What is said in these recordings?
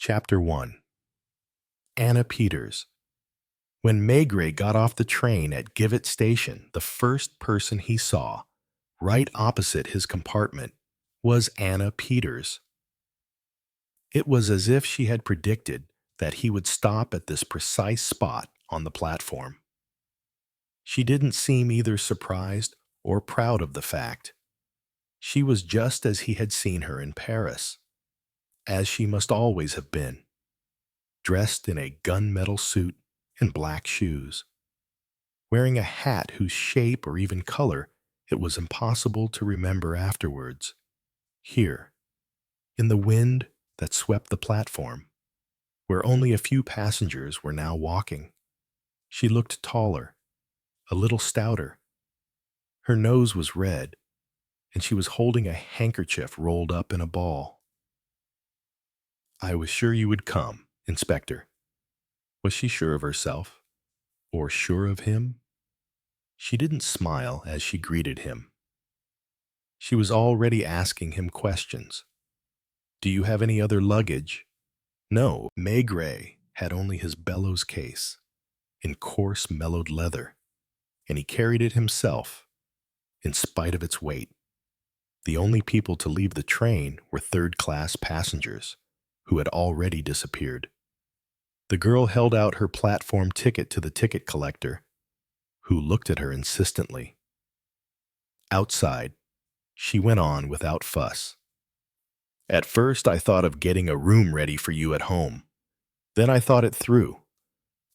Chapter 1. Anna Peeters. When Maigret got off the train at Givet Station, the first person he saw, right opposite his compartment, was Anna Peeters. It was as if she had predicted that he would stop at this precise spot on the platform. She didn't seem either surprised or proud of the fact. She was just as he had seen her in Paris, as she must always have been, dressed in a gunmetal suit and black shoes, wearing a hat whose shape or even color it was impossible to remember afterwards. Here, in the wind that swept the platform, where only a few passengers were now walking, she looked taller, a little stouter. Her nose was red, and she was holding a handkerchief rolled up in a ball. "I was sure you would come, Inspector." Was she sure of herself? Or sure of him? She didn't smile as she greeted him. She was already asking him questions. "Do you have any other luggage?" No, Maigret had only his bellows case, in coarse mellowed leather, and he carried it himself, in spite of its weight. The only people to leave the train were third-class passengers, who had already disappeared. The girl held out her platform ticket to the ticket collector, who looked at her insistently. Outside, she went on without fuss. "At first I thought of getting a room ready for you at home. Then I thought it through.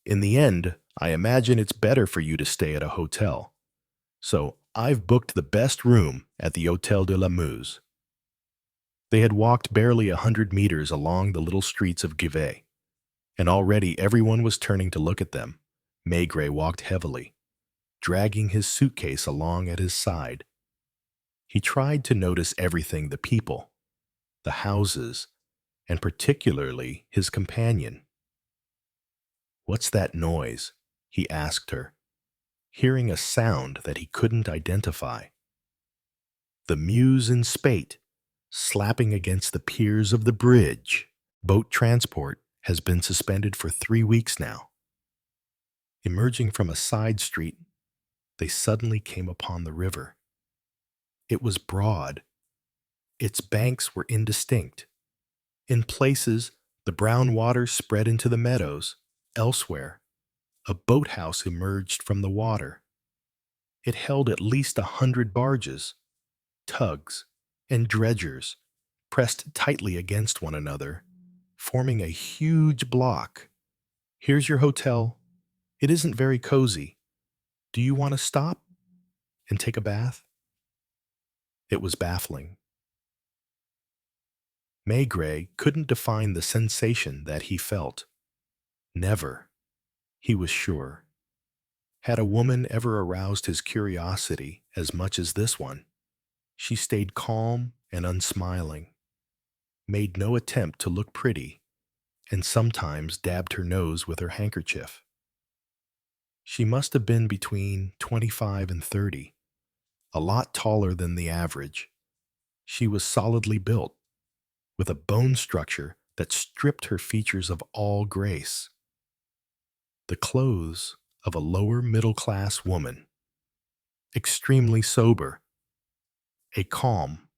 In the end, I imagine it's better for you to stay at a hotel. So I've booked the best room at the Hôtel de la Meuse." They had walked barely 100 meters along the little streets of Givet, and already everyone was turning to look at them. Maigret walked heavily, dragging his suitcase along at his side. He tried to notice everything: the people, the houses, and particularly his companion. "What's that noise?" he asked her, hearing a sound that he couldn't identify. "The Meuse in spate, slapping against the piers of the bridge. Boat transport has been suspended for 3 weeks now." Emerging from a side street, they suddenly came upon the river. It was broad. Its banks were indistinct. In places, the brown water spread into the meadows. Elsewhere, a boathouse emerged from the water. It held at least 100 barges, tugs, and dredgers, pressed tightly against one another, forming a huge block. "Here's your hotel. It isn't very cozy. Do you want to stop and take a bath?" It was baffling. Maigret couldn't define the sensation that he felt. Never, he was sure, had a woman ever aroused his curiosity as much as this one. She stayed calm and unsmiling, made no attempt to look pretty, and sometimes dabbed her nose with her handkerchief. She must have been between 25 and 30, a lot taller than the average. She was solidly built, with a bone structure that stripped her features of all grace. The clothes of a lower middle-class woman, extremely sober, a calm,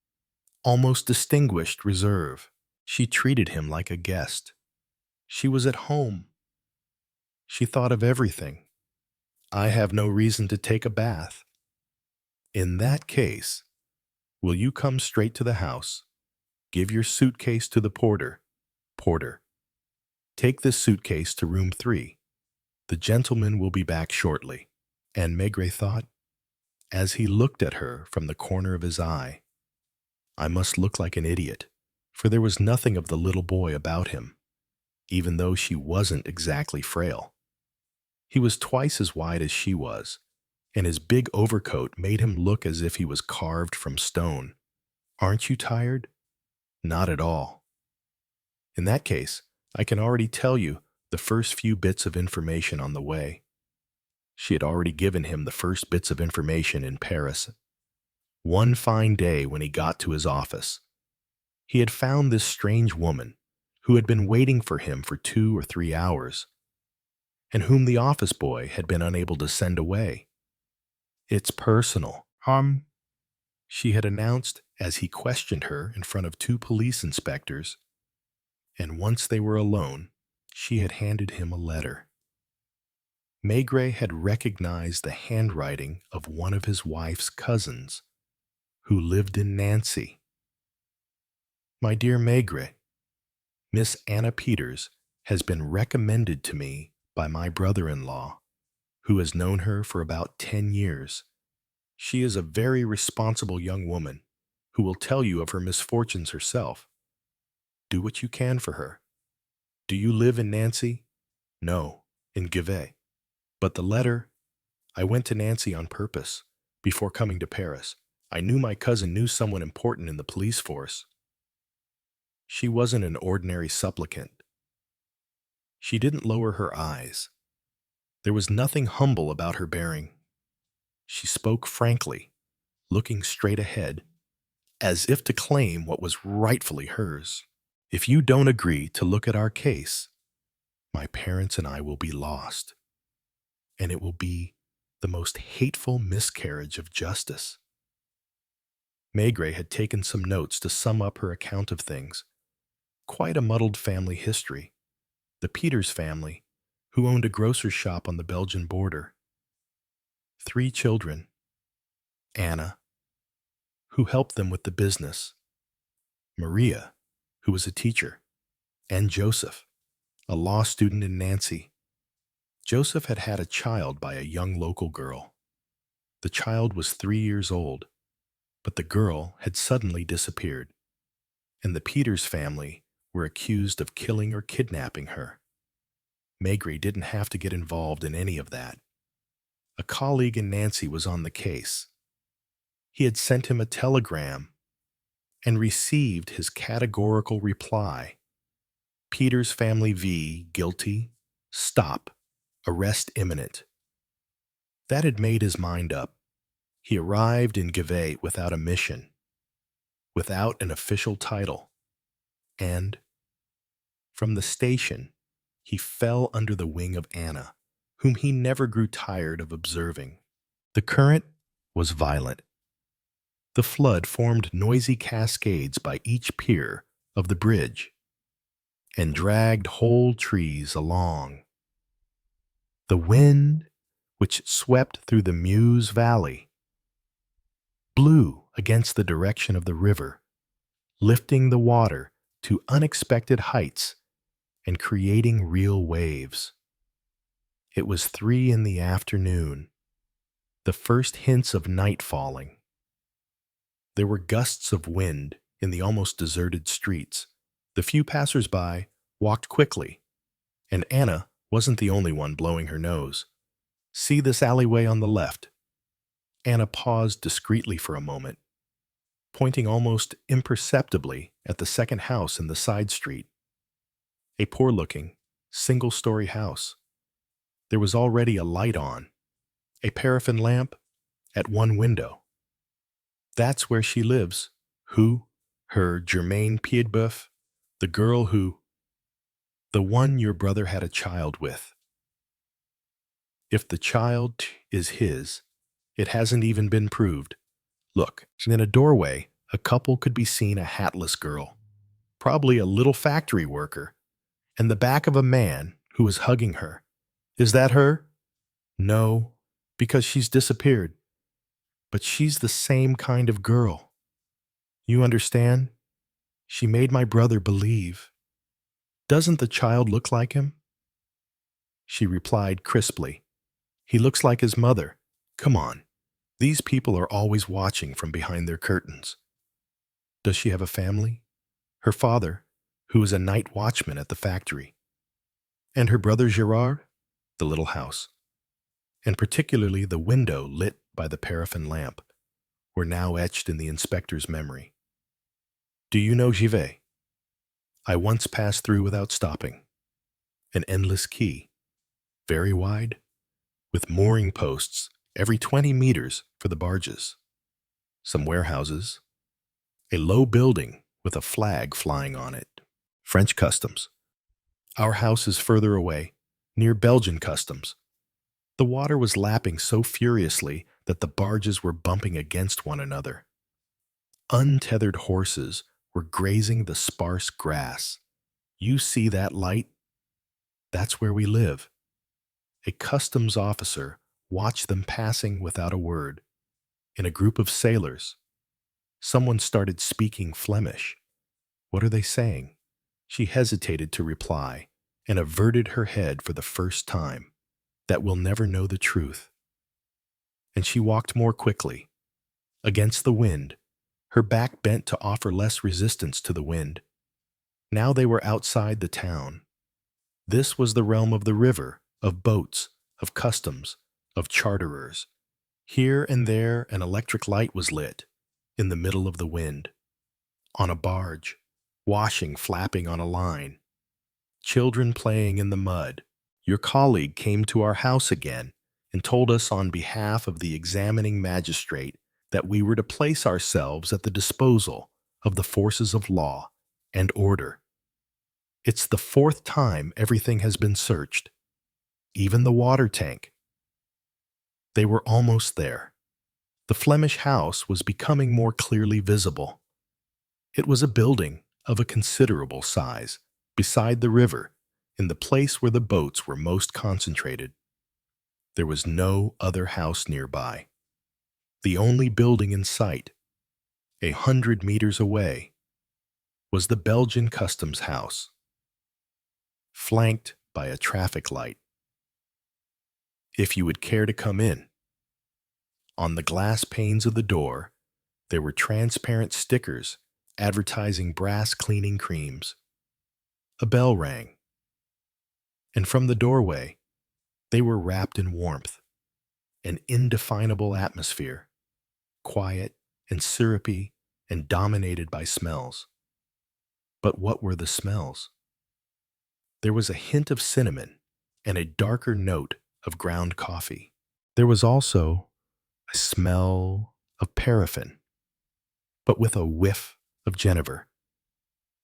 almost distinguished reserve. She treated him like a guest. She was at home. She thought of everything. "I have no reason to take a bath." "In that case, will you come straight to the house, give your suitcase to the porter. Porter, take this suitcase to room 3. The gentleman will be back shortly." And Maigret thought, as he looked at her from the corner of his eye, "I must look like an idiot," for there was nothing of the little boy about him, even though she wasn't exactly frail. He was twice as wide as she was, and his big overcoat made him look as if he was carved from stone. "Aren't you tired?" "Not at all." "In that case, I can already tell you the first few bits of information on the way." She had already given him the first bits of information in Paris. One fine day when he got to his office, he had found this strange woman, who had been waiting for him for 2 or 3 hours, and whom the office boy had been unable to send away. "It's personal, she had announced as he questioned her in front of 2 police inspectors, and once they were alone, she had handed him a letter. Maigret had recognized the handwriting of one of his wife's cousins, who lived in Nancy. "My dear Maigret, Miss Anna Peeters has been recommended to me by my brother-in-law, who has known her for about 10 years. She is a very responsible young woman who will tell you of her misfortunes herself. Do what you can for her. Do you live in Nancy?" "No, in Givet. But the letter, I went to Nancy on purpose before coming to Paris. I knew my cousin knew someone important in the police force. She wasn't an ordinary supplicant. She didn't lower her eyes. There was nothing humble about her bearing. She spoke frankly, looking straight ahead, as if to claim what was rightfully hers. If you don't agree to look at our case, my parents and I will be lost, and it will be the most hateful miscarriage of justice." Maigret had taken some notes to sum up her account of things. Quite a muddled family history. The Peeters family, who owned a grocer's shop on the Belgian border. 3 children. Anna, who helped them with the business. Maria, who was a teacher. And Joseph, a law student in Nancy. Joseph had had a child by a young local girl. The child was 3 years old, but the girl had suddenly disappeared, and the Peeters family were accused of killing or kidnapping her. Maigret didn't have to get involved in any of that. A colleague in Nancy was on the case. He had sent him a telegram and received his categorical reply. "Peeters family v. Guilty. Stop. Arrest imminent." That had made his mind up. He arrived in Givet without a mission, without an official title, and from the station, he fell under the wing of Anna, whom he never grew tired of observing. The current was violent. The flood formed noisy cascades by each pier of the bridge and dragged whole trees along. The wind, which swept through the Meuse Valley, blew against the direction of the river, lifting the water to unexpected heights and creating real waves. It was 3 in the afternoon, the first hints of night falling. There were gusts of wind in the almost deserted streets. The few passers-by walked quickly, and Anna wasn't the only one blowing her nose. "See this alleyway on the left?" Anna paused discreetly for a moment, pointing almost imperceptibly at the second house in the side street. A poor-looking, single-story house. There was already a light on, a paraffin lamp at one window. "That's where she lives." "Who?" "Her Germaine Piedboeuf, the girl who—" "The one your brother had a child with." "If the child is his, it hasn't even been proved. Look, in a doorway, a couple could be seen, a hatless girl, probably a little factory worker, and the back of a man who is hugging her. Is that her?" "No, because she's disappeared. But she's the same kind of girl. You understand? She made my brother believe. Doesn't the child look like him?" She replied crisply, "He looks like his mother. Come on. These people are always watching from behind their curtains." "Does she have a family?" "Her father, who is a night watchman at the factory." "And her brother Gerard?" "The little house, and particularly the window lit by the paraffin lamp, were now etched in the inspector's memory. Do you know Givet? I once passed through without stopping. An endless quay, very wide, with mooring posts every 20 meters for the barges. Some warehouses, a low building with a flag flying on it. French customs. Our house is further away, near Belgian customs. The water was lapping so furiously that the barges were bumping against one another. Untethered horses were grazing the sparse grass. You see that light? That's where we live. A customs officer watched them passing without a word. In a group of sailors, someone started speaking Flemish. What are they saying? She hesitated to reply and averted her head for the first time. That we'll never know the truth. And she walked more quickly. Against the wind, her back bent to offer less resistance to the wind. Now they were outside the town. This was the realm of the river, of boats, of customs, of charterers. Here and there an electric light was lit, in the middle of the wind. On a barge, washing flapping on a line. Children playing in the mud. Your colleague came to our house again and told us on behalf of the examining magistrate that we were to place ourselves at the disposal of the forces of law and order. It's the 4th time everything has been searched, even the water tank. They were almost there. The Flemish House was becoming more clearly visible. It was a building of a considerable size, beside the river, in the place where the boats were most concentrated. There was no other house nearby. The only building in sight, 100 meters away, was the Belgian customs house, flanked by a traffic light. If you would care to come in. On the glass panes of the door, there were transparent stickers advertising brass cleaning creams. A bell rang, and from the doorway, they were wrapped in warmth, an indefinable atmosphere, quiet and syrupy and dominated by smells. But what were the smells? There was a hint of cinnamon and a darker note of ground coffee. There was also a smell of paraffin, but with a whiff of Genever.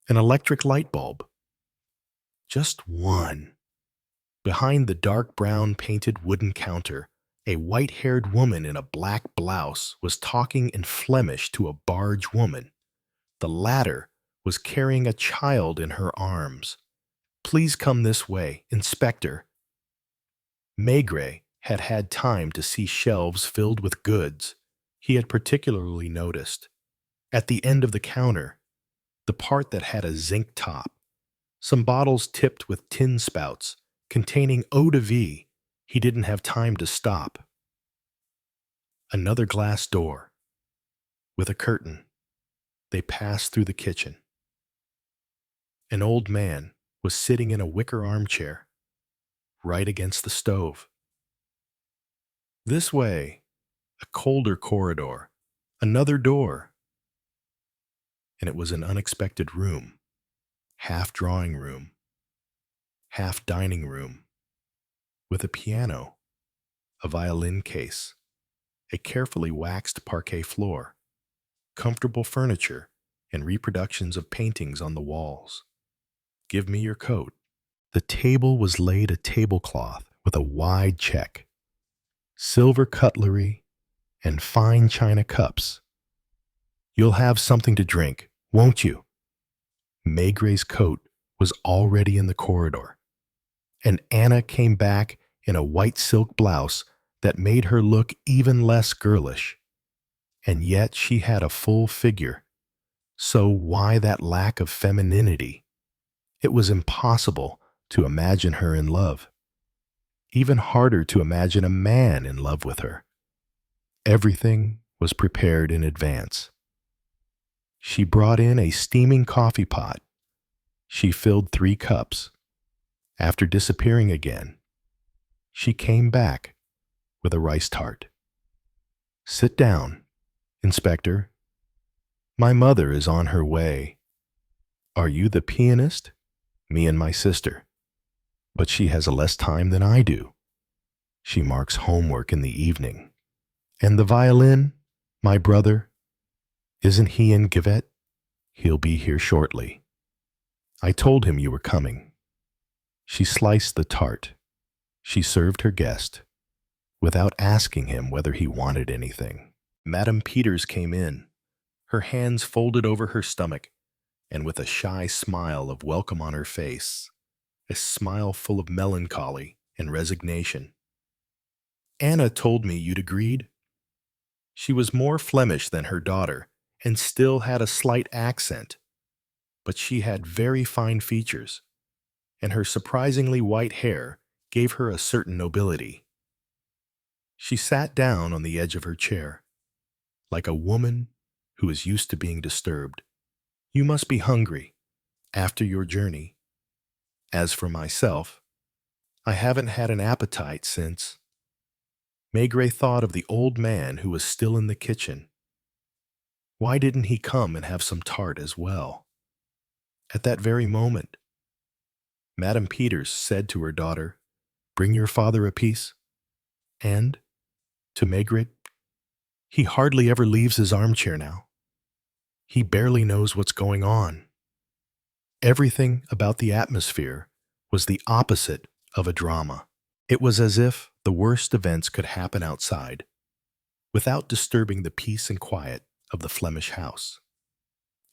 An electric light bulb. Just one. Behind the dark brown painted wooden counter, a white-haired woman in a black blouse was talking in Flemish to a barge woman. The latter was carrying a child in her arms. Please come this way, Inspector. Maigret had had time to see shelves filled with goods he had particularly noticed. At the end of the counter, the part that had a zinc top, some bottles tipped with tin spouts containing eau-de-vie. He didn't have time to stop. Another glass door. With a curtain, they passed through the kitchen. An old man was sitting in a wicker armchair, right against the stove. This way, a colder corridor, another door. And it was an unexpected room, half drawing room, half dining room, with a piano, a violin case, a carefully waxed parquet floor, comfortable furniture, and reproductions of paintings on the walls. Give me your coat. The table was laid a tablecloth with a wide check, silver cutlery, and fine china cups. You'll have something to drink, won't you? Maigret's coat was already in the corridor, and Anna came back in a white silk blouse that made her look even less girlish. And yet she had a full figure. So why that lack of femininity? It was impossible to imagine her in love. Even harder to imagine a man in love with her. Everything was prepared in advance. She brought in a steaming coffee pot. She filled 3 cups. After disappearing again, she came back with a rice tart. Sit down, Inspector. My mother is on her way. Are you the pianist? Me and my sister. But she has less time than I do. She marks homework in the evening. And the violin, my brother, isn't he in Givet? He'll be here shortly. I told him you were coming. She sliced the tart. She served her guest, without asking him whether he wanted anything. Madame Peeters came in, her hands folded over her stomach, and with a shy smile of welcome on her face, a smile full of melancholy and resignation. Anna told me you'd agreed. She was more Flemish than her daughter, and still had a slight accent, but she had very fine features, and her surprisingly white hair gave her a certain nobility. She sat down on the edge of her chair, like a woman who is used to being disturbed. You must be hungry after your journey. As for myself, I haven't had an appetite since. Maigret thought of the old man who was still in the kitchen. Why didn't he come and have some tart as well? At that very moment, Madame Peeters said to her daughter, "Bring your father a piece." And, to Maigret, he hardly ever leaves his armchair now. He barely knows what's going on. Everything about the atmosphere was the opposite of a drama. It was as if the worst events could happen outside, without disturbing the peace and quiet of the Flemish house,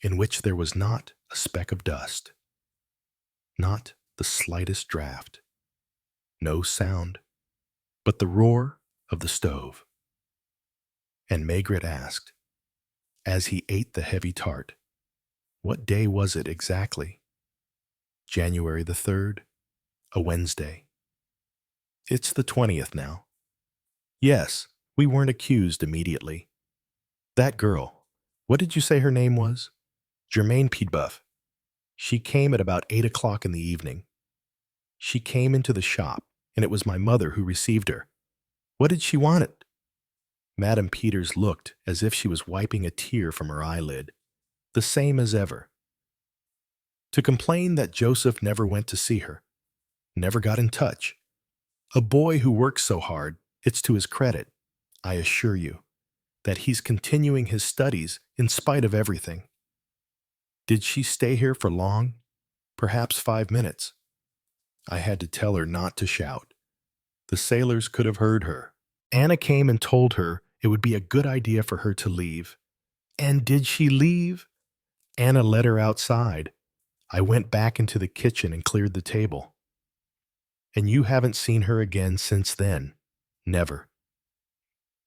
in which there was not a speck of dust, not the slightest draught, no sound but the roar of the stove. And Maigret asked, as he ate the heavy tart, what day was it exactly? January the 3rd, a Wednesday. It's the 20th now. Yes, we weren't accused immediately. That girl, what did you say her name was? Germaine Piedboeuf. She came at about 8 o'clock in the evening. She came into the shop, and it was my mother who received her. What did she want it? Madame Peeters looked as if she was wiping a tear from her eyelid, the same as ever. To complain that Joseph never went to see her, never got in touch. A boy who works so hard, it's to his credit, I assure you, that he's continuing his studies in spite of everything. Did she stay here for long? Perhaps 5 minutes. I had to tell her not to shout. The sailors could have heard her. Anna came and told her it would be a good idea for her to leave. And did she leave? Anna led her outside. I went back into the kitchen and cleared the table. And you haven't seen her again since then. Never.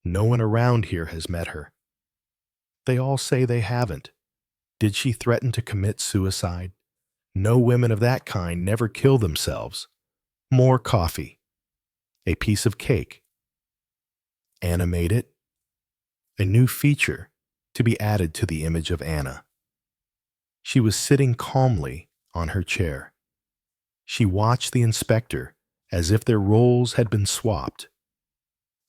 No one around here has met her. They all say they haven't. Did she threaten to commit suicide? No women of that kind never kill themselves. More coffee. A piece of cake. Anna made it. A new feature to be added to the image of Anna. She was sitting calmly on her chair. She watched the inspector as if their roles had been swapped,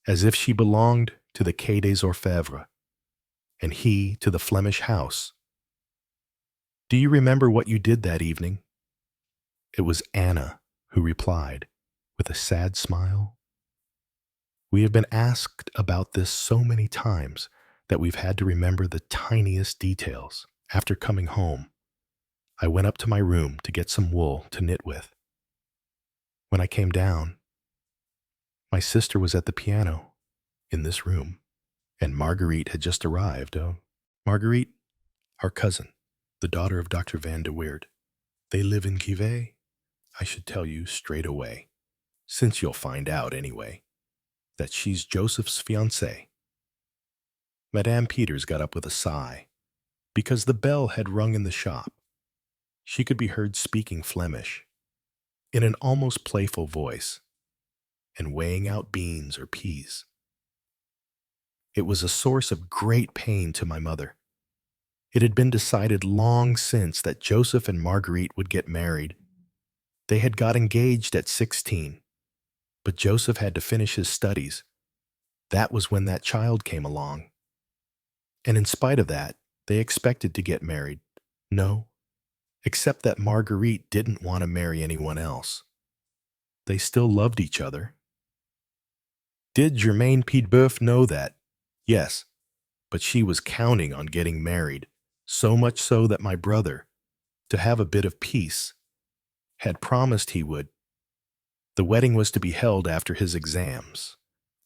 as if she belonged to the Quai des Orfèvres, and he to the Flemish House. Do you remember what you did that evening? It was Anna who replied, with a sad smile. We have been asked about this so many times that we've had to remember the tiniest details. After coming home, I went up to my room to get some wool to knit with. When I came down, my sister was at the piano in this room, and Marguerite had just arrived. Oh, Marguerite, our cousin, the daughter of Dr. Van de Weert. They live in Givet. I should tell you straight away, since you'll find out anyway, that she's Joseph's fiancée. Madame Peeters got up with a sigh, because the bell had rung in the shop. She could be heard speaking Flemish, in an almost playful voice, and weighing out beans or peas. It was a source of great pain to my mother. It had been decided long since that Joseph and Marguerite would get married. They had got engaged at 16, but Joseph had to finish his studies. That was when that child came along. And in spite of that, they expected to get married. No, except that Marguerite didn't want to marry anyone else. They still loved each other. Did Germaine Piedboeuf know that? Yes, but she was counting on getting married, so much so that my brother, to have a bit of peace, had promised he would. The wedding was to be held after his exams,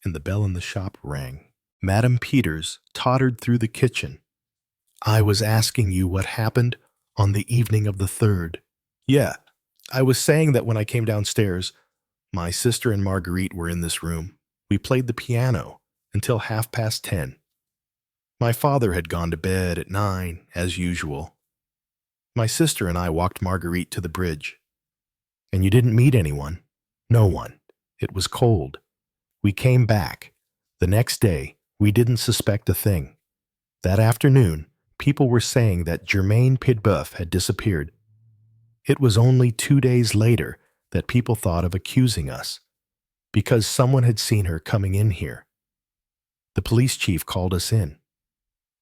and the bell in the shop rang. Madame Peeters tottered through the kitchen. "I was asking you what happened on the evening of the 3rd. Yeah, I was saying that when I came downstairs, my sister and Marguerite were in this room. We played the piano until 10:30. My father had gone to bed at 9, as usual. My sister and I walked Marguerite to the bridge. And you didn't meet anyone? No one. It was cold. We came back. The next day, we didn't suspect a thing. That afternoon, people were saying that Germaine Piedboeuf had disappeared. It was only 2 days later that people thought of accusing us, because someone had seen her coming in here. The police chief called us in.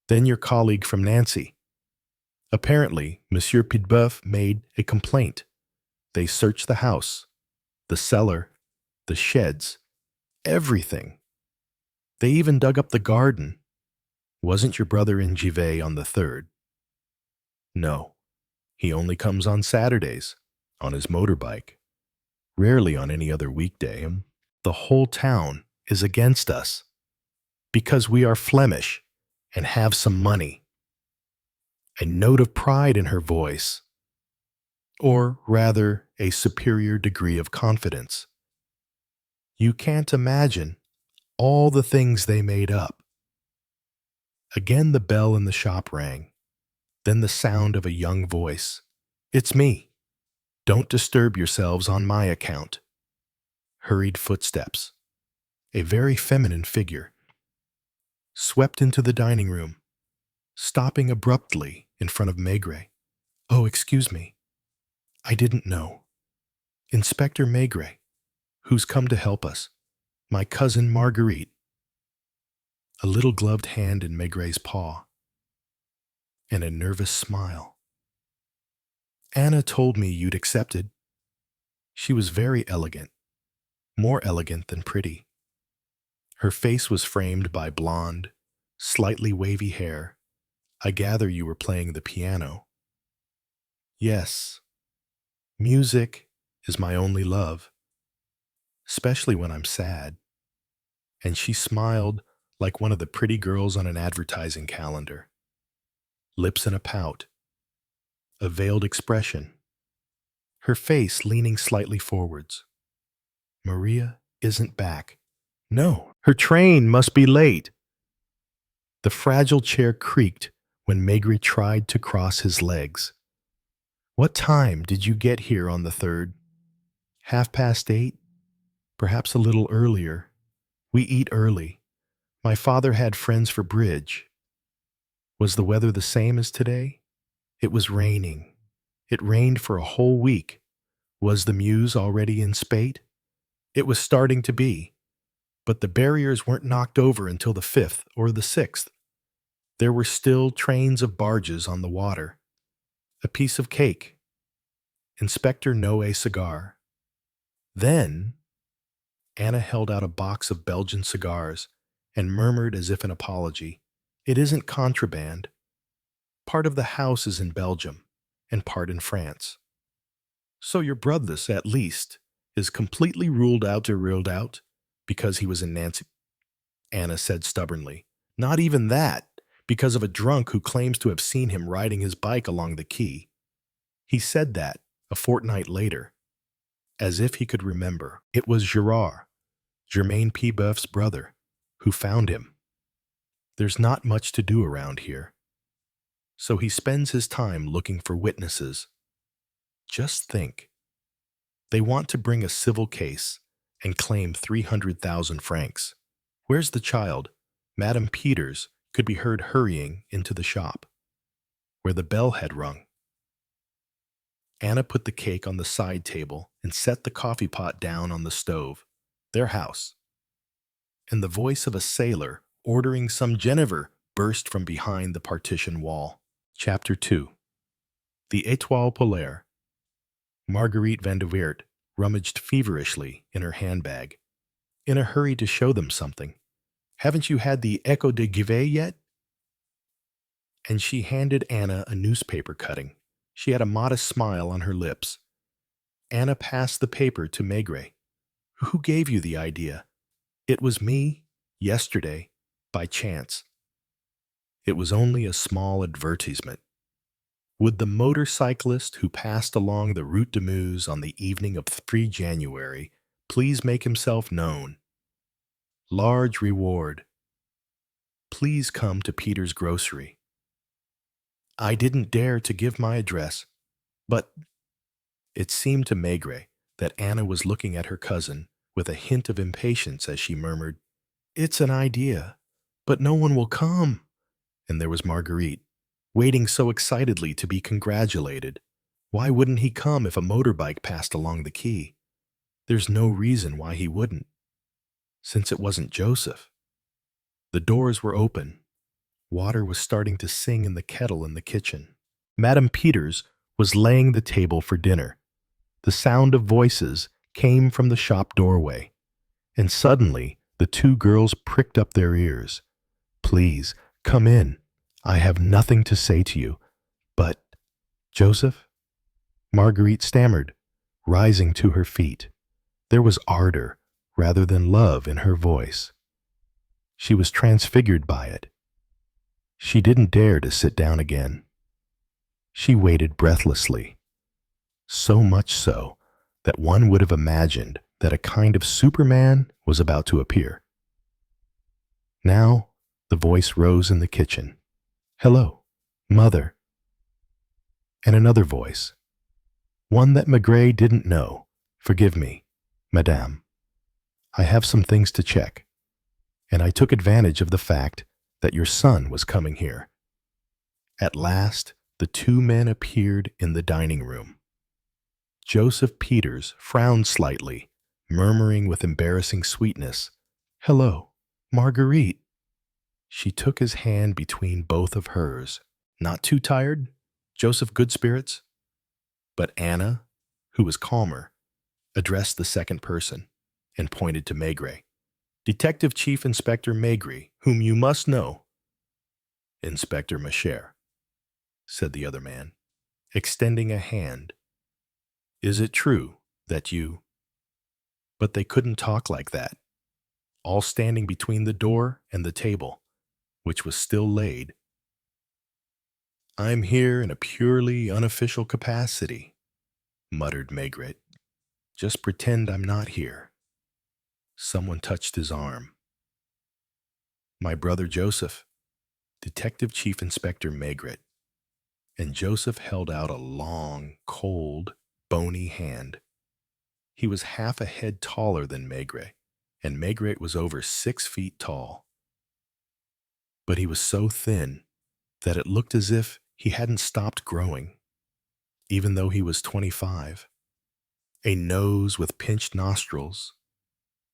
Then your colleague from Nancy. Apparently, Monsieur Piedboeuf made a complaint. They searched the house, the cellar, the sheds, everything. They even dug up the garden. Wasn't your brother in Givet on the 3rd? No. He only comes on Saturdays, on his motorbike. Rarely on any other weekday. The whole town is against us, because we are Flemish and have some money." A note of pride in her voice, or rather a superior degree of confidence. "You can't imagine all the things they made up." Again the bell in the shop rang, then the sound of a young voice. "It's me. Don't disturb yourselves on my account." Hurried footsteps. A very feminine figure swept into the dining room, stopping abruptly in front of Maigret. "Oh, excuse me. I didn't know. Inspector Maigret, who's come to help us. My cousin Marguerite." A little gloved hand in Maigret's paw, and a nervous smile. "Anna told me you'd accepted." She was very elegant, more elegant than pretty. Her face was framed by blonde, slightly wavy hair. "I gather you were playing the piano." "Yes. Music is my only love, especially when I'm sad." And she smiled like one of the pretty girls on an advertising calendar. Lips in a pout, a veiled expression, her face leaning slightly forwards. "Maria isn't back. No, her train must be late." The fragile chair creaked when Maigret tried to cross his legs. "What time did you get here on the 3rd? 8:30? Perhaps a little earlier. We eat early. My father had friends for bridge." "Was the weather the same as today?" "It was raining. It rained for a whole week." "Was the Meuse already in spate?" "It was starting to be, but the barriers weren't knocked over until the 5th or the 6th. There were still trains of barges on the water." "A piece of cake." Inspector Noé cigar. Then Anna held out a box of Belgian cigars and murmured as if in apology, "It isn't contraband. Part of the house is in Belgium and part in France." "So your brother, at least, is completely ruled out because he was in Nancy?" Anna said stubbornly. "Not even that, because of a drunk who claims to have seen him riding his bike along the quay." He said that a fortnight later, as if he could remember. It was Gerard, Germaine Piedboeuf's brother, who found him. There's not much to do around here, so he spends his time looking for witnesses. Just think. They want to bring a civil case and claim 300,000 francs. Where's the child? Madame Peeters could be heard hurrying into the shop, where the bell had rung. Anna put the cake on the side table and set the coffee pot down on the stove. Their house. And the voice of a sailor ordering some Genever burst from behind the partition wall. Chapter 2. The Étoile Polaire. Marguerite Van de Weert rummaged feverishly in her handbag, in a hurry to show them something. "Haven't you had the Echo de Givet yet?" And she handed Anna a newspaper cutting. She had a modest smile on her lips. Anna passed the paper to Maigret. Who gave you the idea? It was me, yesterday, by chance. It was only a small advertisement. Would the motorcyclist who passed along the Route de Meuse on the evening of 3 January please make himself known? Large reward. Please come to Peter's grocery. I didn't dare to give my address, but it seemed to Maigret that Anna was looking at her cousin with a hint of impatience as she murmured, It's an idea, but no one will come. And there was Marguerite, waiting so excitedly to be congratulated. Why wouldn't he come if a motorbike passed along the quay? There's no reason why he wouldn't, since it wasn't Joseph. The doors were open. Water was starting to sing in the kettle in the kitchen. Madame Peeters was laying the table for dinner. The sound of voices came from the shop doorway, and suddenly the two girls pricked up their ears. Please, come in. I have nothing to say to you. But, Joseph? Marguerite stammered, rising to her feet. There was ardor rather than love in her voice. She was transfigured by it. She didn't dare to sit down again. She waited breathlessly, so much so that one would have imagined that a kind of Superman was about to appear. Now the voice rose in the kitchen. Hello, Mother. And another voice, one that Maigret didn't know. Forgive me, Madame. I have some things to check, and I took advantage of the fact that your son was coming here. At last, the two men appeared in the dining room. Joseph Peeters frowned slightly, murmuring with embarrassing sweetness, Hello, Marguerite. She took his hand between both of hers. Not too tired? Joseph good spirits? But Anna, who was calmer, addressed the second person and pointed to Maigret. Detective Chief Inspector Maigret, whom you must know. Inspector Maigret, said the other man, extending a hand. Is it true that you... But they couldn't talk like that, all standing between the door and the table, which was still laid. I'm here in a purely unofficial capacity, muttered Maigret. Just pretend I'm not here. Someone touched his arm. My brother Joseph, Detective Chief Inspector Maigret. And Joseph held out a long, cold, bony hand. He was half a head taller than Maigret, and Maigret was over 6 feet tall. But he was so thin that it looked as if he hadn't stopped growing, even though he was 25. A nose with pinched nostrils,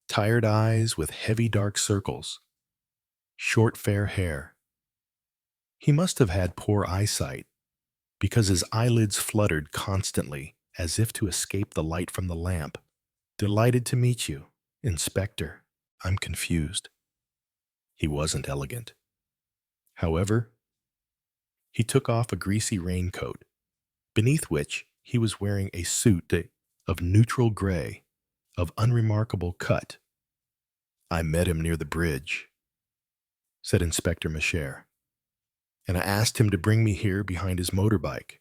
tired eyes with heavy dark circles, short fair hair. He must have had poor eyesight, because his eyelids fluttered constantly as if to escape the light from the lamp. Delighted to meet you, Inspector. I'm confused. He wasn't elegant. However, he took off a greasy raincoat, beneath which he was wearing a suit of neutral gray, of unremarkable cut. I met him near the bridge, said Inspector Maigret, and I asked him to bring me here behind his motorbike.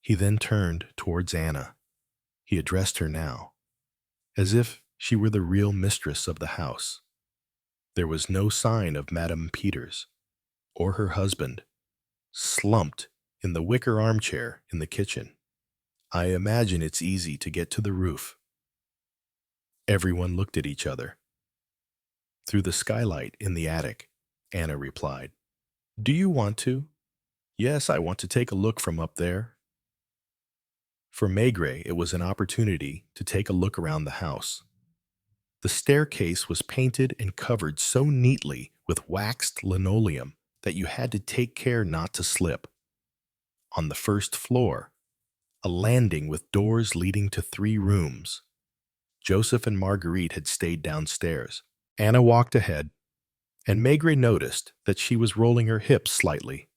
He then turned towards Anna. He addressed her now, as if she were the real mistress of the house. There was no sign of Madame Peeters or her husband, slumped in the wicker armchair in the kitchen. I imagine it's easy to get to the roof. Everyone looked at each other. Through the skylight in the attic, Anna replied, Do you want to? Yes, I want to take a look from up there. For Maigret, it was an opportunity to take a look around the house. The staircase was painted and covered so neatly with waxed linoleum that you had to take care not to slip. On the first floor, a landing with doors leading to 3 rooms. Joseph and Marguerite had stayed downstairs. Anna walked ahead, and Maigret noticed that she was rolling her hips slightly.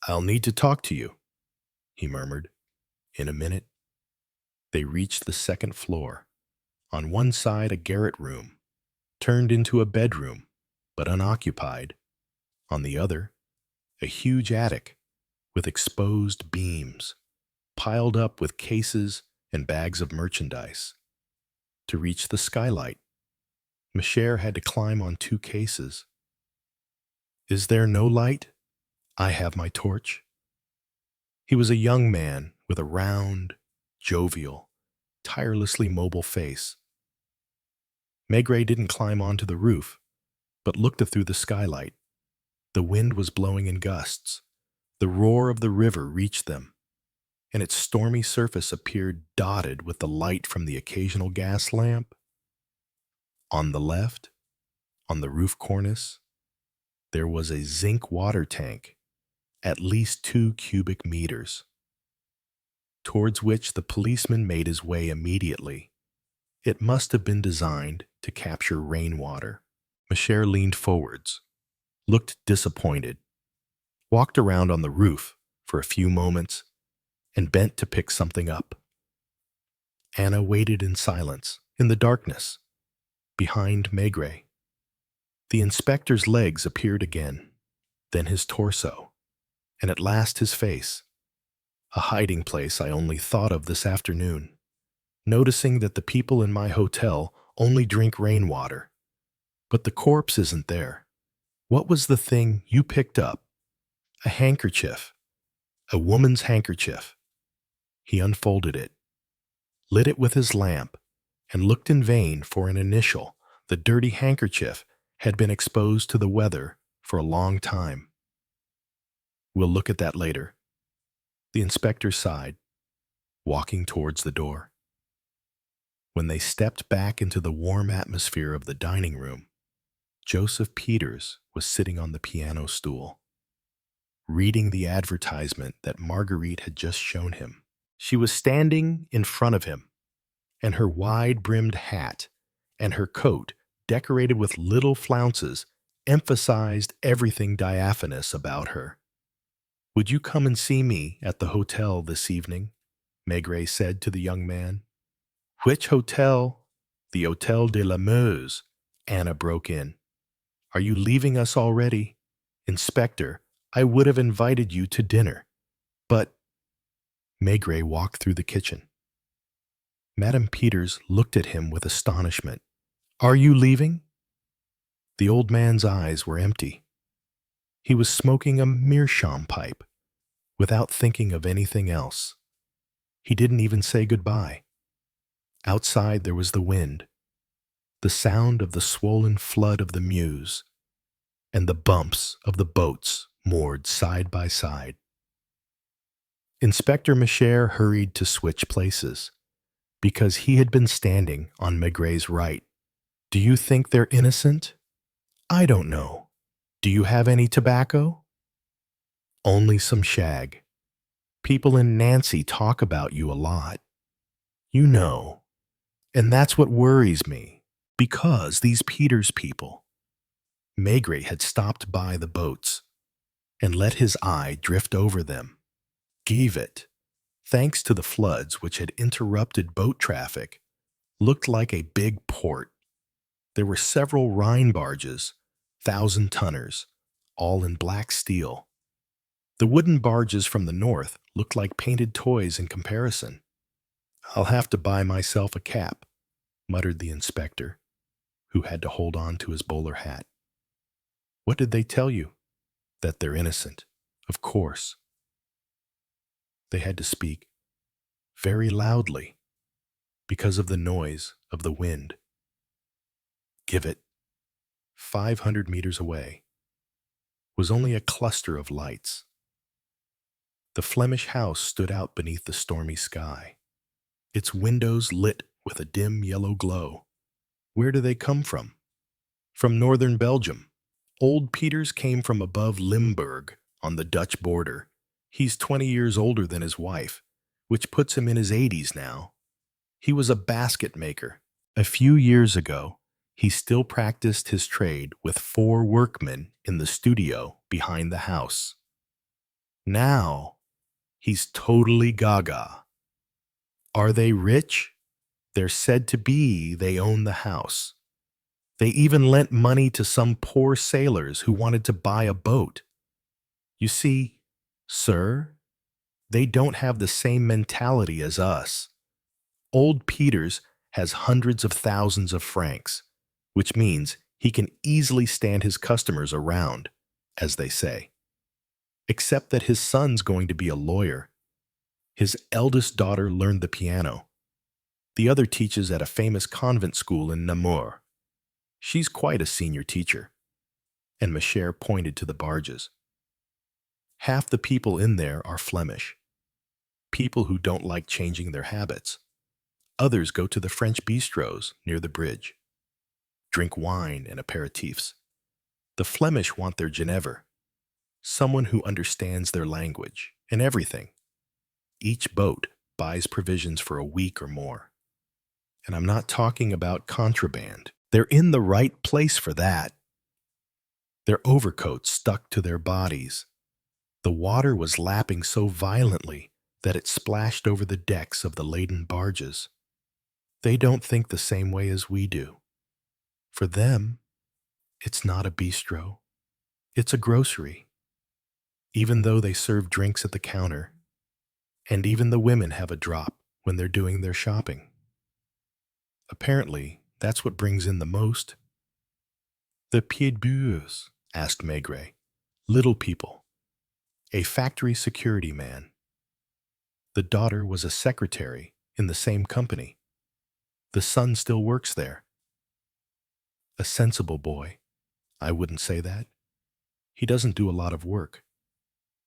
I'll need to talk to you, he murmured. In a minute, they reached the second floor. On one side, a garret room, turned into a bedroom, but unoccupied. On the other, a huge attic with exposed beams, piled up with cases and bags of merchandise. To reach the skylight, Maigret had to climb on 2 cases. Is there no light? I have my torch. He was a young man with a round, jovial, tirelessly mobile face. Maigret didn't climb onto the roof, but looked through the skylight. The wind was blowing in gusts. The roar of the river reached them, and its stormy surface appeared dotted with the light from the occasional gas lamp. On the left, on the roof cornice, there was a zinc water tank, at least 2 cubic meters, towards which the policeman made his way immediately. It must have been designed to capture rainwater. Maigret leaned forwards, looked disappointed, walked around on the roof for a few moments, and bent to pick something up. Anna waited in silence, in the darkness, behind Maigret. The inspector's legs appeared again, then his torso, and at last his face, a hiding place I only thought of this afternoon, noticing that the people in my hotel only drink rainwater. But the corpse isn't there. What was the thing you picked up? A handkerchief. A woman's handkerchief. He unfolded it, lit it with his lamp, and looked in vain for an initial. The dirty handkerchief had been exposed to the weather for a long time. We'll look at that later. The inspector sighed, walking towards the door. When they stepped back into the warm atmosphere of the dining room, Joseph Peeters was sitting on the piano stool, reading the advertisement that Marguerite had just shown him. She was standing in front of him, and her wide-brimmed hat and her coat, decorated with little flounces, emphasized everything diaphanous about her. Would you come and see me at the hotel this evening? Maigret said to the young man. Which hotel? The Hotel de la Meuse, Anna broke in. Are you leaving us already? Inspector, I would have invited you to dinner. But Maigret walked through the kitchen. Madame Peeters looked at him with astonishment. Are you leaving? The old man's eyes were empty. He was smoking a meerschaum pipe, without thinking of anything else. He didn't even say goodbye. Outside there was the wind, the sound of the swollen flood of the Meuse, and the bumps of the boats moored side by side. Inspector Maigret hurried to switch places, because he had been standing on Maigret's right. Do you think they're innocent? I don't know. Do you have any tobacco? Only some shag. People in Nancy talk about you a lot. You know. And that's what worries me, because these Peeters people. Maigret had stopped by the boats and let his eye drift over them. Givet, thanks to the floods which had interrupted boat traffic, looked like a big port. There were several Rhine barges, 1,000-tonners, all in black steel. The wooden barges from the north looked like painted toys in comparison. I'll have to buy myself a cap, muttered the inspector, who had to hold on to his bowler hat. What did they tell you? That they're innocent, of course. They had to speak very loudly because of the noise of the wind. Givet, 500 meters away, was only a cluster of lights. The Flemish House stood out beneath the stormy sky, its windows lit with a dim yellow glow. Where do they come from? From northern Belgium. Old Peeters came from above Limburg on the Dutch border. He's 20 years older than his wife, which puts him in his 80s now. He was a basket maker. A few years ago, he still practiced his trade with 4 workmen in the studio behind the house. Now, He's totally gaga. Are they rich? They're said to be they own the house. They even lent money to some poor sailors who wanted to buy a boat. You see, sir, they don't have the same mentality as us. Old Peeters has hundreds of thousands of francs, which means he can easily stand his customers around, as they say. Except that his son's going to be a lawyer. His eldest daughter learned the piano. The other teaches at a famous convent school in Namur. She's quite a senior teacher. And Maigret pointed to the barges. Half the people in there are Flemish. People who don't like changing their habits. Others go to the French bistros near the bridge. Drink wine and aperitifs. The Flemish want their Genever. Someone who understands their language and everything. Each boat buys provisions for a week or more. And I'm not talking about contraband. They're in the right place for that. Their overcoats stuck to their bodies. The water was lapping so violently that it splashed over the decks of the laden barges. They don't think the same way as we do. For them, it's not a bistro. It's a grocery. Even though they serve drinks at the counter, and even the women have a drop when they're doing their shopping. Apparently, that's what brings in the most. The Piedboeufs, asked Maigret. Little people. A factory security man. The daughter was a secretary in the same company. The son still works there. A sensible boy. I wouldn't say that. He doesn't do a lot of work.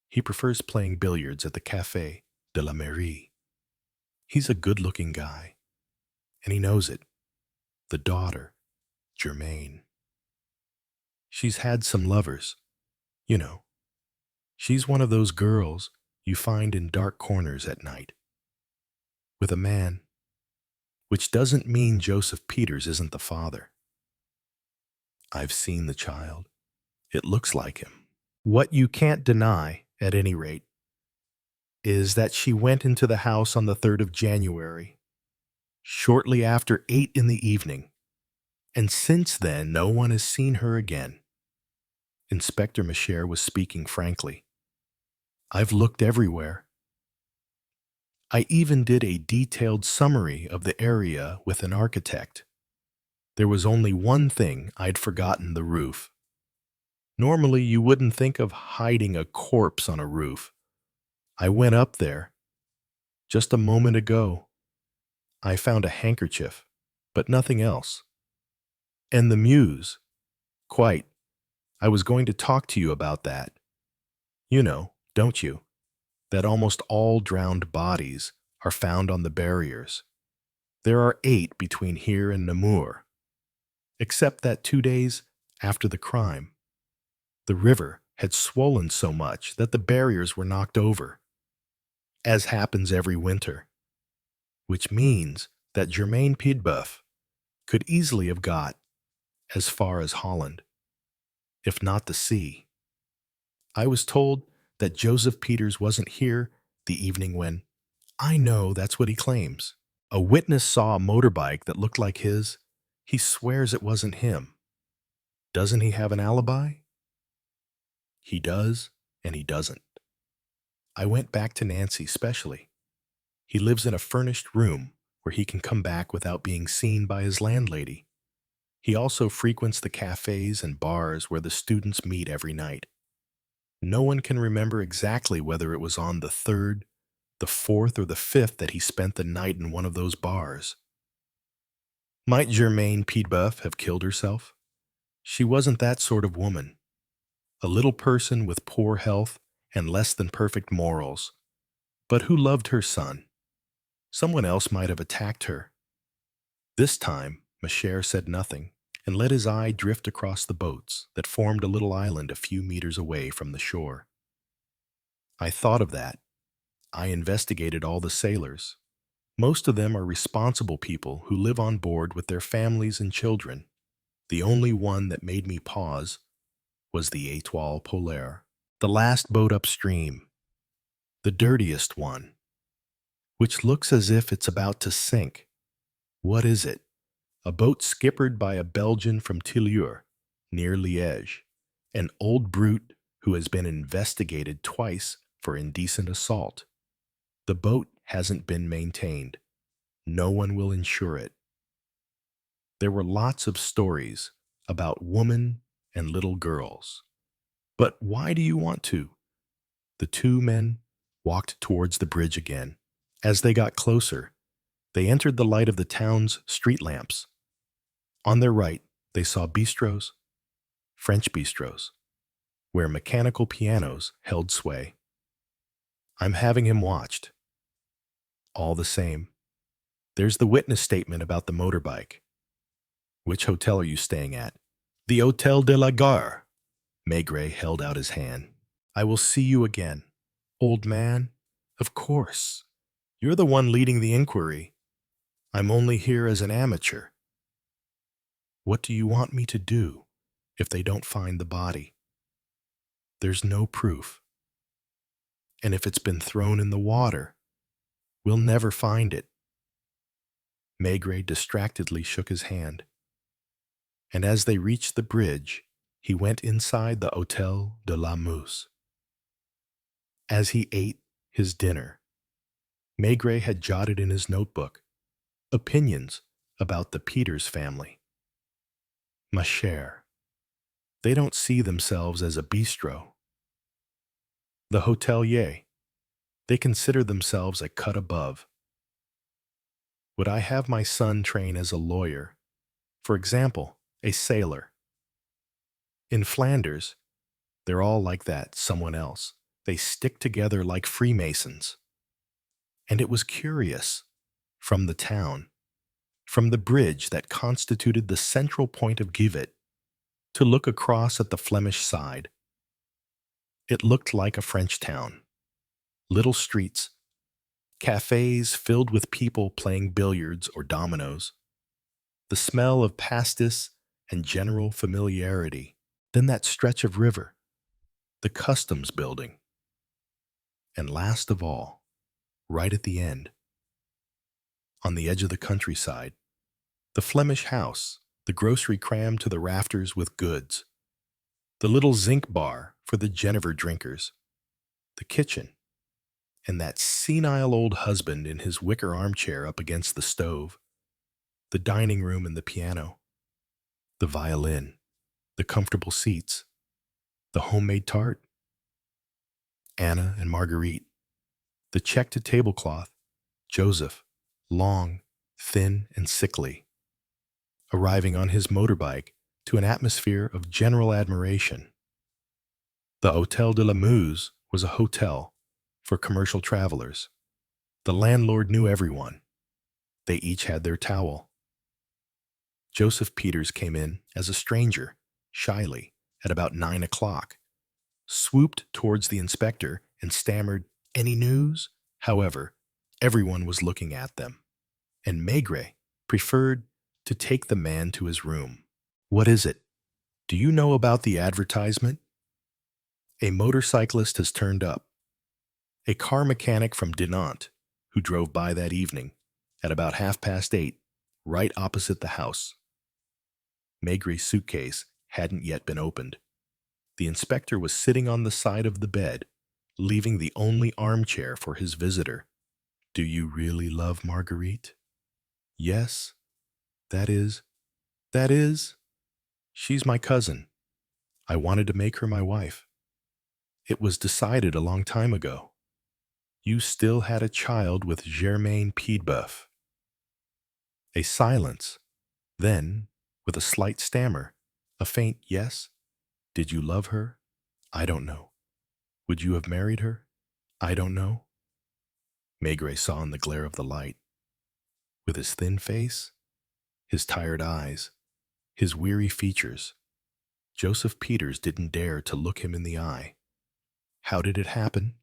He prefers playing billiards at the Café de la Mairie. He's a good-looking guy, and he knows it. The daughter, Germaine. She's had some lovers, you know. She's one of those girls you find in dark corners at night. With a man, which doesn't mean Joseph Peeters isn't the father. I've seen the child. It looks like him. What you can't deny, at any rate, is that she went into the house on the 3rd of January, shortly after 8 in the evening, and since then no one has seen her again. Inspector Maigret was speaking frankly. I've looked everywhere. I even did a detailed summary of the area with an architect. There was only one thing I'd forgotten: the roof. Normally you wouldn't think of hiding a corpse on a roof. I went up there. Just a moment ago, I found a handkerchief, but nothing else. And the Meuse. Quite. I was going to talk to you about that. You know, don't you, that almost all drowned bodies are found on the barriers. There are 8 between here and Namur. Except that 2 days after the crime, the river had swollen so much that the barriers were knocked over, as happens every winter, which means that Germaine Piedboeuf could easily have got as far as Holland, if not the sea. I was told that Joseph Peeters wasn't here the evening when, I know that's what he claims. A witness saw a motorbike that looked like his. He swears it wasn't him. Doesn't he have an alibi? He does, and he doesn't. I went back to Nancy specially. He lives in a furnished room where he can come back without being seen by his landlady. He also frequents the cafes and bars where the students meet every night. No one can remember exactly whether it was on the 3rd, the 4th, or the 5th that he spent the night in one of those bars. Might Germaine Piedboeuf have killed herself? She wasn't that sort of woman. A little person with poor health and less than perfect morals, but who loved her son. Someone else might have attacked her. This time, Maigret said nothing and let his eye drift across the boats that formed a little island a few meters away from the shore. I thought of that. I investigated all the sailors. Most of them are responsible people who live on board with their families and children. The only one that made me pause was the Étoile Polaire, the last boat upstream. The dirtiest one, which looks as if it's about to sink. What is it? A boat skippered by a Belgian from Tilleur, near Liège, an old brute who has been investigated twice for indecent assault. The boat hasn't been maintained. No one will insure it. There were lots of stories about women and little girls. But why do you want to? The two men walked towards the bridge again. As they got closer, they entered the light of the town's street lamps. On their right, they saw bistros, French bistros, where mechanical pianos held sway. I'm having him watched. All the same, there's the witness statement about the motorbike. Which hotel are you staying at? The Hôtel de la Gare. Maigret held out his hand. I will see you again. Old man, of course. You're the one leading the inquiry. I'm only here as an amateur. What do you want me to do if they don't find the body? There's no proof. And if it's been thrown in the water, we'll never find it. Maigret distractedly shook his hand. And as they reached the bridge, he went inside the Hôtel de la Mousse. As he ate his dinner, Maigret had jotted in his notebook opinions about the Peeters family. Ma chère, they don't see themselves as a bistro. The hotelier, they consider themselves a cut above. Would I have my son train as a lawyer? For example, a sailor. In Flanders, they're all like that, someone else. They stick together like Freemasons. And it was curious, from the town, from the bridge that constituted the central point of Givet, to look across at the Flemish side. It looked like a French town. Little streets, cafes filled with people playing billiards or dominoes, the smell of pastis and general familiarity. Then that stretch of river, the customs building. And last of all, right at the end, on the edge of the countryside, the Flemish House, the grocery crammed to the rafters with goods, the little zinc bar for the Genever drinkers, the kitchen, and that senile old husband in his wicker armchair up against the stove, the dining room and the piano, the violin, the comfortable seats, the homemade tart, Anna and Marguerite, the checked tablecloth, Joseph, long, thin, and sickly, arriving on his motorbike to an atmosphere of general admiration. The Hôtel de la Muse was a hotel for commercial travelers. The landlord knew everyone. They each had their towel. Joseph Peeters came in as a stranger, shyly, at about 9 o'clock, swooped towards the inspector and stammered, "Any news?" However, everyone was looking at them, and Maigret preferred to take the man to his room. "What is it? Do you know about the advertisement?" A motorcyclist has turned up. A car mechanic from Dinant, who drove by that evening, at about 8:30, right opposite the house. Maigret's suitcase hadn't yet been opened. The inspector was sitting on the side of the bed, leaving the only armchair for his visitor. "Do you really love Marguerite?" "Yes. That is, she's my cousin. I wanted to make her my wife. It was decided a long time ago. You still had a child with Germaine Piedboeuf." A silence. Then, with a slight stammer, a faint yes. "Did you love her?" "I don't know." "Would you have married her?" "I don't know." Maigret saw in the glare of the light. With his thin face, his tired eyes, his weary features, Joseph Peeters didn't dare to look him in the eye. "How did it happen?"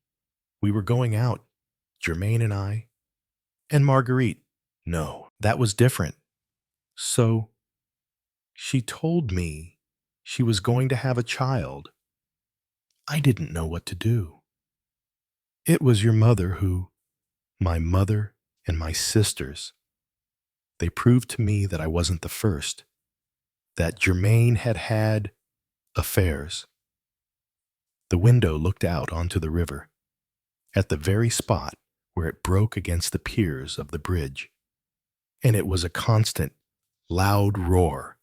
"We were going out, Germaine and I." "And Marguerite?" "No, that was different." "So, she told me she was going to have a child. I didn't know what to do." It was your mother who, my mother and my sisters, they proved to me that I wasn't the first, that Germaine had had affairs. The window looked out onto the river, at the very spot where it broke against the piers of the bridge. And it was a constant, loud roar.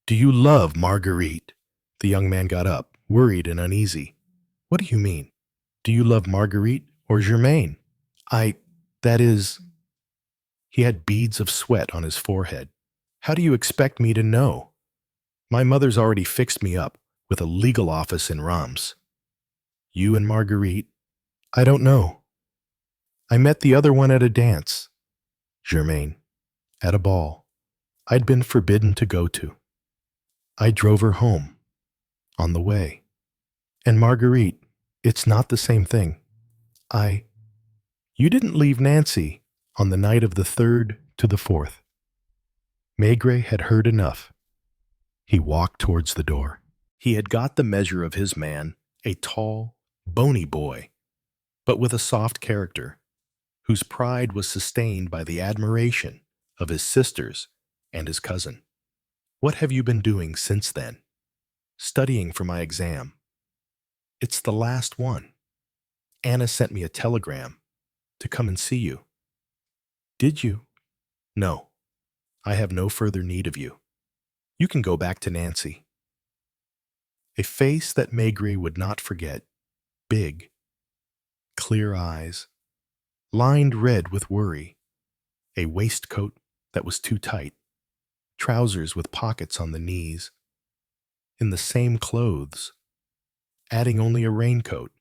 Do you love Marguerite? The young man got up, worried and uneasy. What do you mean? Do you love Marguerite or Germaine? That is... He had beads of sweat on his forehead. How do you expect me to know? My mother's already fixed me up with a legal office in Reims. You and Marguerite? I don't know. I met the other one at a dance. Germaine. At a ball I'd been forbidden to go to. I drove her home. On the way. And Marguerite, it's not the same thing. You didn't leave Nancy on the night of the 3rd to the 4th. Maigret had heard enough. He walked towards the door. He had got the measure of his man, a tall, bony boy, but with a soft character, whose pride was sustained by the admiration of his sisters and his cousin. What have you been doing since then? Studying for my exam. It's the last one. Anna sent me a telegram to come and see you. Did you? No. I have no further need of you. You can go back to Nancy. A face that Maigret would not forget, big, clear eyes, lined red with worry, a waistcoat that was too tight, trousers with pockets on the knees, in the same clothes, adding only a raincoat.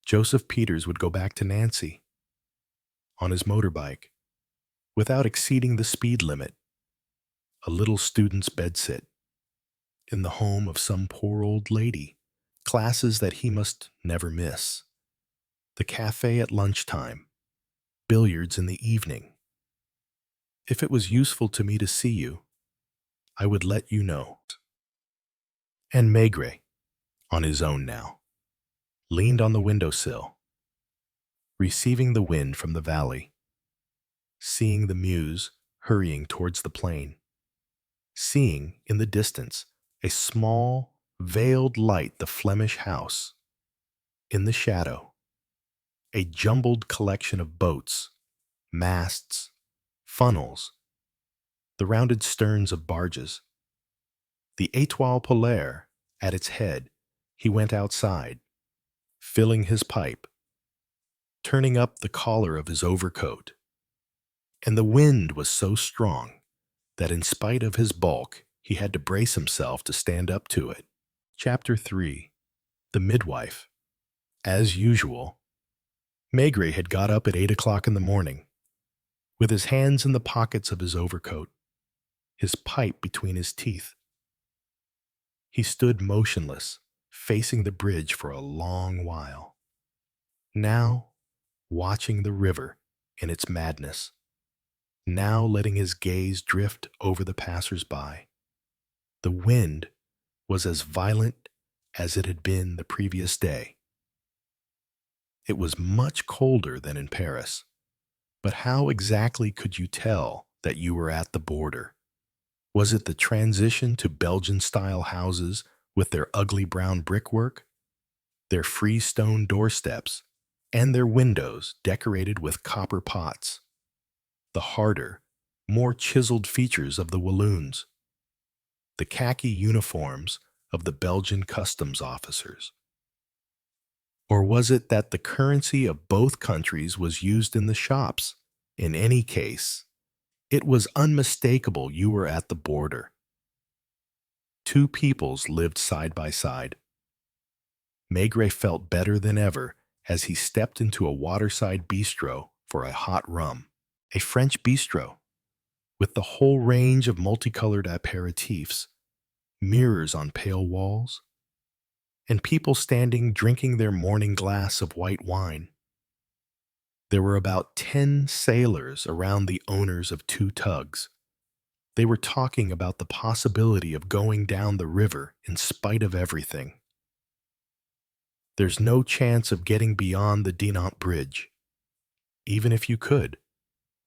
Joseph Peeters would go back to Nancy, on his motorbike, without exceeding the speed limit, a little student's bedsit, in the home of some poor old lady, classes that he must never miss, the cafe at lunchtime, billiards in the evening. If it was useful to me to see you, I would let you know. And Maigret, on his own now, leaned on the windowsill, receiving the wind from the valley, seeing the Meuse hurrying towards the plain, seeing in the distance a small, veiled light, the Flemish House, in the shadow, a jumbled collection of boats, masts, funnels, the rounded sterns of barges. The Étoile Polaire at its head, he went outside, filling his pipe, turning up the collar of his overcoat. And the wind was so strong that in spite of his bulk, he had to brace himself to stand up to it. Chapter 3. The Midwife. As usual, Maigret had got up at 8 o'clock in the morning, with his hands in the pockets of his overcoat, his pipe between his teeth. He stood motionless, facing the bridge for a long while, now watching the river in its madness, now letting his gaze drift over the passers-by. The wind was as violent as it had been the previous day. It was much colder than in Paris, but how exactly could you tell that you were at the border? Was it the transition to Belgian-style houses with their ugly brown brickwork, their freestone doorsteps, and their windows decorated with copper pots, the harder, more chiseled features of the Walloons, the khaki uniforms of the Belgian customs officers? Or was it that the currency of both countries was used in the shops? In any case, it was unmistakable you were at the border. Two peoples lived side by side. Maigret felt better than ever as he stepped into a waterside bistro for a hot rum, a French bistro, with the whole range of multicolored aperitifs, mirrors on pale walls, and people standing drinking their morning glass of white wine. There were about 10 sailors around the owners of 2 tugs. They were talking about the possibility of going down the river in spite of everything. There's no chance of getting beyond the Dinant Bridge. Even if you could,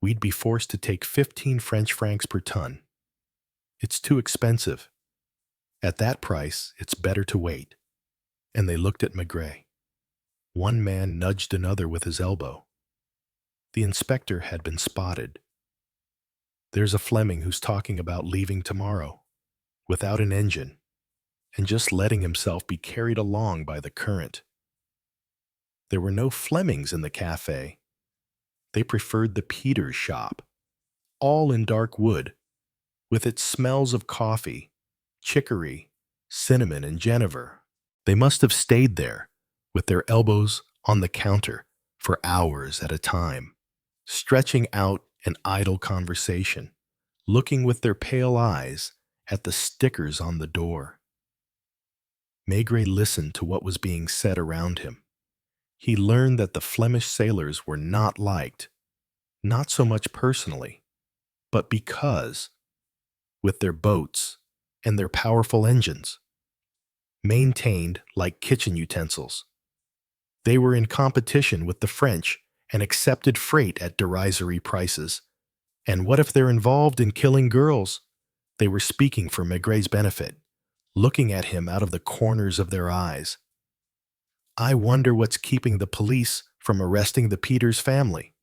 we'd be forced to take 15 French francs per ton. It's too expensive. At that price, it's better to wait." And they looked at Maigret. One man nudged another with his elbow. The inspector had been spotted. "There's a Fleming who's talking about leaving tomorrow, without an engine, and just letting himself be carried along by the current." There were no Flemings in the cafe. They preferred the Peeters shop, all in dark wood, with its smells of coffee, chicory, cinnamon, and Genever. They must have stayed there, with their elbows on the counter, for hours at a time, stretching out an idle conversation, looking with their pale eyes at the stickers on the door. Maigret listened to what was being said around him. He learned that the Flemish sailors were not liked, not so much personally, but because, with their boats and their powerful engines, maintained like kitchen utensils, they were in competition with the French and accepted freight at derisory prices. And what if they're involved in killing girls? They were speaking for Maigret's benefit, looking at him out of the corners of their eyes. "I wonder what's keeping the police from arresting the Peeters family.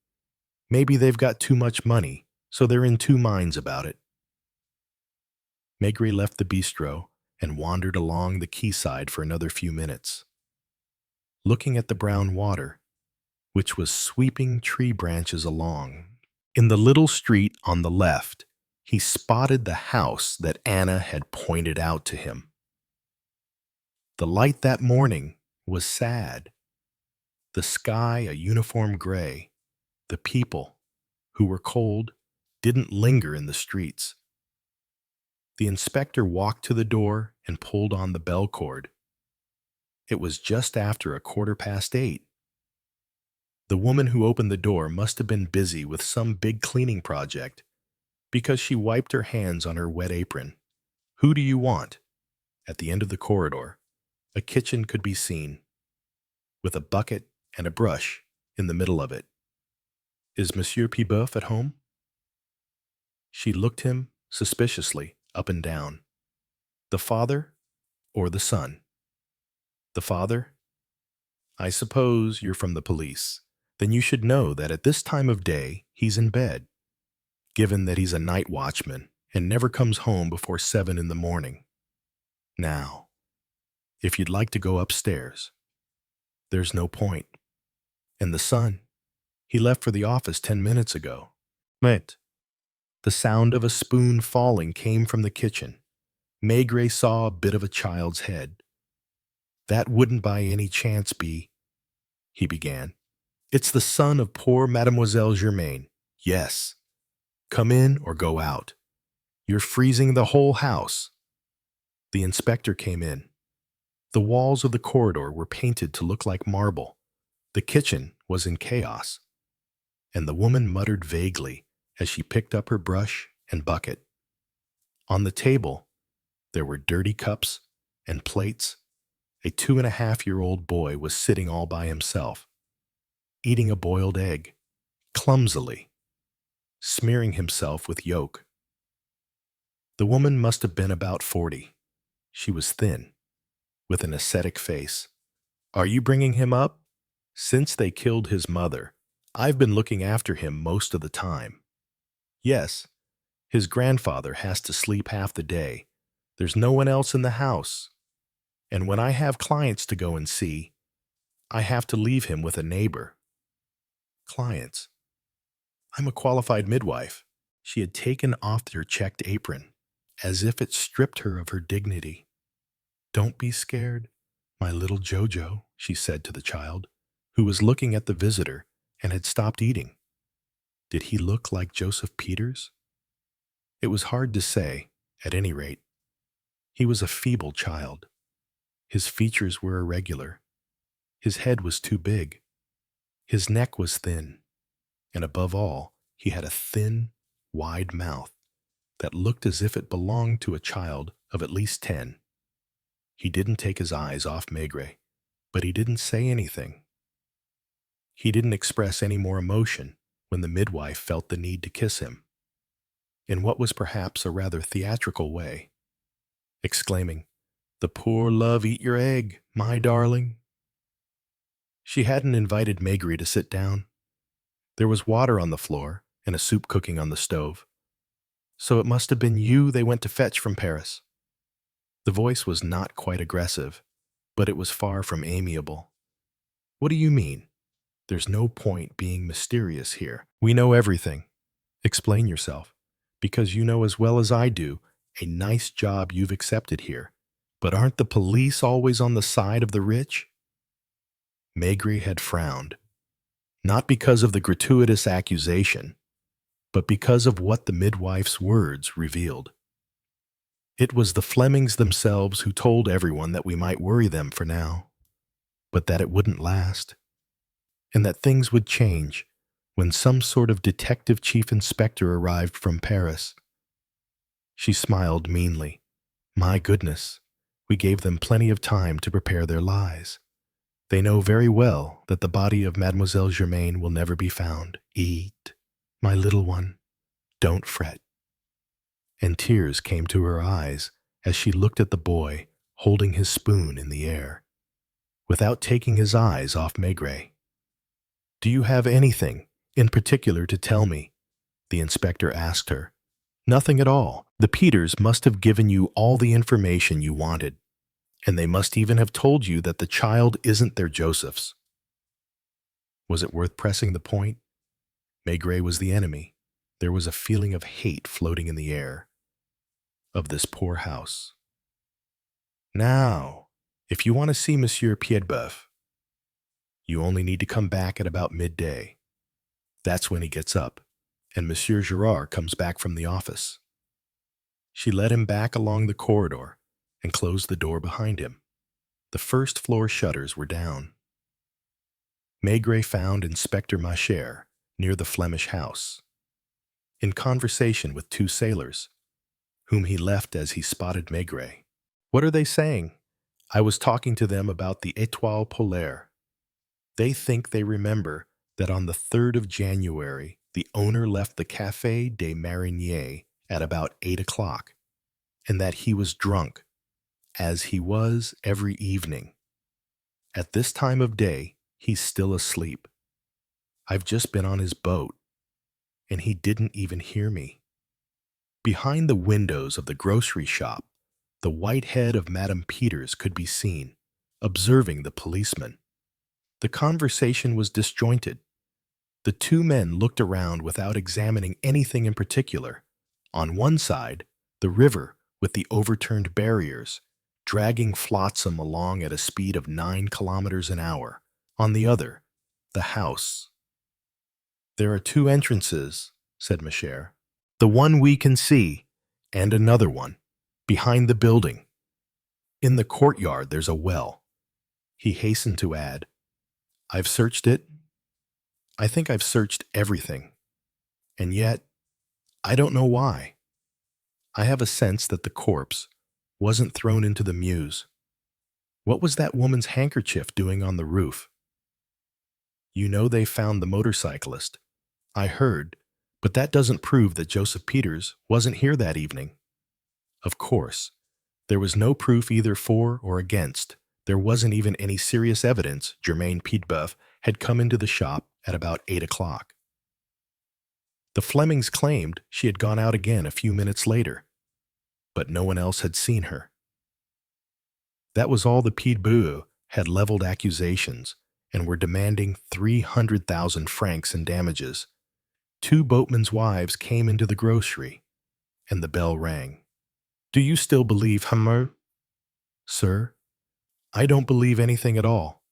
Maybe they've got too much money, so they're in two minds about it." Maigret left the bistro and wandered along the quayside for another few minutes, looking at the brown water, which was sweeping tree branches along. In the little street on the left, he spotted the house that Anna had pointed out to him. The light that morning was sad. The sky a uniform gray. The people, who were cold, didn't linger in the streets. The inspector walked to the door and pulled on the bell cord. It was just after 8:15. The woman who opened the door must have been busy with some big cleaning project, because she wiped her hands on her wet apron. "Who do you want?" At the end of the corridor, a kitchen could be seen, with a bucket and a brush in the middle of it. "Is Monsieur Piedboeuf at home?" She looked him suspiciously up and down. "The father or the son?" "The father." "I suppose you're from the police. Then you should know that at this time of day he's in bed, given that he's a night watchman and never comes home before 7 in the morning. Now, if you'd like to go upstairs." "There's no point." "And the son? He left for the office 10 minutes ago." "Wait." The sound of a spoon falling came from the kitchen. Maigret saw a bit of a child's head. "That wouldn't by any chance be—" he began. "It's the son of poor Mademoiselle Germaine. Yes. Come in or go out. You're freezing the whole house." The inspector came in. The walls of the corridor were painted to look like marble. The kitchen was in chaos, and the woman muttered vaguely as she picked up her brush and bucket. On the table, there were dirty cups and plates. A 2.5-year-old boy was sitting all by himself, eating a boiled egg, clumsily, smearing himself with yolk. The woman must have been about 40. She was thin, with an ascetic face. "Are you bringing him up?" "Since they killed his mother, I've been looking after him most of the time." "Yes, his grandfather has to sleep half the day. There's no one else in the house. And when I have clients to go and see, I have to leave him with a neighbor." "Clients?" "I'm a qualified midwife." She had taken off her checked apron, as if it stripped her of her dignity. "Don't be scared, my little Jojo," she said to the child, who was looking at the visitor and had stopped eating. Did he look like Joseph Peeters? It was hard to say, at any rate. He was a feeble child. His features were irregular. His head was too big. His neck was thin. And above all, he had a thin, wide mouth that looked as if it belonged to a child of at least 10. He didn't take his eyes off Maigret. But he didn't say anything. He didn't express any more emotion when the midwife felt the need to kiss him, in what was perhaps a rather theatrical way, exclaiming, "The poor love eat your egg, my darling." She hadn't invited Maigret to sit down. There was water on the floor and a soup cooking on the stove. "So it must have been you they went to fetch from Paris." The voice was not quite aggressive, but it was far from amiable. "What do you mean? There's no point being mysterious here. We know everything. Explain yourself, because you know as well as I do a nice job you've accepted here. But aren't the police always on the side of the rich?" Maigret had frowned, not because of the gratuitous accusation, but because of what the midwife's words revealed. It was the Flemings themselves who told everyone that we might worry them for now, but that it wouldn't last, and that things would change when some sort of detective chief inspector arrived from Paris. She smiled meanly. "My goodness, we gave them plenty of time to prepare their lies. They know very well that the body of Mademoiselle Germaine will never be found. Eat, my little one. Don't fret." And tears came to her eyes as she looked at the boy holding his spoon in the air, without taking his eyes off Maigret. "Do you have anything in particular to tell me?" the inspector asked her. "Nothing at all. The Peeters must have given you all the information you wanted, and they must even have told you that the child isn't their Joseph's." Was it worth pressing the point? Maigret was the enemy. There was a feeling of hate floating in the air of this poor house. "Now, if you want to see Monsieur Piedboeuf, you only need to come back at about midday. That's when he gets up, and Monsieur Gerard comes back from the office." She led him back along the corridor and closed the door behind him. The first floor shutters were down. Maigret found Inspector Maigret near the Flemish House, in conversation with two sailors, whom he left as he spotted Maigret. "What are they saying?" "I was talking to them about the Étoile Polaire. They think they remember that on the 3rd of January, the owner left the Café des Mariniers at about 8 o'clock, and that he was drunk, as he was every evening. At this time of day, he's still asleep. I've just been on his boat, and he didn't even hear me." Behind the windows of the grocery shop, the white head of Madame Peeters could be seen, observing the policeman. The conversation was disjointed. The two men looked around without examining anything in particular. On one side, the river with the overturned barriers, dragging flotsam along at a speed of 9 kilometers an hour. On the other, the house. "There are two entrances," said Maigret. "The one we can see, and another one, behind the building. In the courtyard there's a well." He hastened to add, "I've searched it. I think I've searched everything. And yet, I don't know why. I have a sense that the corpse wasn't thrown into the Meuse. What was that woman's handkerchief doing on the roof? You know they found the motorcyclist. I heard, but that doesn't prove that Joseph Peeters wasn't here that evening. Of course, there was no proof either for or against. There wasn't even any serious evidence Germaine Piedboeuf had come into the shop at about 8 o'clock. The Flemings claimed she had gone out again a few minutes later, but no one else had seen her. That was all the Piedboeuf had leveled accusations and were demanding 300,000 francs in damages. Two boatmen's wives came into the grocery, and the bell rang. "Do you still believe Hammer?" "Sir, I don't believe anything at all."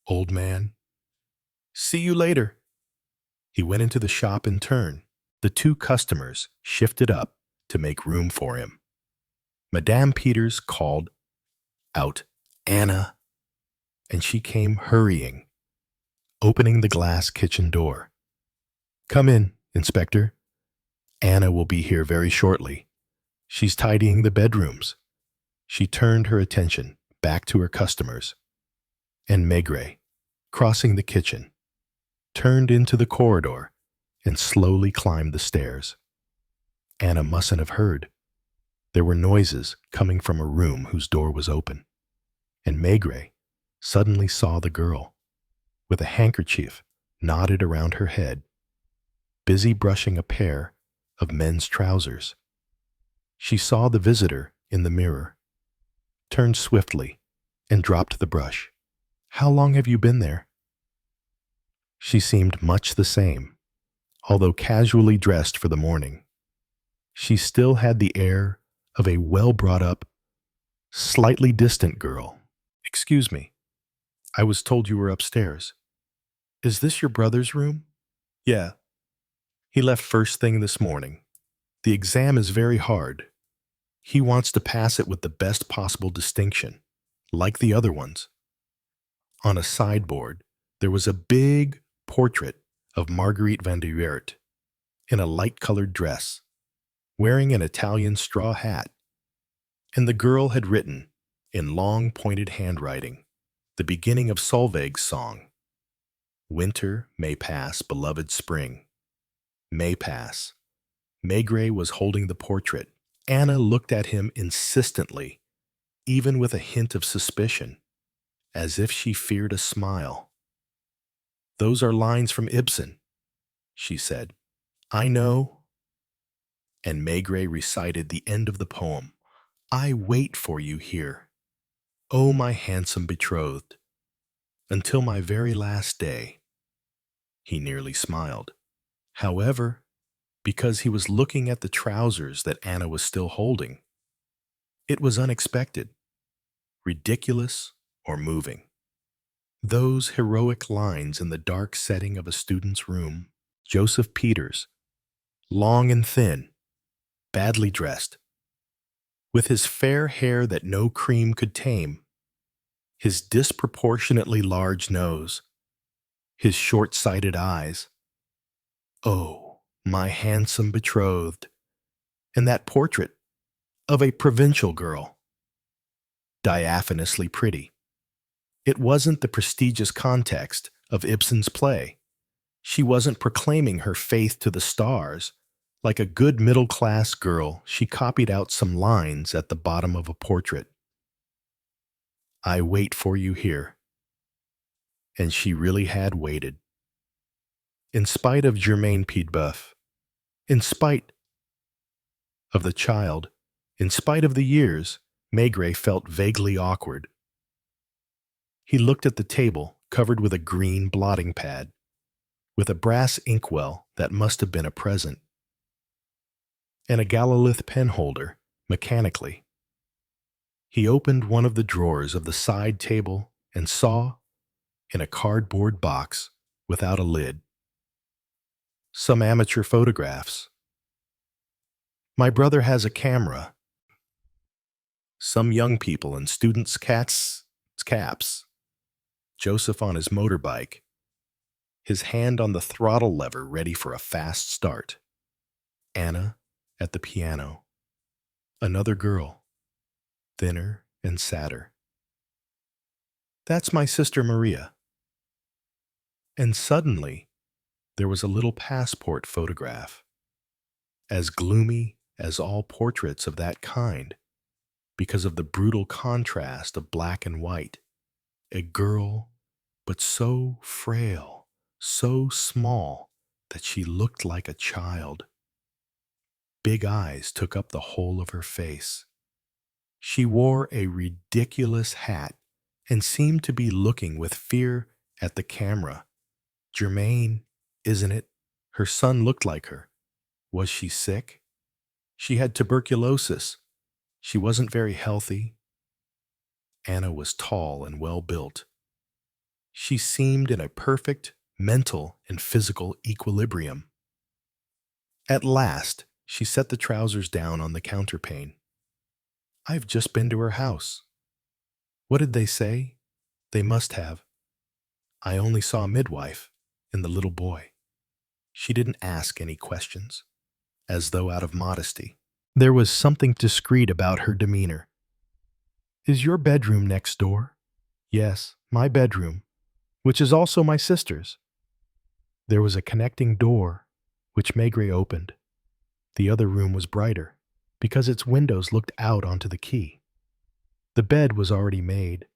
"Old man, see you later." He went into the shop in turn. The two customers shifted up to make room for him. Madame Peeters called out, "Anna," and she came hurrying, opening the glass kitchen door. "Come in, Inspector. Anna will be here very shortly. She's tidying the bedrooms." She turned her attention back to her customers. And Maigret, crossing the kitchen, turned into the corridor and slowly climbed the stairs. Anna mustn't have heard. There were noises coming from a room whose door was open, and Maigret suddenly saw the girl, with a handkerchief knotted around her head, busy brushing a pair of men's trousers. She saw the visitor in the mirror, turned swiftly, and dropped the brush. "How long have you been there?" She seemed much the same, although casually dressed for the morning. She still had the air of a well-brought-up, slightly distant girl. "Excuse me, I was told you were upstairs. Is this your brother's room?" "Yeah. He left first thing this morning. The exam is very hard. He wants to pass it with the best possible distinction, like the other ones." On a sideboard, there was a big portrait of Marguerite van der Weert in a light-colored dress, wearing an Italian straw hat, and the girl had written, in long pointed handwriting, the beginning of Solveig's song. "Winter may pass, beloved spring, may pass." Maigret was holding the portrait. Anna looked at him insistently, even with a hint of suspicion, as if she feared a smile. "Those are lines from Ibsen," she said. "I know." And Maigret recited the end of the poem. "I wait for you here, oh my handsome betrothed, until my very last day." He nearly smiled. However, because he was looking at the trousers that Anna was still holding, it was unexpected, ridiculous, or moving. Those heroic lines in the dark setting of a student's room. Joseph Peeters, long and thin, badly dressed, with his fair hair that no cream could tame, his disproportionately large nose, his short-sighted eyes. Oh, my handsome betrothed, and that portrait of a provincial girl, diaphanously pretty. It wasn't the prestigious context of Ibsen's play. She wasn't proclaiming her faith to the stars. Like a good middle-class girl, she copied out some lines at the bottom of a portrait. "I wait for you here." And she really had waited. In spite of Germaine Piedboeuf, in spite of the child, in spite of the years, Maigret felt vaguely awkward. He looked at the table, covered with a green blotting pad, with a brass inkwell that must have been a present, and a Galilith pen holder, mechanically. He opened one of the drawers of the side table and saw, in a cardboard box without a lid, some amateur photographs. "My brother has a camera." Some young people in students' caps. Joseph on his motorbike, his hand on the throttle lever ready for a fast start. Anna at the piano. Another girl, thinner and sadder. "That's my sister Maria." And suddenly, there was a little passport photograph, as gloomy as all portraits of that kind, because of the brutal contrast of black and white. A girl, but so frail, so small, that she looked like a child. Big eyes took up the whole of her face. She wore a ridiculous hat and seemed to be looking with fear at the camera. Germaine, isn't it? Her son looked like her. Was she sick? She had tuberculosis. She wasn't very healthy. Anna was tall and well-built. She seemed in a perfect mental and physical equilibrium. At last, she set the trousers down on the counterpane. "I've just been to her house." "What did they say?" "They must have. I only saw a midwife and the little boy." She didn't ask any questions, as though out of modesty. There was something discreet about her demeanor. "Is your bedroom next door?" Yes, my bedroom, which is also my sister's. There was a connecting door, which Maigret opened. The other room was brighter, because its windows looked out onto the quay. The bed was already made.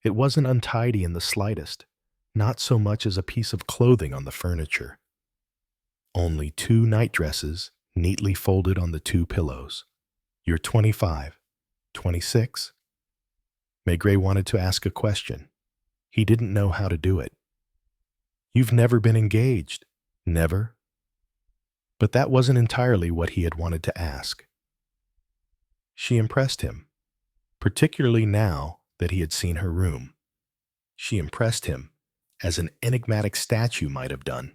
It wasn't untidy in the slightest, not so much as a piece of clothing on the furniture. Only 2 nightdresses neatly folded on the 2 pillows. You're 25, 26? Maigret wanted to ask a question. He didn't know how to do it. You've never been engaged? Never? But that wasn't entirely what he had wanted to ask. She impressed him, particularly now that he had seen her room. She impressed him as an enigmatic statue might have done.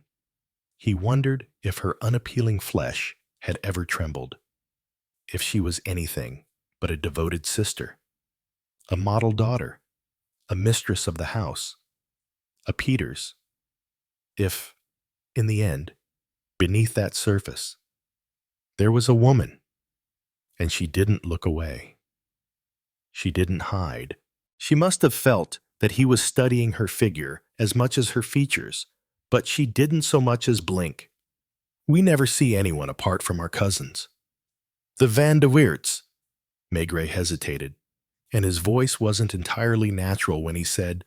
He wondered if her unappealing flesh had ever trembled, if she was anything but a devoted sister, a model daughter, a mistress of the house, a Peeters. If, in the end, beneath that surface, there was a woman, and she didn't look away. She didn't hide. She must have felt that he was studying her figure as much as her features, but she didn't so much as blink. We never see anyone apart from our cousins. The Van de Weerts. Maigret hesitated, and his voice wasn't entirely natural when he said,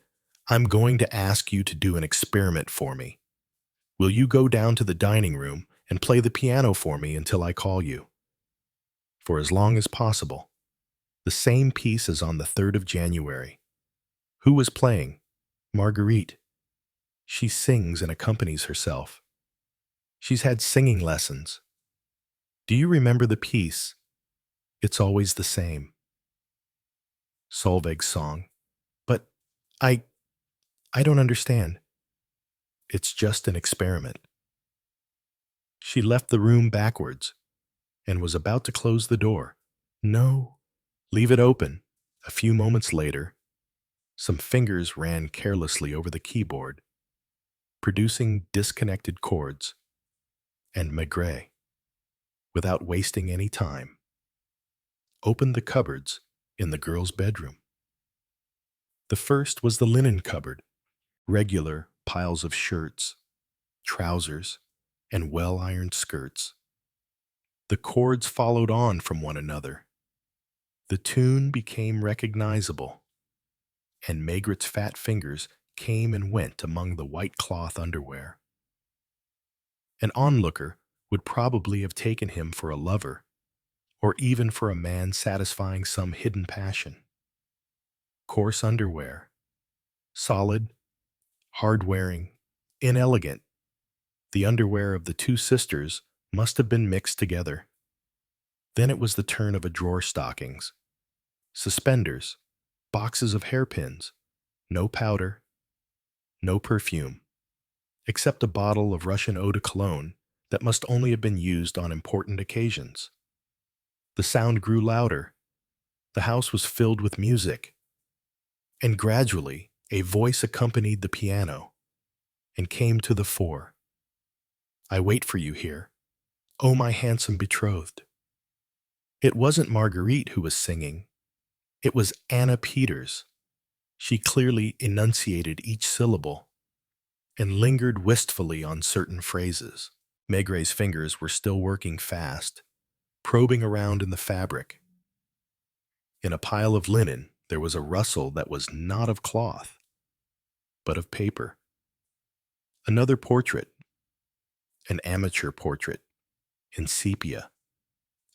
I'm going to ask you to do an experiment for me. Will you go down to the dining room and play the piano for me until I call you? For as long as possible. The same piece as on the 3rd of January. Who was playing? Marguerite. She sings and accompanies herself. She's had singing lessons. Do you remember the piece? It's always the same. Solveig's song. But I don't understand. It's just an experiment. She left the room backwards and was about to close the door. No, leave it open. A few moments later, some fingers ran carelessly over the keyboard, producing disconnected chords, and Maigret, without wasting any time, opened the cupboards in the girl's bedroom. The first was the linen cupboard, regular piles of shirts, trousers, and well-ironed skirts. The chords followed on from one another. The tune became recognizable, and Maigret's fat fingers came and went among the white cloth underwear. An onlooker would probably have taken him for a lover, or even for a man satisfying some hidden passion. Coarse underwear, solid, hard-wearing, inelegant. The underwear of the 2 sisters must have been mixed together. Then it was the turn of a drawer stockings, suspenders, boxes of hairpins, no powder, no perfume, except a bottle of Russian eau de cologne that must only have been used on important occasions. The sound grew louder. The house was filled with music. And gradually, a voice accompanied the piano and came to the fore. I wait for you here, oh my handsome betrothed. It wasn't Marguerite who was singing. It was Anna Peeters. She clearly enunciated each syllable and lingered wistfully on certain phrases. Maigret's fingers were still working fast, probing around in the fabric. In a pile of linen, there was a rustle that was not of cloth, but of paper. Another portrait, an amateur portrait, in sepia.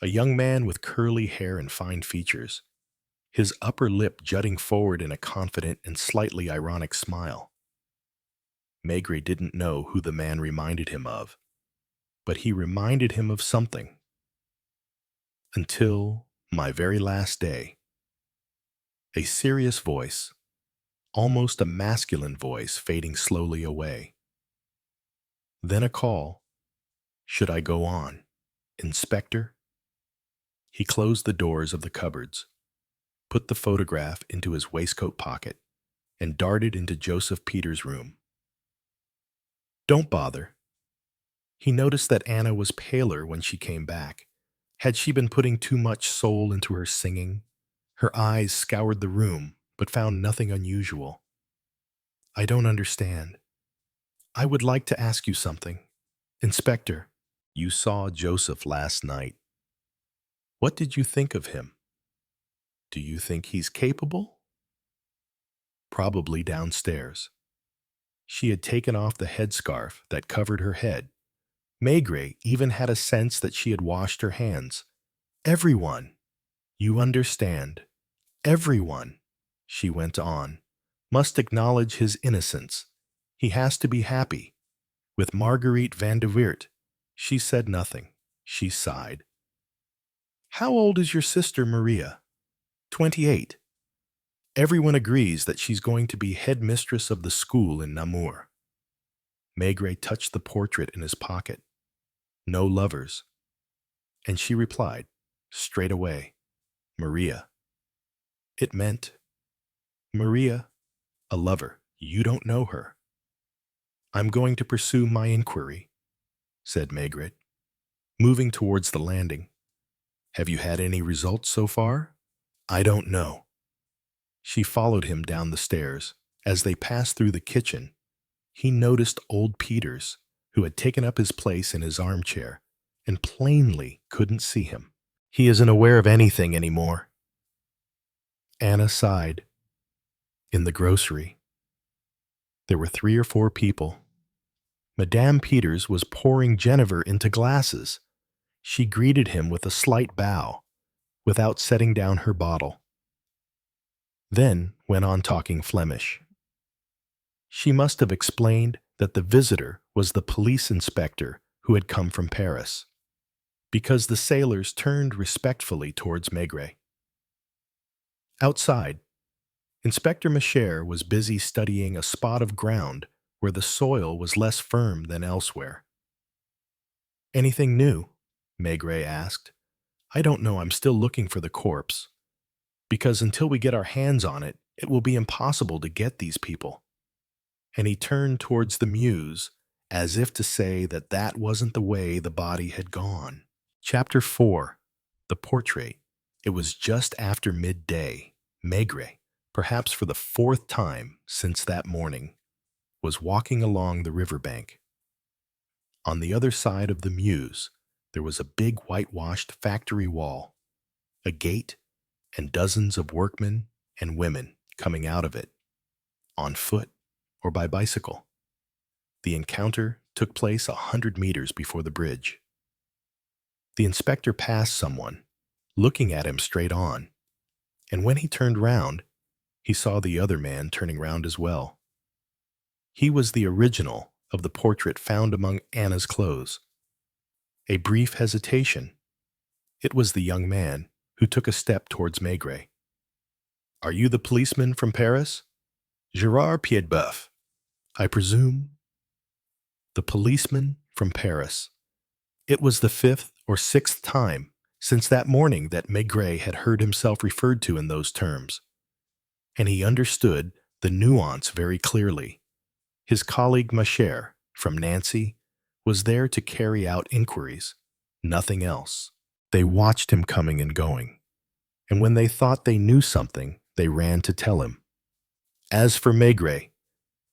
A young man with curly hair and fine features, his upper lip jutting forward in a confident and slightly ironic smile. Maigret didn't know who the man reminded him of, but he reminded him of something. Until my very last day. A serious voice, almost a masculine voice, fading slowly away. Then a call. Should I go on? Inspector? He closed the doors of the cupboards, put the photograph into his waistcoat pocket, and darted into Joseph Peeters' room. Don't bother. He noticed that Anna was paler when she came back. Had she been putting too much soul into her singing? Her eyes scoured the room, but found nothing unusual. I don't understand. I would like to ask you something. Inspector, you saw Joseph last night. What did you think of him? Do you think he's capable? Probably downstairs. She had taken off the headscarf that covered her head. Maigret even had a sense that she had washed her hands. Everyone, you understand, everyone, she went on, must acknowledge his innocence. He has to be happy. With Marguerite van de Weert, she said nothing. She sighed. How old is your sister Maria? 28. Everyone agrees that she's going to be headmistress of the school in Namur. Maigret touched the portrait in his pocket. No lovers. And she replied, straight away, Maria. It meant, Maria, a lover. You don't know her. I'm going to pursue my inquiry, said Maigret, moving towards the landing. Have you had any results so far? I don't know. She followed him down the stairs. As they passed through the kitchen, he noticed old Peeters, who had taken up his place in his armchair, and plainly couldn't see him. He isn't aware of anything anymore. Anna sighed. In the grocery, there were 3 or 4 people. Madame Peeters was pouring Genever into glasses. She greeted him with a slight bow, without setting down her bottle. Then went on talking Flemish. She must have explained that the visitor was the police inspector who had come from Paris, because the sailors turned respectfully towards Maigret. Outside, Inspector Maigret was busy studying a spot of ground where the soil was less firm than elsewhere. Anything new? Maigret asked. I don't know, I'm still looking for the corpse. Because until we get our hands on it, it will be impossible to get these people. And he turned towards the Meuse, as if to say that that wasn't the way the body had gone. Chapter 4. The Portrait. It was just after midday. Maigret, perhaps for the 4th time since that morning, was walking along the riverbank. On the other side of the Meuse, there was a big whitewashed factory wall, a gate, and dozens of workmen and women coming out of it, on foot or by bicycle. The encounter took place 100 meters before the bridge. The inspector passed someone, looking at him straight on, and when he turned round, he saw the other man turning round as well. He was the original of the portrait found among Anna's clothes. A brief hesitation. It was the young man who took a step towards Maigret. Are you the policeman from Paris? Germaine Piedboeuf, I presume? The policeman from Paris. It was the 5th or 6th time since that morning that Maigret had heard himself referred to in those terms, and he understood the nuance very clearly. His colleague Macher, from Nancy, was there to carry out inquiries, nothing else. They watched him coming and going, and when they thought they knew something, they ran to tell him. As for Maigret,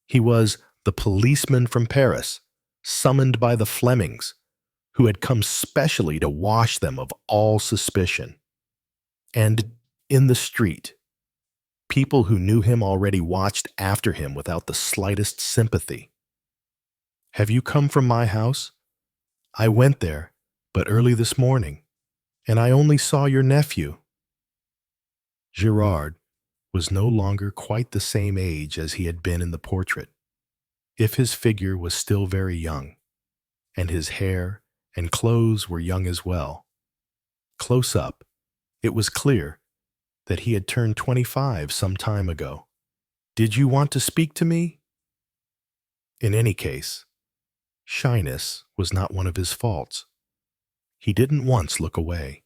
he was the policeman from Paris, summoned by the Flemings, who had come specially to wash them of all suspicion. And in the street, people who knew him already watched after him without the slightest sympathy. Have you come from my house? I went there, but early this morning, and I only saw your nephew. Gerard was no longer quite the same age as he had been in the portrait, if his figure was still very young, and his hair and clothes were young as well. Close up, it was clear that he had turned 25 some time ago. Did you want to speak to me? In any case, shyness was not one of his faults. He didn't once look away.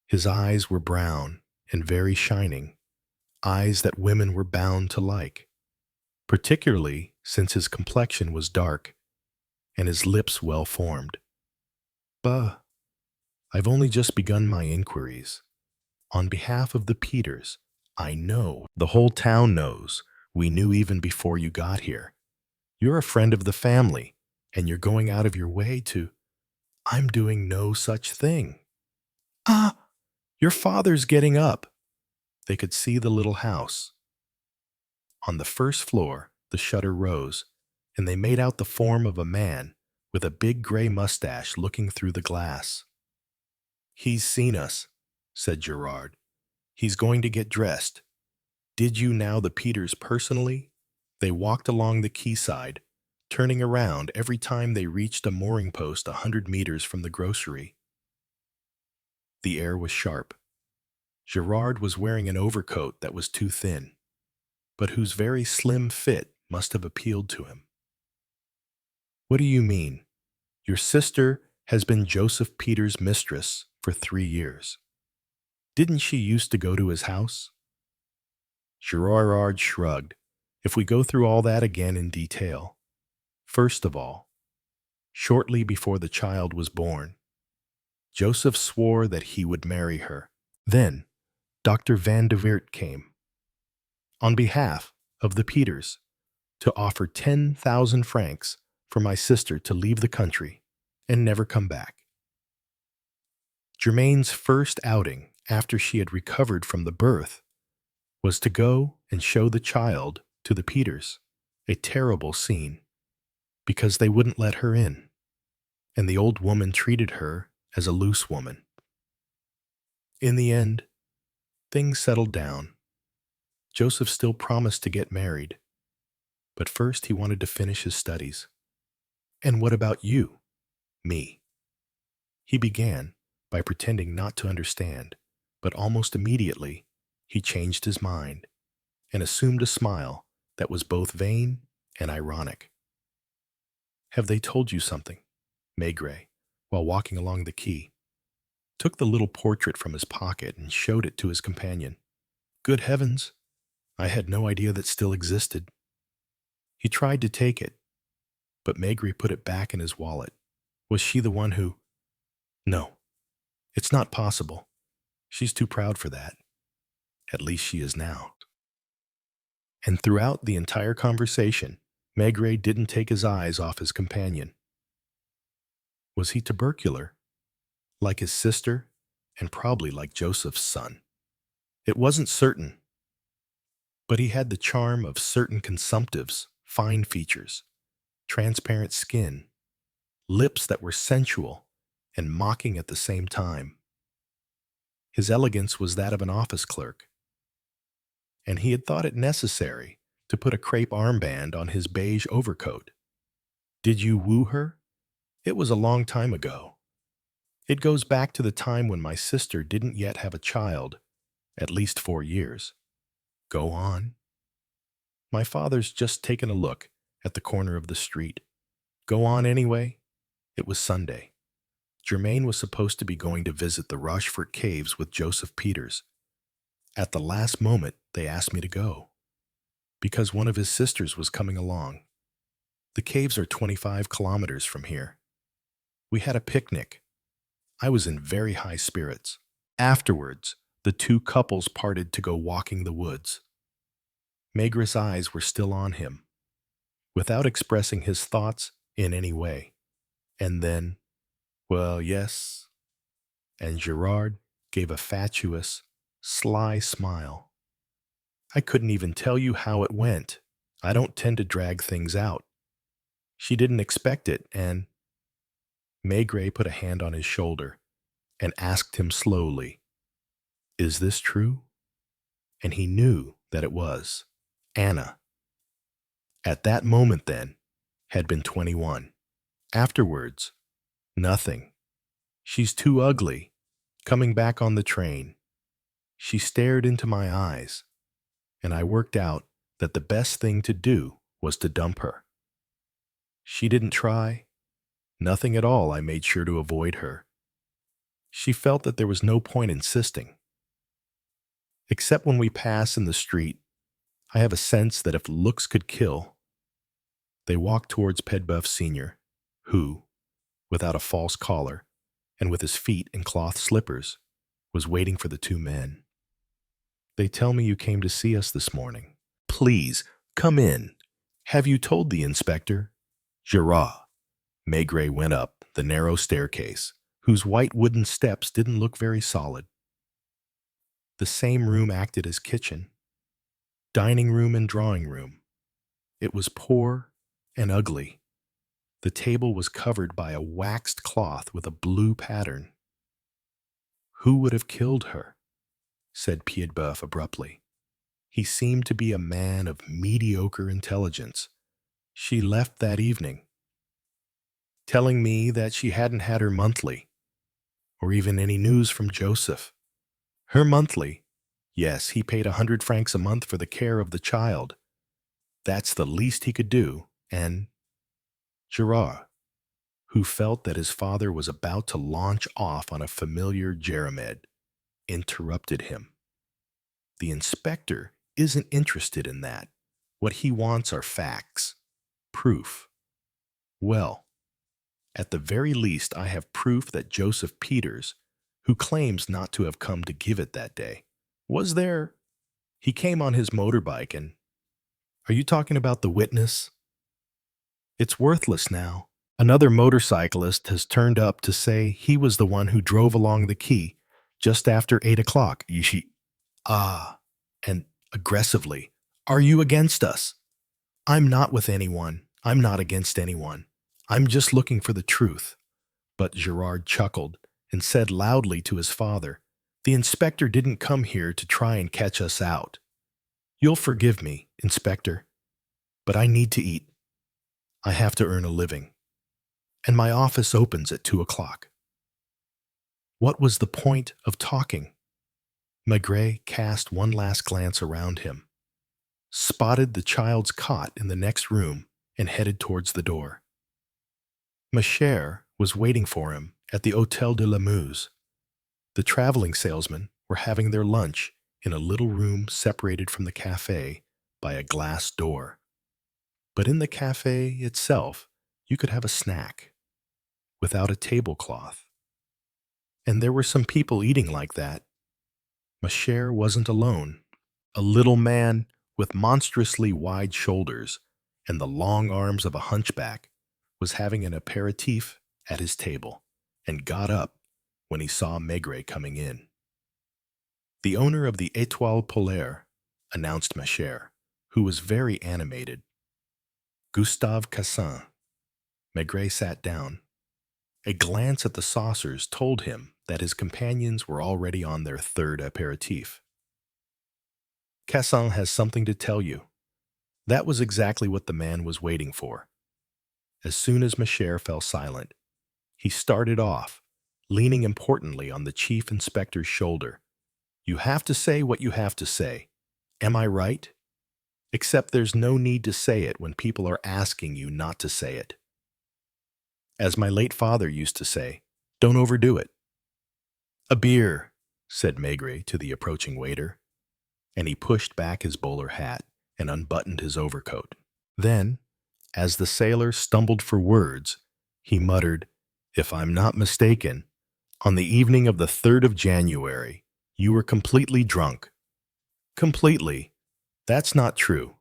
His eyes were brown and very shining, eyes that women were bound to like, particularly since his complexion was dark and his lips well formed. Bah, I've only just begun my inquiries. On behalf of the Peeters, I know. The whole town knows. We knew even before you got here. You're a friend of the family, and you're going out of your way to... I'm doing no such thing. Ah, your father's getting up. They could see the little house. On the first floor, the shutter rose, and they made out the form of a man with a big gray mustache looking through the glass. He's seen us, said Gerard. He's going to get dressed. Did you know the Peeters personally? They walked along the quayside, turning around every time they reached a mooring post 100 meters from the grocery. The air was sharp. Gerard was wearing an overcoat that was too thin, but whose very slim fit must have appealed to him. What do you mean? Your sister has been Joseph Peeters' mistress for 3 years. Didn't she used to go to his house? Gerard shrugged. If we go through all that again in detail. First of all, shortly before the child was born, Joseph swore that he would marry her. Then, Dr. Van de Weert came, on behalf of the Peeters, to offer 10,000 francs for my sister to leave the country and never come back. Germaine's first outing after she had recovered from the birth was to go and show the child to the Peeters, a terrible scene, because they wouldn't let her in, and the old woman treated her as a loose woman. In the end, things settled down. Joseph still promised to get married, but first he wanted to finish his studies. And what about you? Me. He began by pretending not to understand, but almost immediately he changed his mind and assumed a smile that was both vain and ironic. Have they told you something? Maigret, while walking along the quay, took the little portrait from his pocket and showed it to his companion. Good heavens! I had no idea that still existed. He tried to take it, but Maigret put it back in his wallet. Was she the one who... No, it's not possible. She's too proud for that. At least she is now. And throughout the entire conversation, Maigret didn't take his eyes off his companion. Was he tubercular? Like his sister, and probably like Joseph's son. It wasn't certain, but he had the charm of certain consumptives, fine features, transparent skin, lips that were sensual and mocking at the same time. His elegance was that of an office clerk, and he had thought it necessary to put a crepe armband on his beige overcoat. Did you woo her? It was a long time ago. It goes back to the time when my sister didn't yet have a child, at least 4 years. Go on. My father's just taken a look at the corner of the street. Go on anyway. It was Sunday. Germaine was supposed to be going to visit the Rochefort Caves with Joseph Peeters. At the last moment, they asked me to go, because one of his sisters was coming along. The caves are 25 kilometers from here. We had a picnic. I was in very high spirits. Afterwards, the two couples parted to go walking the woods. Maigret's eyes were still on him, without expressing his thoughts in any way. And then, well, yes, and Gerard gave a fatuous, sly smile. I couldn't even tell you how it went. I don't tend to drag things out. She didn't expect it, and... Maigret put a hand on his shoulder and asked him slowly, "Is this true?" And he knew that it was. Anna, at that moment then, had been 21. Afterwards, nothing. She's too ugly. Coming back on the train, she stared into my eyes, and I worked out that the best thing to do was to dump her. She didn't try. Nothing at all. I made sure to avoid her. She felt that there was no point insisting. Except when we pass in the street, I have a sense that if looks could kill... They walked towards Piedboeuf Sr., who, without a false collar and with his feet in cloth slippers, was waiting for the two men. They tell me you came to see us this morning. Please, come in. Have you told the inspector? Gerard. Maigret went up the narrow staircase, whose white wooden steps didn't look very solid. The same room acted as kitchen, dining room and drawing room. It was poor and ugly. The table was covered by a waxed cloth with a blue pattern. Who would have killed her? Said Piedboeuf abruptly. He seemed to be a man of mediocre intelligence. She left that evening, telling me that she hadn't had her monthly, or even any news from Joseph. Her monthly? Yes, he paid 100 francs a month for the care of the child. That's the least he could do, and Gerard, who felt that his father was about to launch off on a familiar Germaine, interrupted him. The inspector isn't interested in that. What he wants are facts, proof. Well, at the very least, I have proof that Joseph Peeters, who claims not to have come to give it that day, was there. He came on his motorbike and... Are you talking about the witness? It's worthless now. Another motorcyclist has turned up to say he was the one who drove along the quay just after 8 o'clock. And aggressively, are you against us? I'm not with anyone. I'm not against anyone. I'm just looking for the truth. But Gerard chuckled and said loudly to his father, the inspector didn't come here to try and catch us out. You'll forgive me, Inspector, but I need to eat. I have to earn a living. And my office opens at 2 o'clock. What was the point of talking? Maigret cast one last glance around him, spotted the child's cot in the next room, and headed towards the door. Macher was waiting for him at the Hôtel de la Muse. The traveling salesmen were having their lunch in a little room separated from the café by a glass door. But in the café itself, you could have a snack without a tablecloth. And there were some people eating like that. Macher wasn't alone. A little man with monstrously wide shoulders and the long arms of a hunchback was having an aperitif at his table and got up when he saw Maigret coming in. The owner of the Étoile Polaire, announced Macher, who was very animated. Gustave Cassin. Maigret sat down. A glance at the saucers told him that his companions were already on their third aperitif. Cassin has something to tell you. That was exactly what the man was waiting for. As soon as Macher fell silent, he started off, leaning importantly on the chief inspector's shoulder. You have to say what you have to say. Am I right? Except there's no need to say it when people are asking you not to say it. As my late father used to say, don't overdo it. A beer, said Maigret to the approaching waiter, and he pushed back his bowler hat and unbuttoned his overcoat. Then, as the sailor stumbled for words, he muttered, if I'm not mistaken, on the evening of the 3rd of January, you were completely drunk. Completely. That's not true.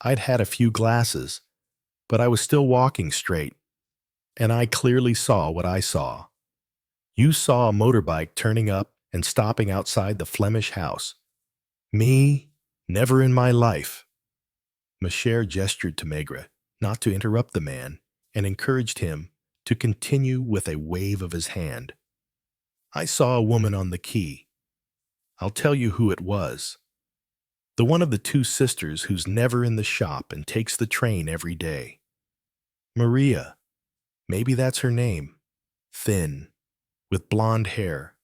I'd had a few glasses, but I was still walking straight, and I clearly saw what I saw. You saw a motorbike turning up and stopping outside the Flemish House. Me? Never in my life. Macher gestured to Maigret not to interrupt the man and encouraged him to continue with a wave of his hand. I saw a woman on the quay. I'll tell you who it was. The one of the 2 sisters who's never in the shop and takes the train every day. Maria. Maybe that's her name. Thin, with blonde hair.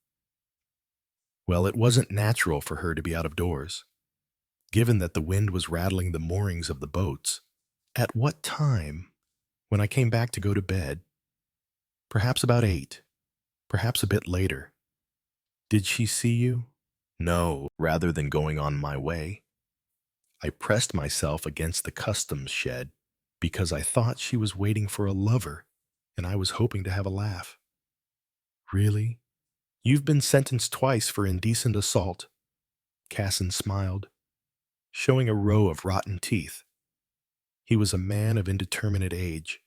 Well, it wasn't natural for her to be out of doors, given that the wind was rattling the moorings of the boats. At what time? When I came back to go to bed. Perhaps about 8. Perhaps a bit later. Did she see you? No, rather than going on my way. I pressed myself against the customs shed because I thought she was waiting for a lover and I was hoping to have a laugh. Really? You've been sentenced twice for indecent assault. Casson smiled, showing a row of rotten teeth. He was a man of indeterminate age,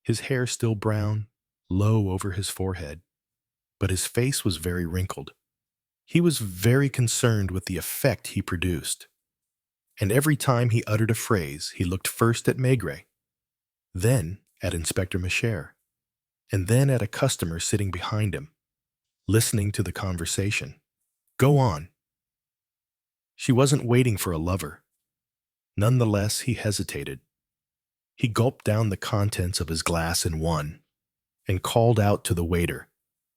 his hair still brown, low over his forehead, but his face was very wrinkled. He was very concerned with the effect he produced, and every time he uttered a phrase, he looked first at Maigret, then at Inspector Maigret, and then at a customer sitting behind him, listening to the conversation. Go on. She wasn't waiting for a lover. Nonetheless, he hesitated. He gulped down the contents of his glass in one and called out to the waiter,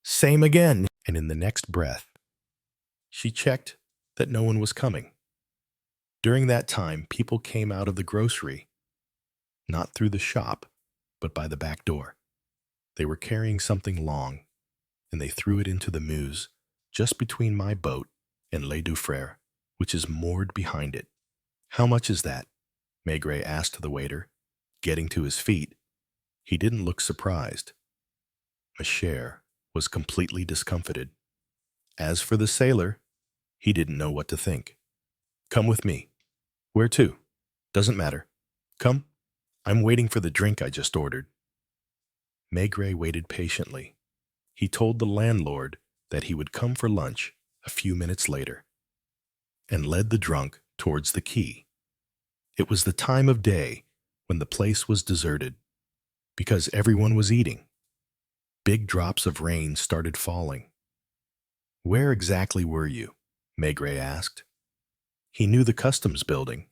"Same again!" And in the next breath, she checked that no one was coming. During that time, people came out of the grocery, not through the shop, but by the back door. They were carrying something long, and they threw it into the Meuse, just between my boat and Les Deux Frères, which is moored behind it. "How much is that?" Maigret asked the waiter, getting to his feet. He didn't look surprised. Maigret was completely discomfited. As for the sailor, he didn't know what to think. "Come with me." "Where to?" "Doesn't matter. Come. I'm waiting for the drink I just ordered." Maigret waited patiently. He told the landlord that he would come for lunch a few minutes later, and led the drunk towards the quay. It was the time of day when the place was deserted, because everyone was eating. Big drops of rain started falling. "Where exactly were you?" Maigret asked. He knew the customs building.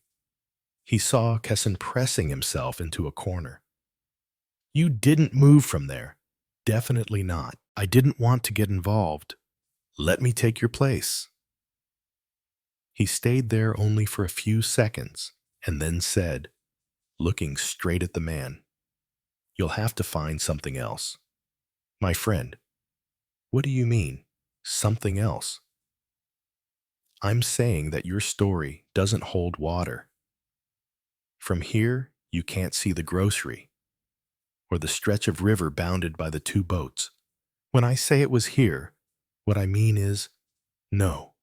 He saw Casson pressing himself into a corner. "You didn't move from there." "Definitely not. I didn't want to get involved. Let me take your place." He stayed there only for a few seconds and then said, looking straight at the man, "You'll have to find something else." "My friend." "What do you mean, something else?" "I'm saying that your story doesn't hold water. From here, you can't see the grocery, or the stretch of river bounded by the two boats. When I say it was here, what I mean is, no.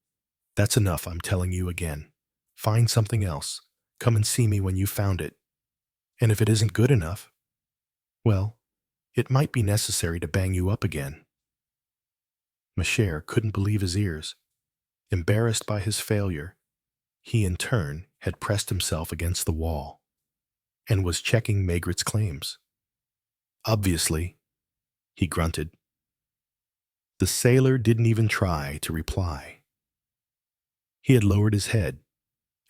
That's enough, I'm telling you again. Find something else. Come and see me when you found it. And if it isn't good enough, well, it might be necessary to bang you up again." Maigret couldn't believe his ears. Embarrassed by his failure, he in turn had pressed himself against the wall and was checking Maigret's claims. "Obviously," he grunted. The sailor didn't even try to reply. He had lowered his head.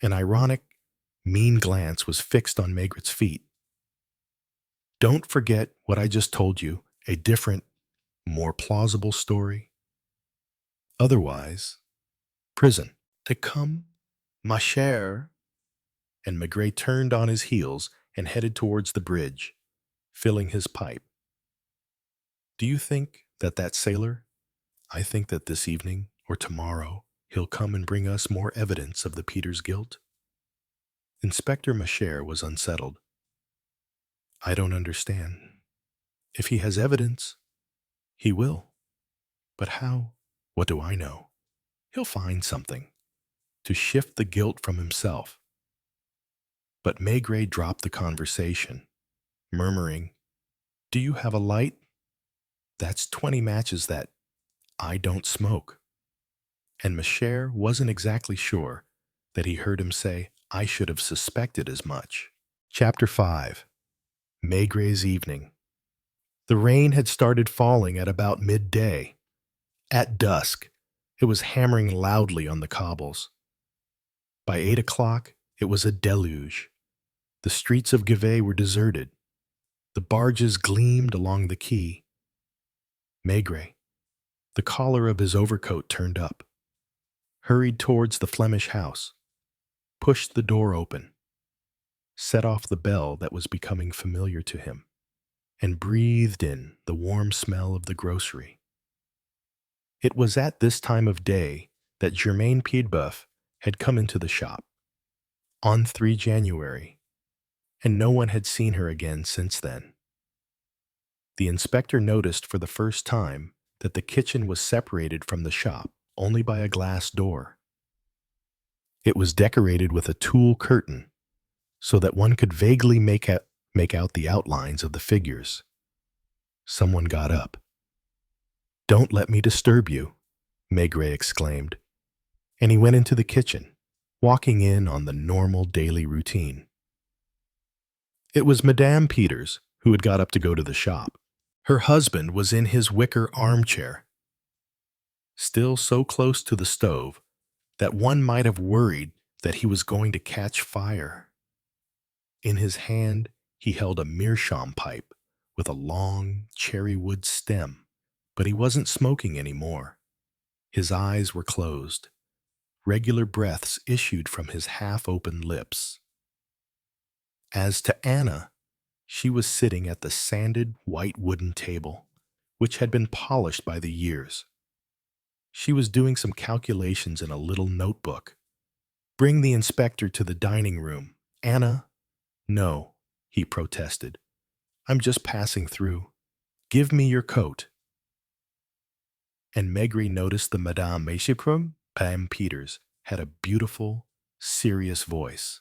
An ironic, mean glance was fixed on Maigret's feet. "Don't forget what I just told you, a different, more plausible story. Otherwise, prison. To come, ma chère." And Maigret turned on his heels and headed towards the bridge, filling his pipe. "Do you think that sailor? I think that this evening or tomorrow he'll come and bring us more evidence of the Peeters' guilt." Inspector Maigret was unsettled. "I don't understand. If he has evidence, he will. But how? What do I know? He'll find something to shift the guilt from himself." But Maigret dropped the conversation, murmuring, "Do you have a light? That's 20 matches that I don't smoke." And Maigret wasn't exactly sure that he heard him say, "I should have suspected as much." Chapter 5. Maigret's Evening. The rain had started falling at about midday. At dusk, it was hammering loudly on the cobbles. By 8 o'clock, it was a deluge. The streets of Givet were deserted. The barges gleamed along the quay. Maigret, the collar of his overcoat turned up, hurried towards the Flemish House, pushed the door open, set off the bell that was becoming familiar to him, and breathed in the warm smell of the grocery. It was at this time of day that Germaine Piedboeuf had come into the shop, on 3 January, and no one had seen her again since then. The inspector noticed for the first time that the kitchen was separated from the shop only by a glass door. It was decorated with a tulle curtain so that one could vaguely make out the outlines of the figures. Someone got up. "Don't let me disturb you," Maigret exclaimed, and he went into the kitchen, walking in on the normal daily routine. It was Madame Peeters who had got up to go to the shop. Her husband was in his wicker armchair, still so close to the stove that one might have worried that he was going to catch fire. In his hand, he held a meerschaum pipe with a long cherry wood stem, but he wasn't smoking anymore. His eyes were closed. Regular breaths issued from his half-open lips. As to Anna, she was sitting at the sanded white wooden table, which had been polished by the years. She was doing some calculations in a little notebook. "Bring the inspector to the dining room, Anna." "No," he protested. "I'm just passing through. Give me your coat." And Maigret noticed the Madame Pam Peeters had a beautiful, serious voice,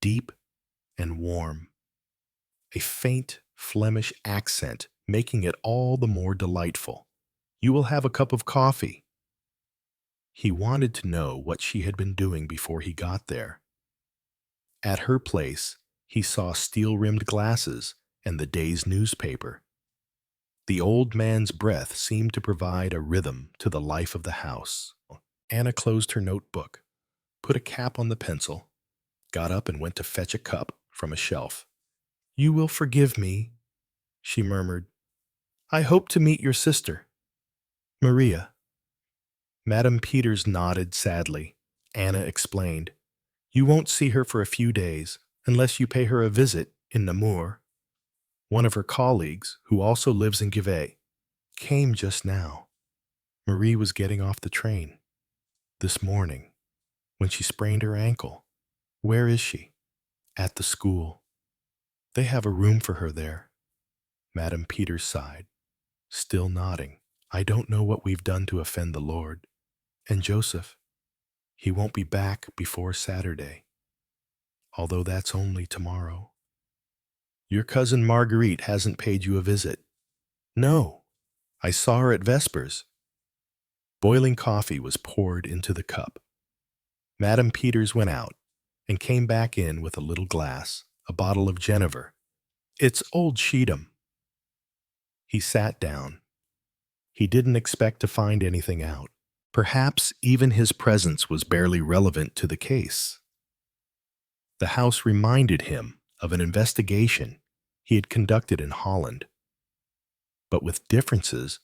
deep and warm, a faint Flemish accent making it all the more delightful. "You will have a cup of coffee." He wanted to know what she had been doing before he got there. At her place, he saw steel-rimmed glasses and the day's newspaper. The old man's breath seemed to provide a rhythm to the life of the house. Anna closed her notebook, put a cap on the pencil, got up and went to fetch a cup from a shelf. "You will forgive me," she murmured. "I hope to meet your sister, Maria." Madame Peeters nodded sadly. Anna explained, "You won't see her for a few days, unless you pay her a visit in Namur. One of her colleagues, who also lives in Givet, came just now. Marie was getting off the train this morning when she sprained her ankle. Where is she?" "At the school. They have a room for her there." Madame Peeters sighed, still nodding. "I don't know what we've done to offend the Lord. And Joseph, he won't be back before Saturday, although that's only tomorrow." "Your cousin Marguerite hasn't paid you a visit?" "No, I saw her at Vespers." Boiling coffee was poured into the cup. Madame Peeters went out and came back in with a little glass, a bottle of Genever. "It's old Schiedam." He sat down. He didn't expect to find anything out. Perhaps even his presence was barely relevant to the case. The house reminded him of an investigation he had conducted in Holland, but with differences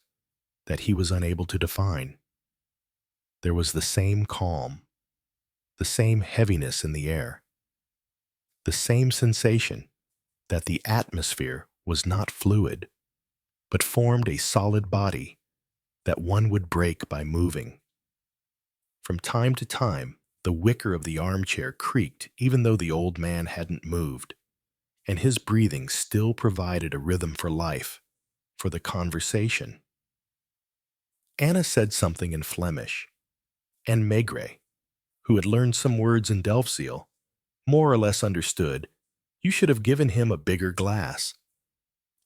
that he was unable to define. There was the same calm, the same heaviness in the air, the same sensation that the atmosphere was not fluid, but formed a solid body that one would break by moving. From time to time, the wicker of the armchair creaked even though the old man hadn't moved, and his breathing still provided a rhythm for life, for the conversation. Anna said something in Flemish, and Maigret, who had learned some words in Delfzijl, more or less understood, "You should have given him a bigger glass."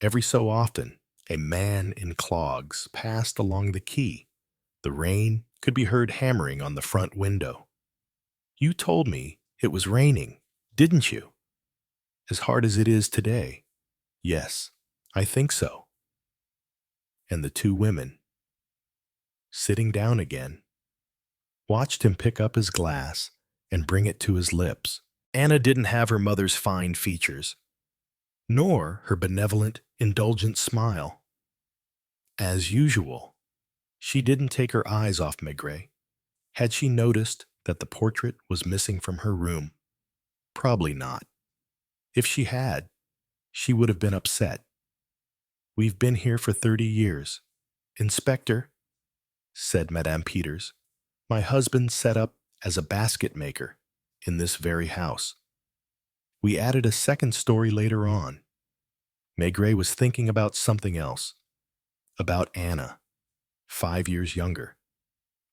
Every so often, a man in clogs passed along the quay. The rain could be heard hammering on the front window. "You told me it was raining, didn't you?" "As hard as it is today." "Yes, I think so." And the two women, sitting down again, watched him pick up his glass and bring it to his lips. Anna didn't have her mother's fine features, nor her benevolent, indulgent smile. As usual, she didn't take her eyes off Maigret. Had she noticed that the portrait was missing from her room? Probably not. If she had, she would have been upset. "We've been here for 30 years. Inspector," said Madame Peeters, "my husband set up as a basket maker in this very house. We added a second story later on." Maigret was thinking about something else, about Anna, 5 years younger.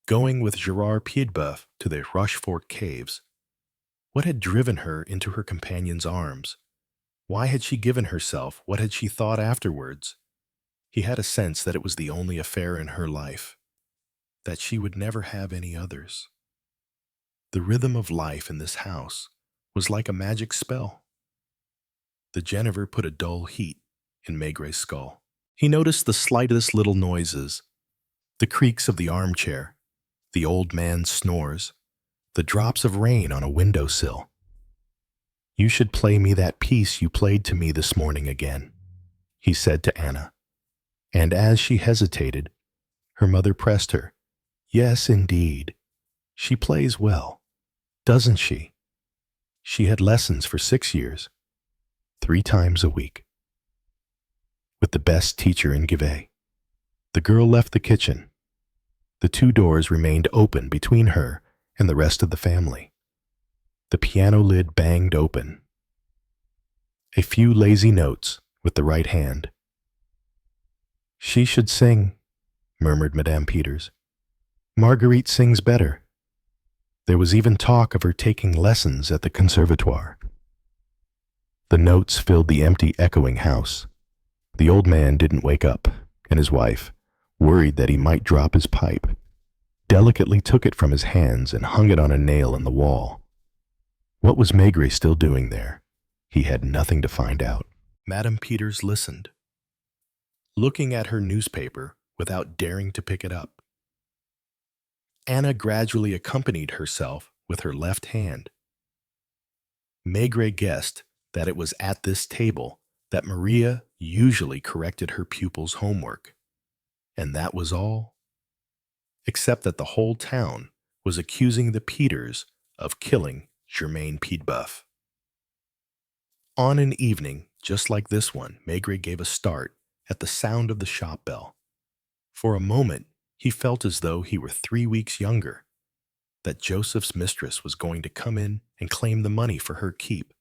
going with Germaine Piedboeuf to the Rochefort caves. What had driven her into her companion's arms? Why had she given herself? What had she thought afterwards? He had a sense that it was the only affair in her life, that she would never have any others. The rhythm of life in this house was like a magic spell. The Genever put a dull heat in Maigret's skull. He noticed the slightest little noises, the creaks of the armchair, the old man's snores, the drops of rain on a windowsill. "You should play me that piece you played to me this morning again," he said to Anna. And as she hesitated, her mother pressed her. "Yes, indeed. She plays well, doesn't she? She had lessons for 6 years, 3 times a week, with the best teacher in Givet." The girl left the kitchen. The 2 doors remained open between her and the rest of the family. The piano lid banged open. A few lazy notes with the right hand. "She should sing," murmured Madame Peeters. "Marguerite sings better." There was even talk of her taking lessons at the conservatoire. The notes filled the empty, echoing house. The old man didn't wake up, and his wife, worried that he might drop his pipe, delicately took it from his hands and hung it on a nail in the wall. What was Maigret still doing there? He had nothing to find out. Madame Peeters listened, looking at her newspaper without daring to pick it up. Anna gradually accompanied herself with her left hand. Maigret guessed that it was at this table that Maria usually corrected her pupils' homework. And that was all, except that the whole town was accusing the Peeters of killing Germaine Piedboeuf. On an evening just like this one, Maigret gave a start at the sound of the shop bell. For a moment, he felt as though he were 3 weeks younger, that Joseph's mistress was going to come in and claim the money for her keep,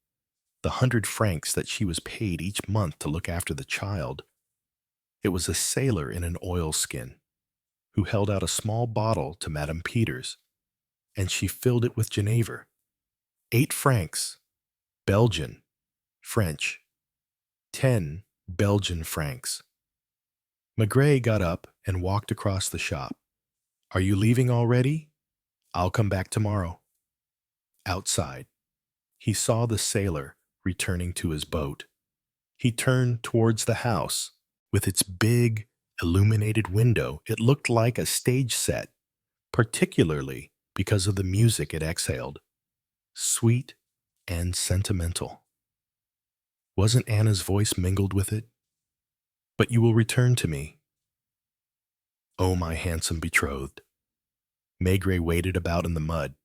the 100 francs that she was paid each month to look after the child. It was a sailor in an oilskin who held out a small bottle to Madame Peeters, and she filled it with Genever. 8 francs, Belgian, French, 10 Belgian francs. Maigret got up and walked across the shop. "Are you leaving already? I'll come back tomorrow." Outside, he saw the sailor returning to his boat. He turned towards the house. With its big, illuminated window, it looked like a stage set, particularly because of the music it exhaled, sweet and sentimental. Wasn't Anna's voice mingled with it? "But you will return to me." "Oh, my handsome betrothed." Maigret waded about in the mud,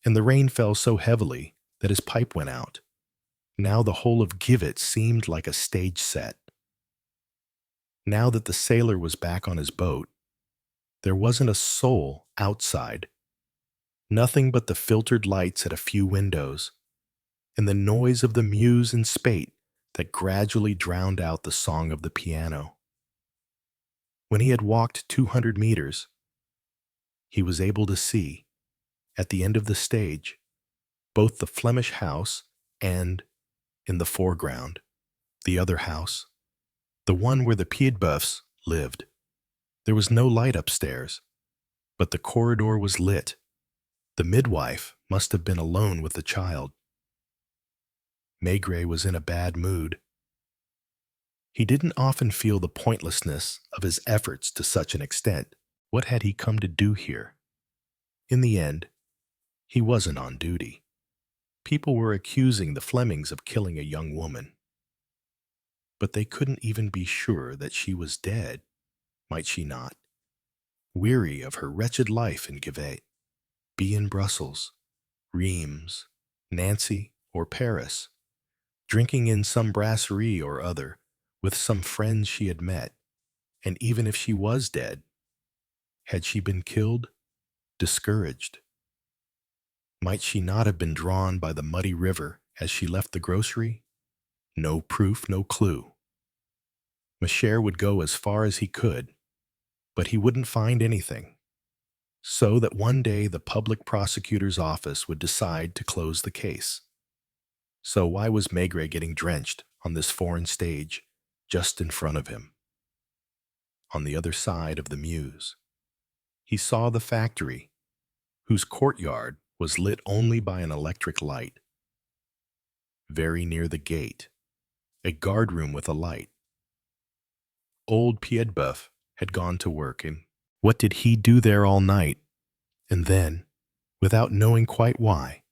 and the rain fell so heavily that his pipe went out. Now the whole of Givet seemed like a stage set. Now that the sailor was back on his boat, there wasn't a soul outside. Nothing but the filtered lights at a few windows, and the noise of the muse and spate that gradually drowned out the song of the piano. When he had walked 200 meters, he was able to see, at the end of the stage, both the Flemish House and, in the foreground, the other house, the one where the Piedboeufs lived. There was no light upstairs, but the corridor was lit. The midwife must have been alone with the child. Maigret was in a bad mood. He didn't often feel the pointlessness of his efforts to such an extent. What had he come to do here? In the end, he wasn't on duty. People were accusing the Flemings of killing a young woman. But they couldn't even be sure that she was dead, might she not? Weary of her wretched life in Givet, be in Brussels, Reims, Nancy, or Paris, drinking in some brasserie or other with some friends she had met, and even if she was dead, had she been killed, discouraged? Might she not have been drawn by the muddy river as she left the grocery? No proof, no clue. Maigret would go as far as he could, but he wouldn't find anything. so that one day the public prosecutor's office would decide to close the case. So why was Maigret getting drenched on this foreign stage just in front of him? On the other side of the Meuse, he saw the factory, whose courtyard was lit only by an electric light. Very near the gate, a guardroom with a light. Old Piedboeuf had gone to work, and what did he do there all night? And then, without knowing quite why,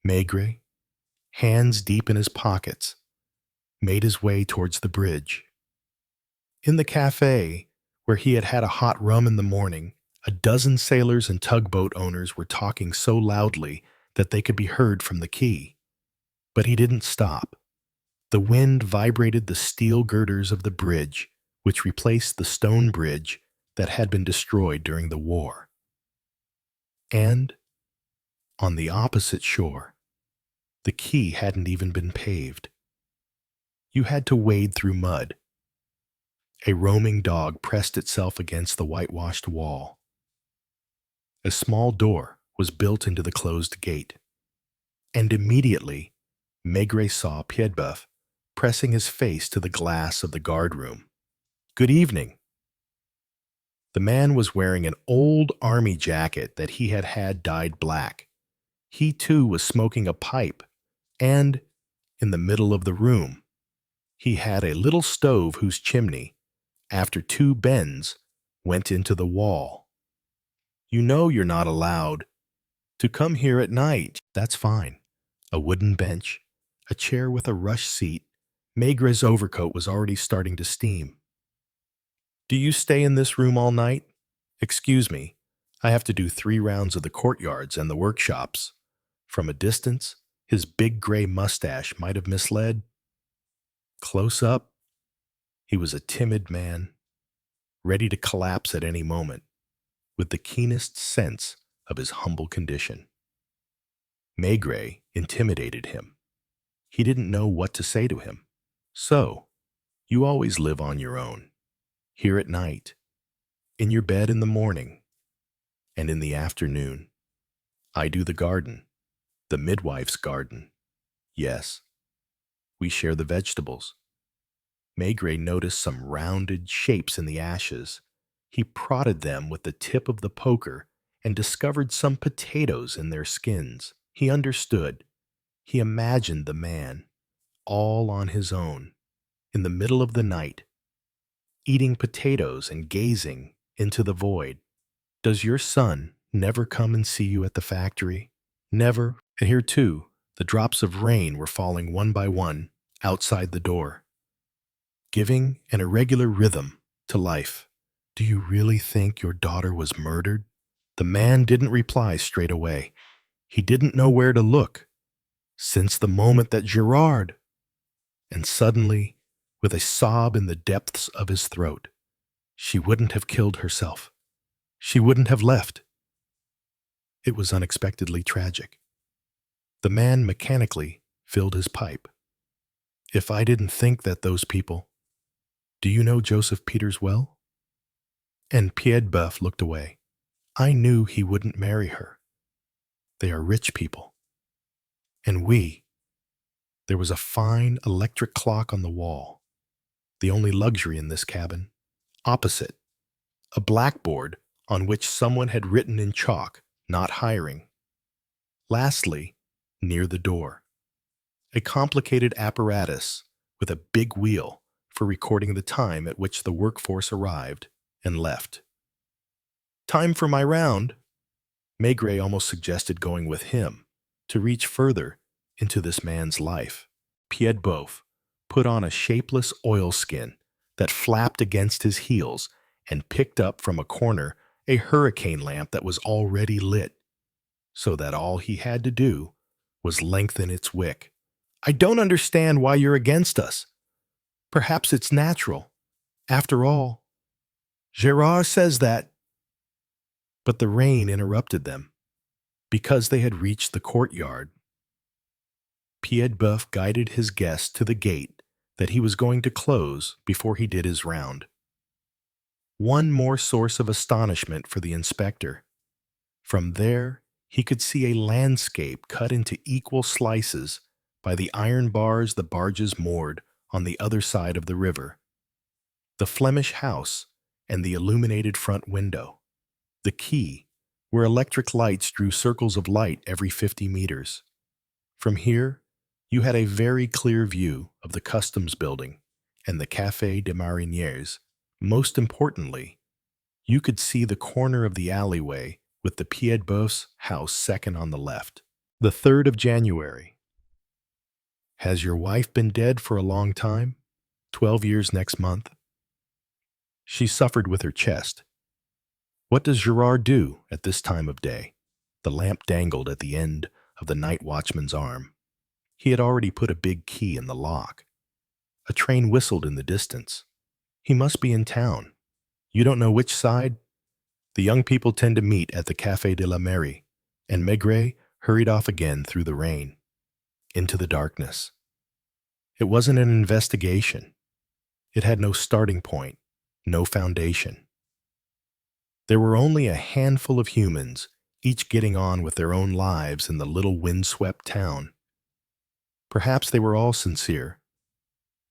Maigret, hands deep in his pockets, made his way towards the bridge. In the cafe, where he had had a hot rum in the morning, a dozen sailors and tugboat owners were talking so loudly that they could be heard from the quay. But he didn't stop. The wind vibrated the steel girders of the bridge, which replaced the stone bridge that had been destroyed during the war. And, on the opposite shore, the quay hadn't even been paved. You had to wade through mud. A roaming dog pressed itself against the whitewashed wall. A small door was built into the closed gate, and immediately Maigret saw Piedboeuf pressing his face to the glass of the guardroom. "Good evening." The man was wearing an old army jacket that he had had dyed black. He too was smoking a pipe, and, in the middle of the room, he had a little stove whose chimney, after two bends, went into the wall. "You know you're not allowed to come here at night." "That's fine." A wooden bench, a chair with a rush seat. Maigret's overcoat was already starting to steam. "Do you stay in this room all night?" "Excuse me, I have to do 3 rounds of the courtyards and the workshops." From a distance, his big gray mustache might have misled. Close up, he was a timid man, ready to collapse at any moment, with the keenest sense of his humble condition. Maigret intimidated him. He didn't know what to say to him. "So, you always live on your own, here at night, in your bed in the morning, and in the afternoon. I do the garden, the midwife's garden. Yes, we share the vegetables." Maigret noticed some rounded shapes in the ashes. He prodded them with the tip of the poker and discovered some potatoes in their skins. He understood. He imagined the man, all on his own, in the middle of the night, eating potatoes and gazing into the void. "Does your son never come and see you at the factory?" "Never." And here, too, the drops of rain were falling one by one outside the door, giving an irregular rhythm to life. "Do you really think your daughter was murdered?" The man didn't reply straight away. He didn't know where to look. Since the moment that Gerard... And suddenly, with a sob in the depths of his throat, "She wouldn't have killed herself. She wouldn't have left." It was unexpectedly tragic. The man mechanically filled his pipe. "If I didn't think that those people... Do you know Joseph Peeters well?" And Piedboeuf looked away. "I knew he wouldn't marry her. They are rich people. And there was a fine electric clock on the wall, the only luxury in this cabin. Opposite, a blackboard on which someone had written in chalk, 'Not hiring.' Lastly, near the door, a complicated apparatus with a big wheel for recording the time at which the workforce arrived and left. "Time for my round." Maigret almost suggested going with him to reach further into this man's life. Piedboeuf put on a shapeless oilskin that flapped against his heels and picked up from a corner a hurricane lamp that was already lit, so that all he had to do was lengthen its wick. "I don't understand why you're against us. Perhaps it's natural. After all, Gerard says that..." But the rain interrupted them, because they had reached the courtyard. Piedboeuf guided his guest to the gate that he was going to close before he did his round. One more source of astonishment for the inspector. From there, he could see a landscape cut into equal slices by the iron bars the barges moored on the other side of the river. The Flemish House and the illuminated front window. The quay, where electric lights drew circles of light every 50 meters. From here, you had a very clear view of the customs building and the Café des Mariniers. Most importantly, you could see the corner of the alleyway with the Piedboeuf's house second on the left. The 3rd of January. Has your wife been dead for a long time? 12 years next month. She suffered with her chest. What does Gerard do at this time of day? The lamp dangled at the end of the night watchman's arm. He had already put a big key in the lock. A train whistled in the distance. He must be in town. You don't know which side? The young people tend to meet at the Café de la Mairie, and Maigret hurried off again through the rain, into the darkness. It wasn't an investigation. It had no starting point, no foundation. There were only a handful of humans, each getting on with their own lives in the little windswept town. Perhaps they were all sincere,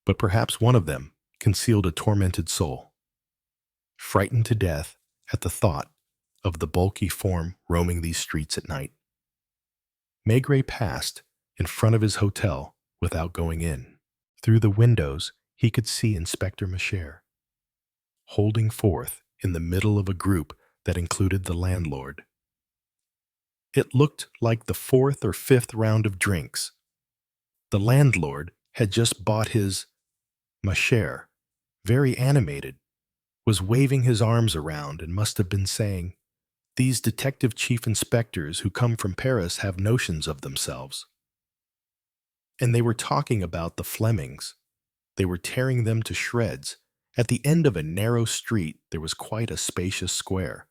but perhaps one of them concealed a tormented soul, frightened to death at the thought of the bulky form roaming these streets at night. Maigret passed in front of his hotel without going in. Through the windows, he could see Inspector Maigret, holding forth in the middle of a group that included the landlord. It looked like the 4th or 5th round of drinks. The landlord had just bought his Maigret, very animated, was waving his arms around and must have been saying, "These detective chief inspectors who come from Paris have notions of themselves." And they were talking about the Flemings. They were tearing them to shreds. At the end of a narrow street, there was quite a spacious square.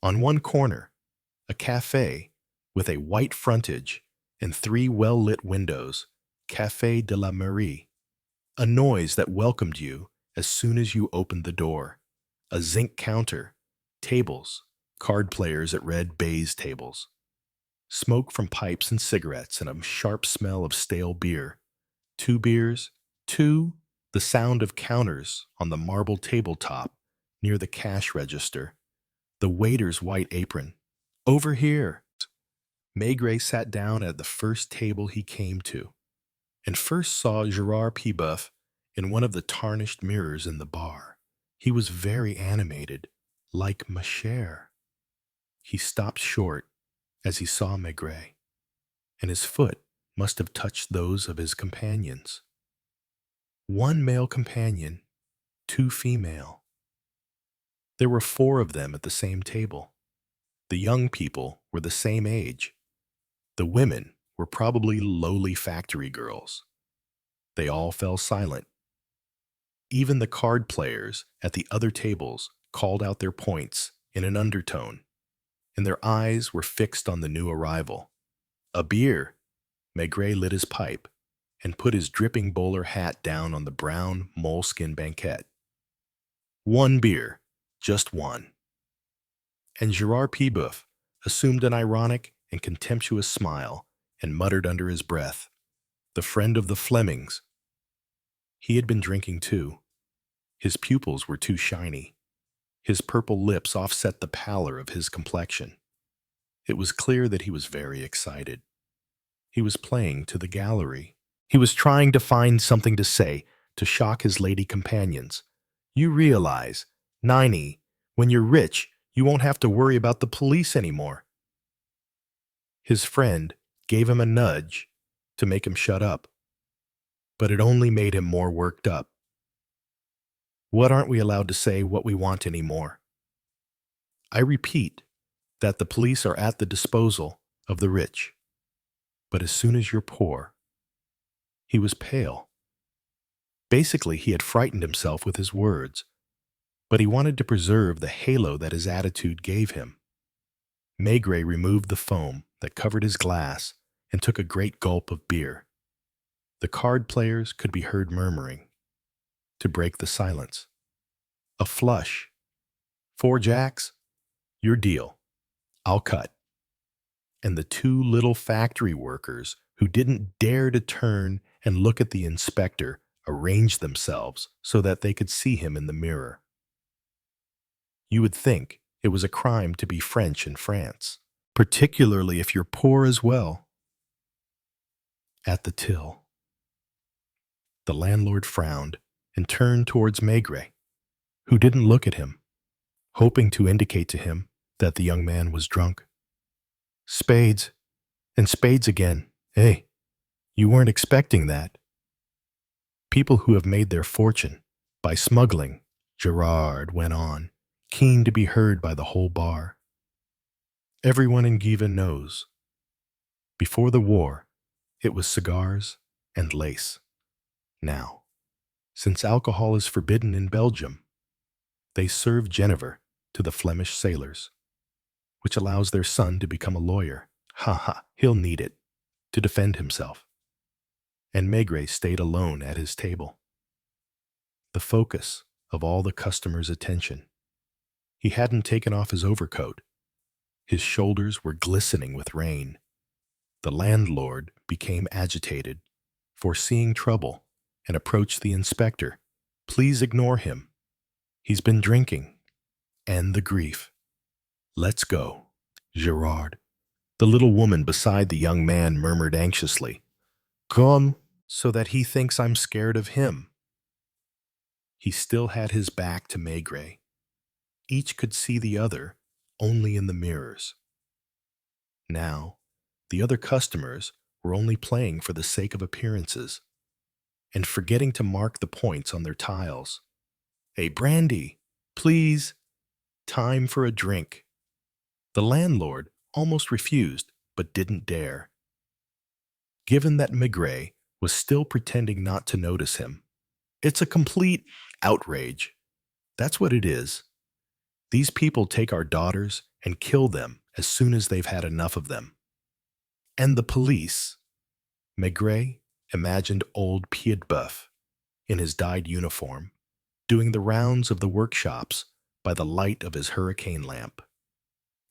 On one corner, a café with a white frontage and 3 well-lit windows, Café de la Mairie. A noise that welcomed you as soon as you opened the door. A zinc counter, tables, card players at red baize tables. Smoke from pipes and cigarettes and a sharp smell of stale beer. 2 beers, 2, the sound of counters on the marble tabletop near the cash register. The waiter's white apron. "Over here." Maigret sat down at the first table he came to, and first saw Germaine Piedboeuf in one of the tarnished mirrors in the bar. He was very animated, like Maigret. He stopped short as he saw Maigret, and his foot must have touched those of his companions. 1 male companion, 2 female. There were 4 of them at the same table. The young people were the same age. The women were probably lowly factory girls. They all fell silent. Even the card players at the other tables called out their points in an undertone, and their eyes were fixed on the new arrival. "A beer." Maigret lit his pipe and put his dripping bowler hat down on the brown moleskin banquette. "1 beer, just 1. And Germaine Piedboeuf assumed an ironic and contemptuous smile and muttered under his breath, "The friend of the Flemings." He had been drinking too. His pupils were too shiny. His purple lips offset the pallor of his complexion. It was clear that he was very excited. He was playing to the gallery. He was trying to find something to say to shock his lady companions. "You realize, Niney, when you're rich, you won't have to worry about the police anymore." His friend gave him a nudge to make him shut up, but it only made him more worked up. "What, aren't we allowed to say what we want anymore? I repeat that the police are at the disposal of the rich. But as soon as you're poor." He was pale. Basically, he had frightened himself with his words, but he wanted to preserve the halo that his attitude gave him. Maigret removed the foam that covered his glass and took a great gulp of beer. The card players could be heard murmuring, to break the silence. "A flush. 4 jacks? Your deal." I'll cut." And the two little factory workers who didn't dare to turn and look at the inspector arranged themselves so that they could see him in the mirror. You would think it was a crime to be French in France, particularly if you're poor as well. At the till, the landlord frowned and turned towards Maigret, who didn't look at him, hoping to indicate to him that the young man was drunk. "Spades, and spades again, eh? You weren't expecting that." "People who have made their fortune by smuggling," Gerard went on, keen to be heard by the whole bar. "Everyone in Given knows. Before the war, it was cigars and lace. Now, since alcohol is forbidden in Belgium, they serve Genever to the Flemish sailors, which allows their son to become a lawyer. Ha ha, he'll need it to defend himself." And Maigret stayed alone at his table, the focus of all the customers' attention. He hadn't taken off his overcoat. His shoulders were glistening with rain. The landlord became agitated, foreseeing trouble, and approached the inspector. "Please ignore him. He's been drinking. And the grief. Let's go." "Gerard," the little woman beside the young man murmured anxiously. "Come, so that he thinks I'm scared of him." He still had his back to Maigret. Each could see the other only in the mirrors. Now, the other customers were only playing for the sake of appearances and forgetting to mark the points on their tiles. "A brandy, please. Time for a drink." The landlord almost refused, but didn't dare. Given that Maigret was still pretending not to notice him, it's a complete outrage. That's what it is. These people take our daughters and kill them as soon as they've had enough of them. And the police. Maigret imagined old Piedboeuf, in his dyed uniform, doing the rounds of the workshops by the light of his hurricane lamp,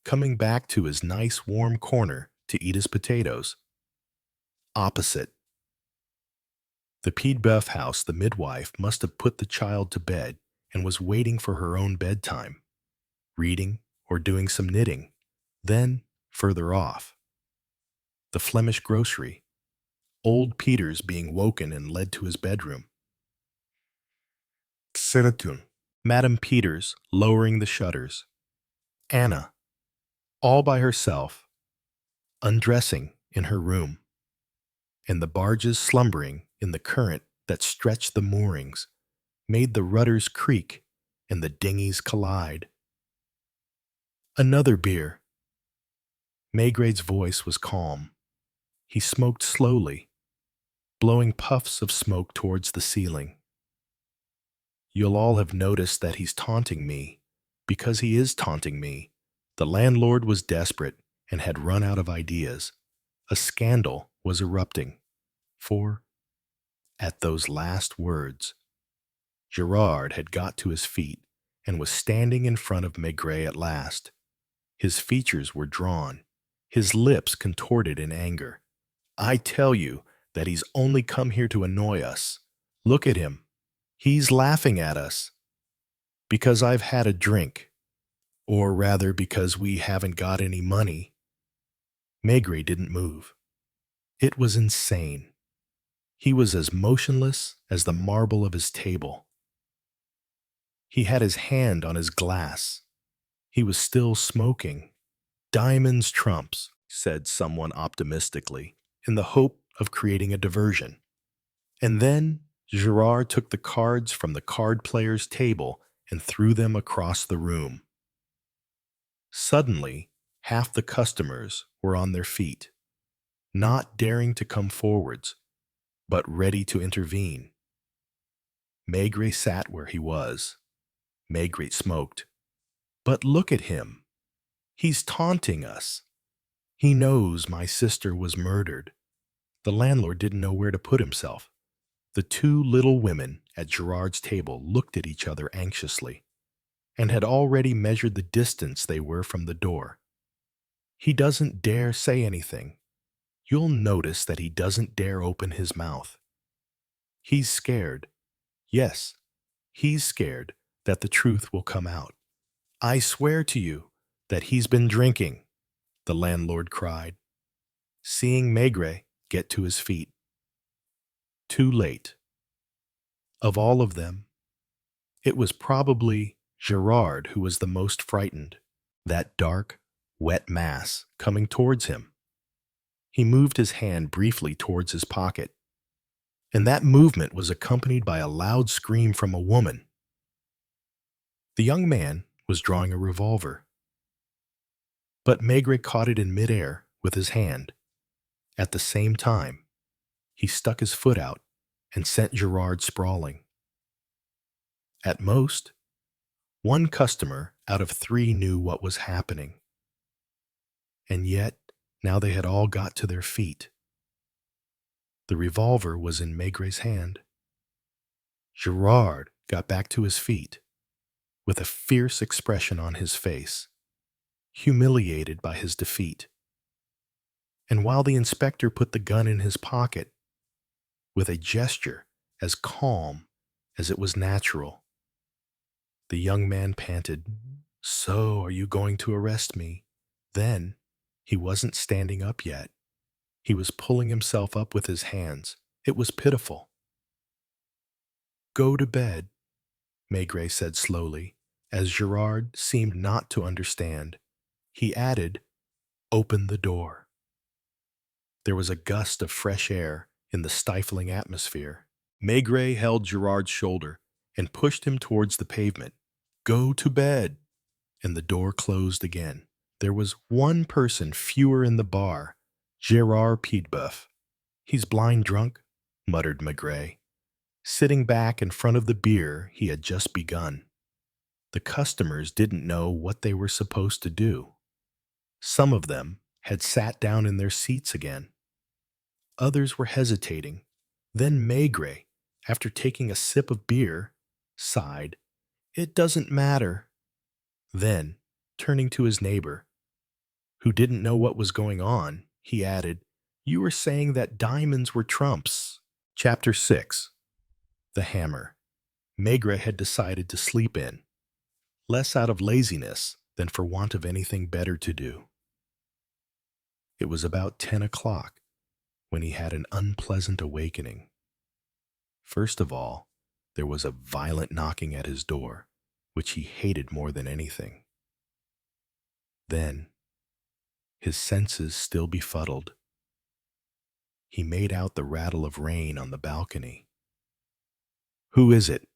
coming back to his nice warm corner to eat his potatoes. Opposite. The Piedboeuf house, the midwife must have put the child to bed and was waiting for her own bedtime, reading or doing some knitting. Then, further off, the Flemish grocery, old Peeters being woken and led to his bedroom. "Seratun," Madame Peeters lowering the shutters. Anna, all by herself, undressing in her room, and the barges slumbering in the current that stretched the moorings, made the rudders creak and the dinghies collide. "Another beer." Maigret's voice was calm. He smoked slowly, blowing puffs of smoke towards the ceiling. "You'll all have noticed that he's taunting me, because he is taunting me." The landlord was desperate and had run out of ideas. A scandal was erupting. For, at those last words, Gerard had got to his feet and was standing in front of Maigret at last. His features were drawn, his lips contorted in anger. "I tell you that he's only come here to annoy us. Look at him. He's laughing at us. Because I've had a drink. Or rather because we haven't got any money." Maigret didn't move. It was insane. He was as motionless as the marble of his table. He had his hand on his glass. He was still smoking. "Diamonds trumps," said someone optimistically, in the hope of creating a diversion. And then Gerard took the cards from the card player's table and threw them across the room. Suddenly, half the customers were on their feet, not daring to come forwards, but ready to intervene. Maigret sat where he was. Maigret smoked. "But look at him. He's taunting us. He knows my sister was murdered." The landlord didn't know where to put himself. The two little women at Gerard's table looked at each other anxiously, and had already measured the distance they were from the door. He doesn't dare say anything. You'll notice that he doesn't dare open his mouth. He's scared. Yes, he's scared that the truth will come out. I swear to you that he's been drinking, the landlord cried, seeing Maigret get to his feet. Too late. Of all of them, it was probably Gerard who was the most frightened. That dark, wet mass coming towards him. He moved his hand briefly towards his pocket, and that movement was accompanied by a loud scream from a woman. The young man was drawing a revolver, but Maigret caught it in midair with his hand. At the same time, he stuck his foot out and sent Gerard sprawling. At most, one customer out of 3 knew what was happening. And yet, now they had all got to their feet. The revolver was in Maigret's hand. Gerard got back to his feet with a fierce expression on his face, humiliated by his defeat. And while the inspector put the gun in his pocket, with a gesture as calm as it was natural, the young man panted, "So are you going to arrest me?" Then, he wasn't standing up yet. He was pulling himself up with his hands. It was pitiful. "Go to bed," Maigret said slowly, as Gerard seemed not to understand. He added, "Open the door." There was a gust of fresh air in the stifling atmosphere. Maigret held Gerard's shoulder and pushed him towards the pavement. "Go to bed," and the door closed again. There was one person fewer in the bar, Germaine Piedboeuf. "He's blind drunk," muttered Maigret, sitting back in front of the beer he had just begun. The customers didn't know what they were supposed to do. Some of them had sat down in their seats again. Others were hesitating. Then Maigret, after taking a sip of beer, sighed, "It doesn't matter." Then, turning to his neighbor, who didn't know what was going on, he added, "You were saying that diamonds were trumps." Chapter 6. The Hammer. Maigret had decided to sleep in, less out of laziness than for want of anything better to do. It was about 10 o'clock when he had an unpleasant awakening. First of all, there was a violent knocking at his door, which he hated more than anything. Then, his senses still befuddled, he made out the rattle of rain on the balcony. "Who is it?"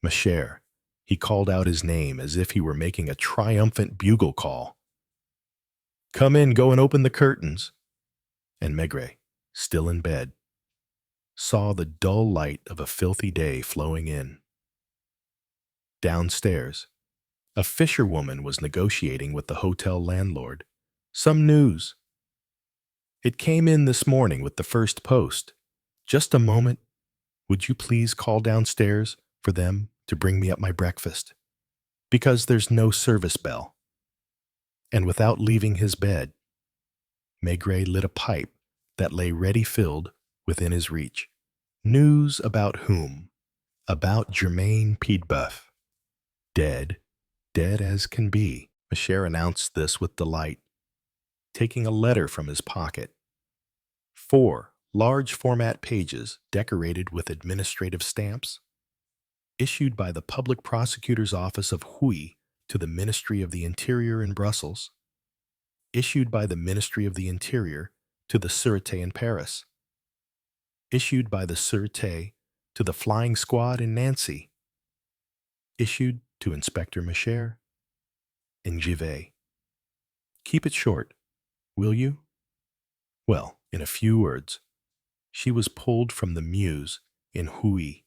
"Ma chère." He called out his name as if he were making a triumphant bugle call. "Come in, go and open the curtains." And Maigret, still in bed, saw the dull light of a filthy day flowing in. Downstairs, a fisherwoman was negotiating with the hotel landlord. "Some news." "It came in this morning with the first post." "Just a moment. Would you please call downstairs for them to bring me up my breakfast? Because there's no service bell." And without leaving his bed, Maigret lit a pipe that lay ready filled within his reach. News about whom? About Germaine Piedboeuf. Dead, dead as can be. Ma chère announced this with delight, taking a letter from his pocket. 4 large format pages decorated with administrative stamps, issued by the Public Prosecutor's Office of Huy to the Ministry of the Interior in Brussels, issued by the Ministry of the Interior to the Sûreté in Paris, issued by the Sûreté to the Flying Squad in Nancy, issued to Inspector Maigret in Givet. Keep it short, will you? Well, in a few words, she was pulled from the Meuse in Huy,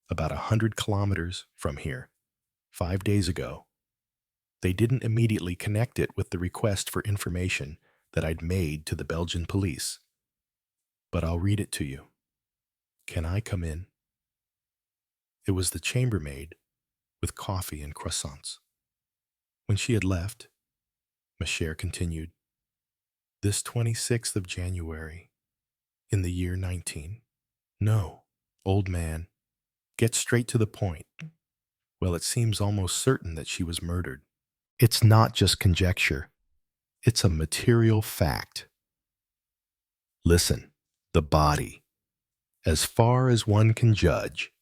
about 100 kilometers from here, 5 days ago. They didn't immediately connect it with the request for information that I'd made to the Belgian police. But I'll read it to you. Can I come in? It was the chambermaid with coffee and croissants. When she had left, Ma chère continued, This 26th of January, in the year 19. No, old man, get straight to the point. Well, it seems almost certain that she was murdered. It's not just conjecture. It's a material fact. Listen, the body, as far as one can judge,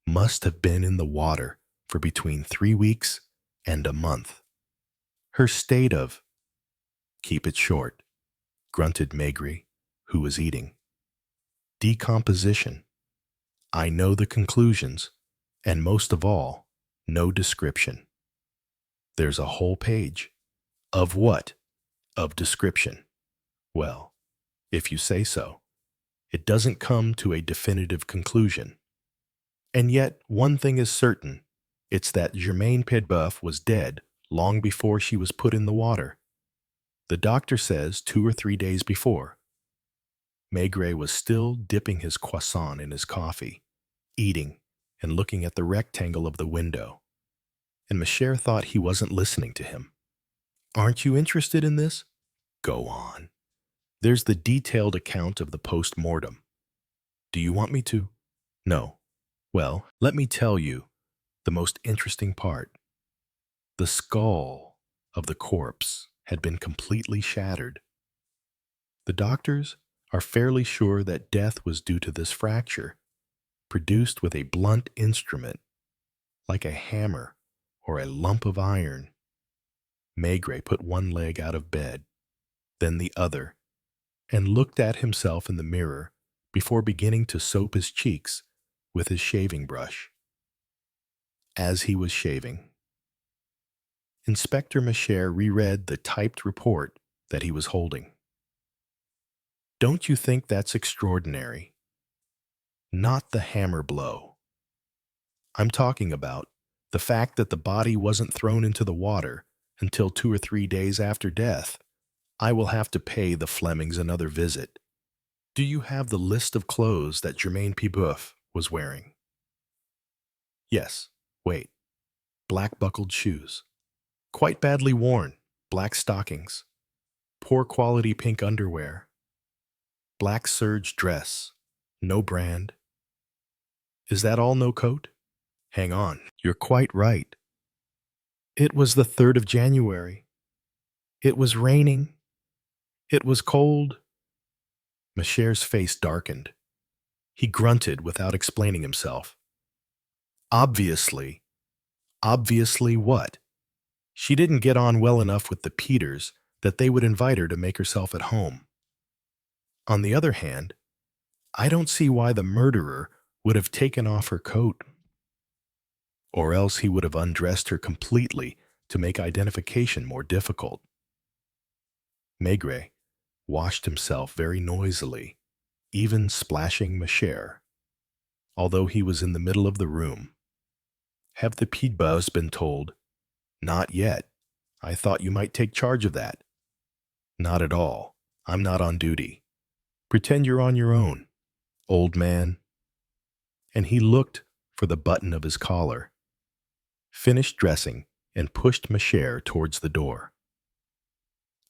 must have been in the water for between 3 weeks and a month. Her state of, keep it short, grunted Maigret, who was eating. Decomposition. I know the conclusions, and most of all, no description. There's a whole page. Of what? Of description. Well, if you say so. It doesn't come to a definitive conclusion. And yet, one thing is certain. It's that Germaine Piedboeuf was dead long before she was put in the water. The doctor says 2 or 3 days before. Maigret was still dipping his croissant in his coffee, eating, and looking at the rectangle of the window. And Maigret thought he wasn't listening to him. Aren't you interested in this? Go on. There's the detailed account of the post-mortem. Do you want me to? No. Well, let me tell you the most interesting part. The skull of the corpse had been completely shattered. The doctors are fairly sure that death was due to this fracture, produced with a blunt instrument, like a hammer or a lump of iron. Maigret put one leg out of bed, then the other, and looked at himself in the mirror before beginning to soap his cheeks with his shaving brush. As he was shaving, Inspector Maigret reread the typed report that he was holding. Don't you think that's extraordinary? Not the hammer blow. I'm talking about the fact that the body wasn't thrown into the water until 2 or 3 days after death. I will have to pay the Flemings another visit. Do you have the list of clothes that Germaine Piedboeuf was wearing? Yes. Wait. Black buckled shoes. Quite badly worn. Black stockings. Poor quality pink underwear. Black serge dress. No brand. Is that all no coat? Hang on. You're quite right. It was the 3rd of January. It was raining. It was cold. Maigret's face darkened. He grunted without explaining himself. Obviously. Obviously what? She didn't get on well enough with the Peeters that they would invite her to make herself at home. On the other hand, I don't see why the murderer would have taken off her coat. Or else he would have undressed her completely to make identification more difficult. Maigret washed himself very noisily, even splashing Maigret, although he was in the middle of the room. Have the Piedboeufs been told? Not yet. I thought you might take charge of that. Not at all. I'm not on duty. Pretend you're on your own, old man. And he looked for the button of his collar, finished dressing, and pushed Maigret towards the door.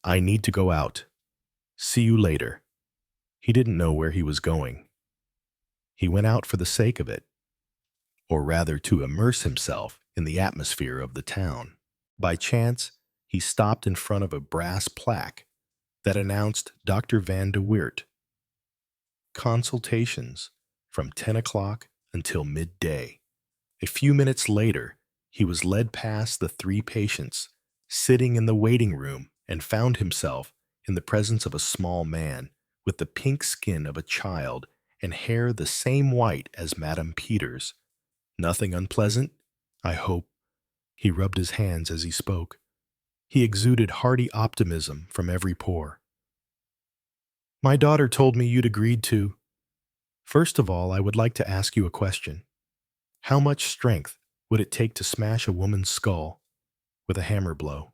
I need to go out. See you later. He didn't know where he was going. He went out for the sake of it, or rather to immerse himself in the atmosphere of the town. By chance, he stopped in front of a brass plaque that announced Dr. Van de Weert. Consultations from 10 o'clock until midday. A few minutes later, he was led past the 3 patients sitting in the waiting room and found himself in the presence of a small man with the pink skin of a child and hair the same white as Madame Peeters. Nothing unpleasant, I hope. He rubbed his hands as he spoke. He exuded hearty optimism from every pore. My daughter told me you'd agreed to. First of all, I would like to ask you a question. How much strength would it take to smash a woman's skull with a hammer blow?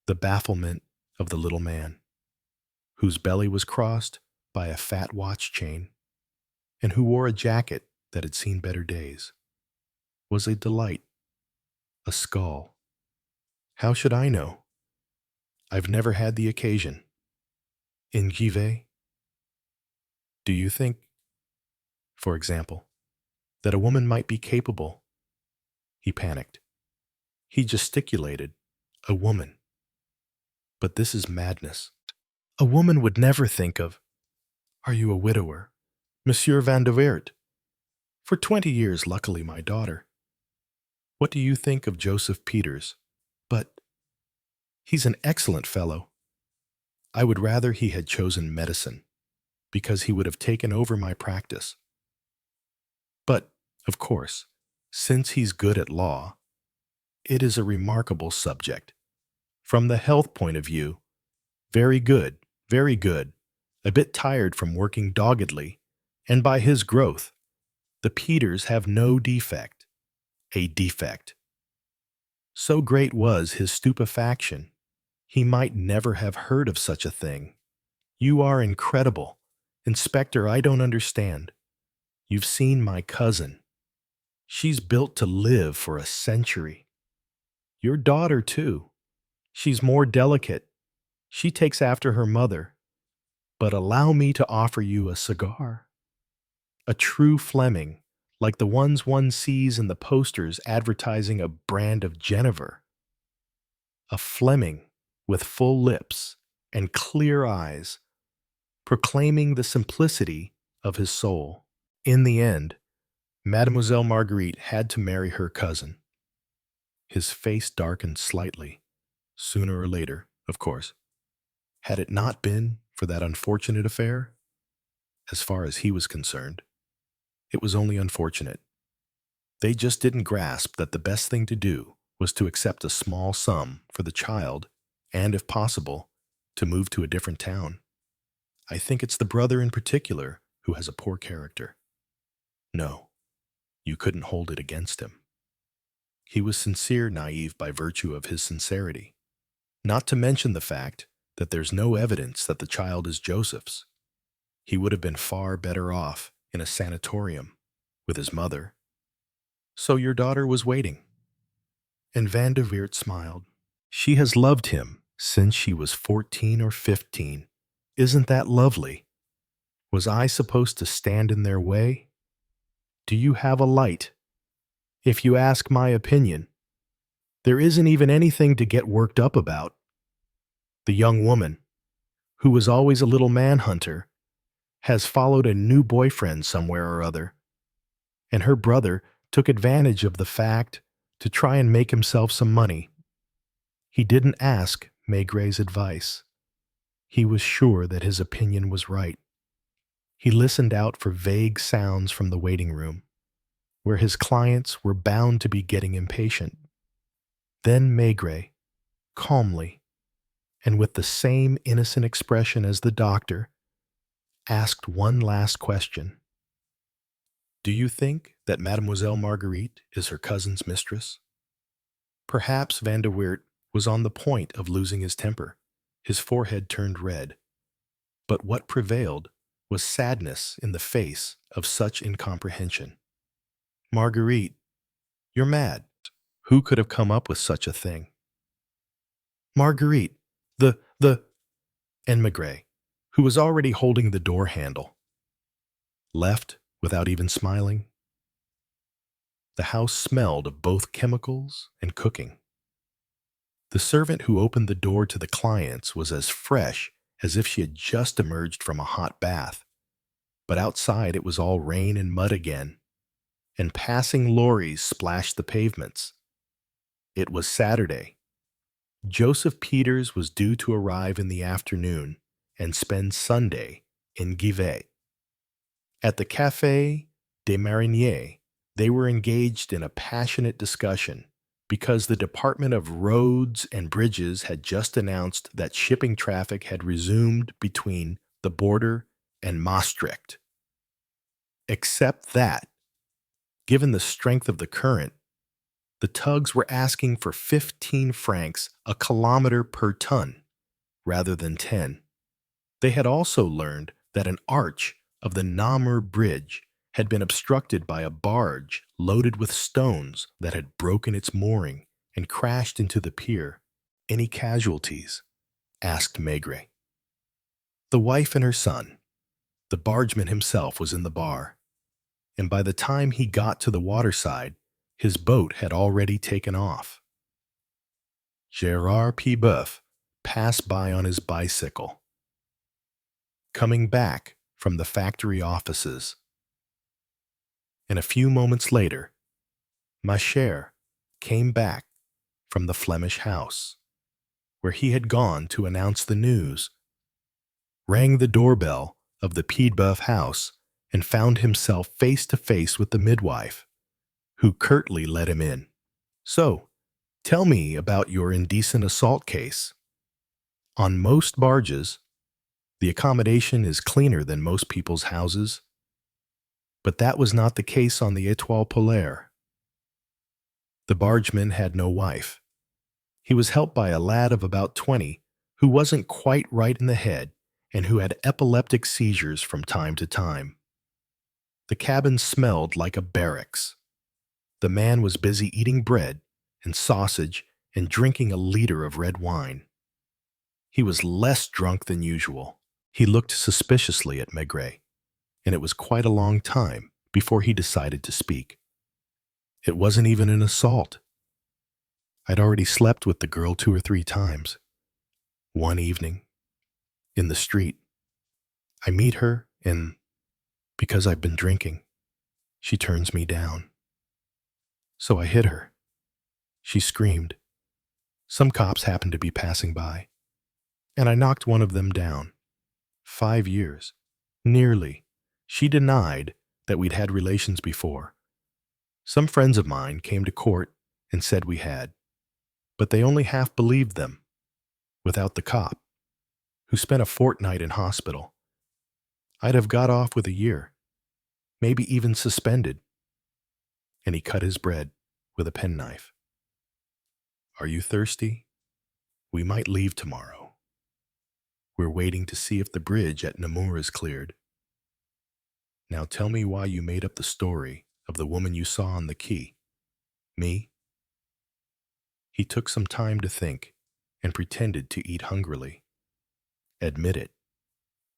The bafflement of the little man, whose belly was crossed by a fat watch chain, and who wore a jacket that had seen better days, was a delight. A skull. How should I know? I've never had the occasion. In Givet, do you think, for example, that a woman might be capable? He panicked. He gesticulated. A woman. But this is madness. A woman would never think of, are you a widower? Monsieur Van de Weert. For 20 years, luckily, my daughter. What do you think of Joseph Peeters? But he's an excellent fellow. I would rather he had chosen medicine, because he would have taken over my practice. But, of course, since he's good at law, it is a remarkable subject. From the health point of view, very good, very good. A bit tired from working doggedly, and by his growth, the Peeters have no defect. A defect. So great was his stupefaction, he might never have heard of such a thing. You are incredible. Inspector, I don't understand. You've seen my cousin. She's built to live for a century. Your daughter, too. She's more delicate. She takes after her mother. But allow me to offer you a cigar. A true Fleming, like the ones one sees in the posters advertising a brand of Genever. A Fleming with full lips and clear eyes, proclaiming the simplicity of his soul. In the end, Mademoiselle Marguerite had to marry her cousin. His face darkened slightly, sooner or later, of course. Had it not been for that unfortunate affair, as far as he was concerned, it was only unfortunate. They just didn't grasp that the best thing to do was to accept a small sum for the child and, if possible, to move to a different town. I think it's the brother in particular who has a poor character. No, you couldn't hold it against him. He was sincere, naive by virtue of his sincerity. Not to mention the fact that there's no evidence that the child is Joseph's. He would have been far better off in a sanatorium with his mother. So your daughter was waiting. And Van de Weert smiled. She has loved him since she was 14 or 15. Isn't that lovely? Was I supposed to stand in their way? Do you have a light? If you ask my opinion, there isn't even anything to get worked up about. The young woman, who was always a little manhunter, has followed a new boyfriend somewhere or other, and her brother took advantage of the fact to try and make himself some money. He didn't ask Maigret's advice. He was sure that his opinion was right. He listened out for vague sounds from the waiting room, where his clients were bound to be getting impatient. Then Maigret, calmly, and with the same innocent expression as the doctor, asked one last question. Do you think that Mademoiselle Marguerite is her cousin's mistress? Perhaps Van de Weert was on the point of losing his temper. His forehead turned red. But what prevailed was sadness in the face of such incomprehension. Marguerite, you're mad. Who could have come up with such a thing? Marguerite, and Maigret, who was already holding the door handle, left without even smiling. The house smelled of both chemicals and cooking. The servant who opened the door to the clients was as fresh as if she had just emerged from a hot bath. But outside it was all rain and mud again, and passing lorries splashed the pavements. It was Saturday. Joseph Peeters was due to arrive in the afternoon and spend Sunday in Givet. At the Café des Mariniers, they were engaged in a passionate discussion because the Department of Roads and Bridges had just announced that shipping traffic had resumed between the border and Maastricht. Except that, given the strength of the current, the tugs were asking for 15 francs a kilometer per ton, rather than 10. They had also learned that an arch of the Namur Bridge had been obstructed by a barge loaded with stones that had broken its mooring and crashed into the pier. Any casualties? asked Maigret. The wife and her son. The bargeman himself was in the bar, and by the time he got to the waterside, his boat had already taken off. Germaine Piedboeuf passed by on his bicycle, coming back from the factory offices. And a few moments later, Maigret came back from the Flemish House, where he had gone to announce the news, rang the doorbell of the Piedboeuf house, and found himself face to face with the midwife, who curtly let him in. So, tell me about your indecent assault case. On most barges, the accommodation is cleaner than most people's houses, but that was not the case on the Étoile Polaire. The bargeman had no wife. He was helped by a lad of about 20 who wasn't quite right in the head and who had epileptic seizures from time to time. The cabin smelled like a barracks. The man was busy eating bread and sausage and drinking a liter of red wine. He was less drunk than usual. He looked suspiciously at Maigret, and it was quite a long time before he decided to speak. It wasn't even an assault. I'd already slept with the girl 2 or 3 times. One evening, in the street, I meet her, and because I've been drinking, she turns me down. So I hit her. She screamed. Some cops happened to be passing by, and I knocked one of them down. 5 years. Nearly. She denied that we'd had relations before. Some friends of mine came to court and said we had, but they only half believed them, without the cop, who spent a fortnight in hospital. I'd have got off with a year, maybe even suspended. And he cut his bread with a penknife. Are you thirsty? We might leave tomorrow. We're waiting to see if the bridge at Namur is cleared. Now tell me why you made up the story of the woman you saw on the quay. Me? He took some time to think and pretended to eat hungrily. Admit it.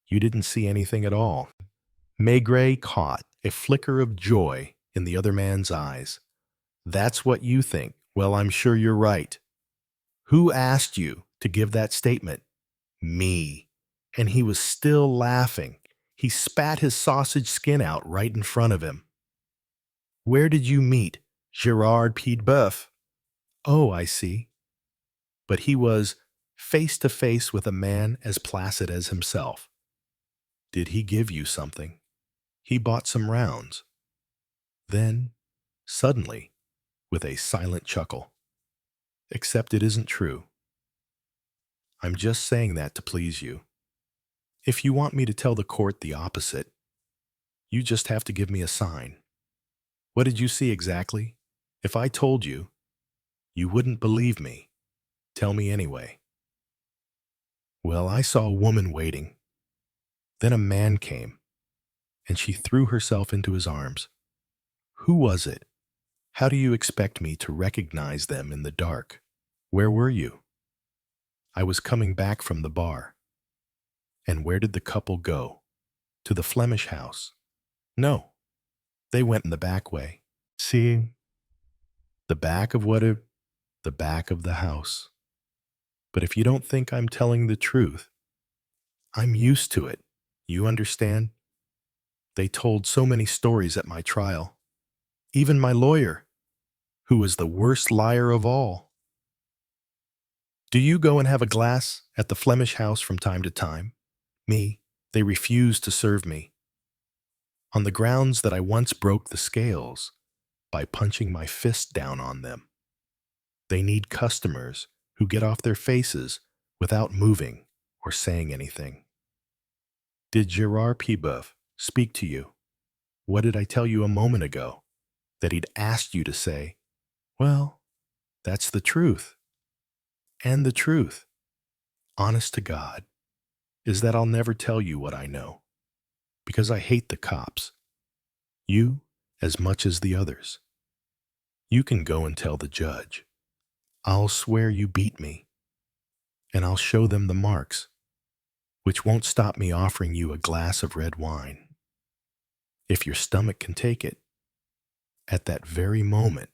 You didn't see anything at all. Maigret caught a flicker of joy in the other man's eyes. That's what you think. Well, I'm sure you're right. Who asked you to give that statement? Me. And he was still laughing. He spat his sausage skin out right in front of him. Where did you meet Germaine Piedboeuf? Oh, I see. But he was face to face with a man as placid as himself. Did he give you something? He bought some rounds. Then, suddenly, with a silent chuckle, except it isn't true. I'm just saying that to please you. If you want me to tell the court the opposite, you just have to give me a sign. What did you see exactly? If I told you, you wouldn't believe me. Tell me anyway. Well, I saw a woman waiting. Then a man came, and she threw herself into his arms. Who was it? How do you expect me to recognize them in the dark? Where were you? I was coming back from the bar. And where did the couple go? To the Flemish House? No, they went in the back way. See? The back of what? The back of the house. But if you don't think I'm telling the truth, I'm used to it. You understand? They told so many stories at my trial. Even my lawyer, who was the worst liar of all. Do you go and have a glass at the Flemish House from time to time? Me, they refuse to serve me, on the grounds that I once broke the scales by punching my fist down on them. They need customers who get off their faces without moving or saying anything. Did Germaine Piedboeuf speak to you? What did I tell you a moment ago? That he'd asked you to say, well, that's the truth. And the truth, honest to God, is that I'll never tell you what I know, because I hate the cops. You as much as the others. You can go and tell the judge. I'll swear you beat me. and I'll show them the marks, which won't stop me offering you a glass of red wine, if your stomach can take it." At that very moment,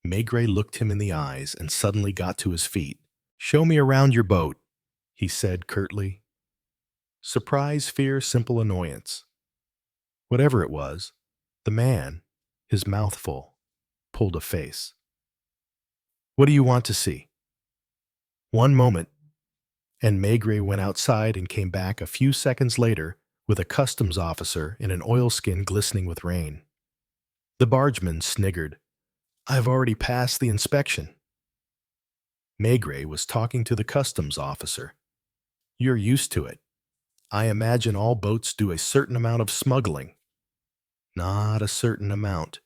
Maigret looked him in the eyes and suddenly got to his feet. "Show me around your boat," he said curtly. Surprise, fear, simple annoyance. Whatever it was, the man, his mouth full, pulled a face. "What do you want to see?" One moment, and Maigret went outside and came back a few seconds later with a customs officer in an oilskin glistening with rain. The bargeman sniggered. "I've already passed the inspection." Maigret was talking to the customs officer. "You're used to it. I imagine all boats do a certain amount of smuggling." "Not a certain amount.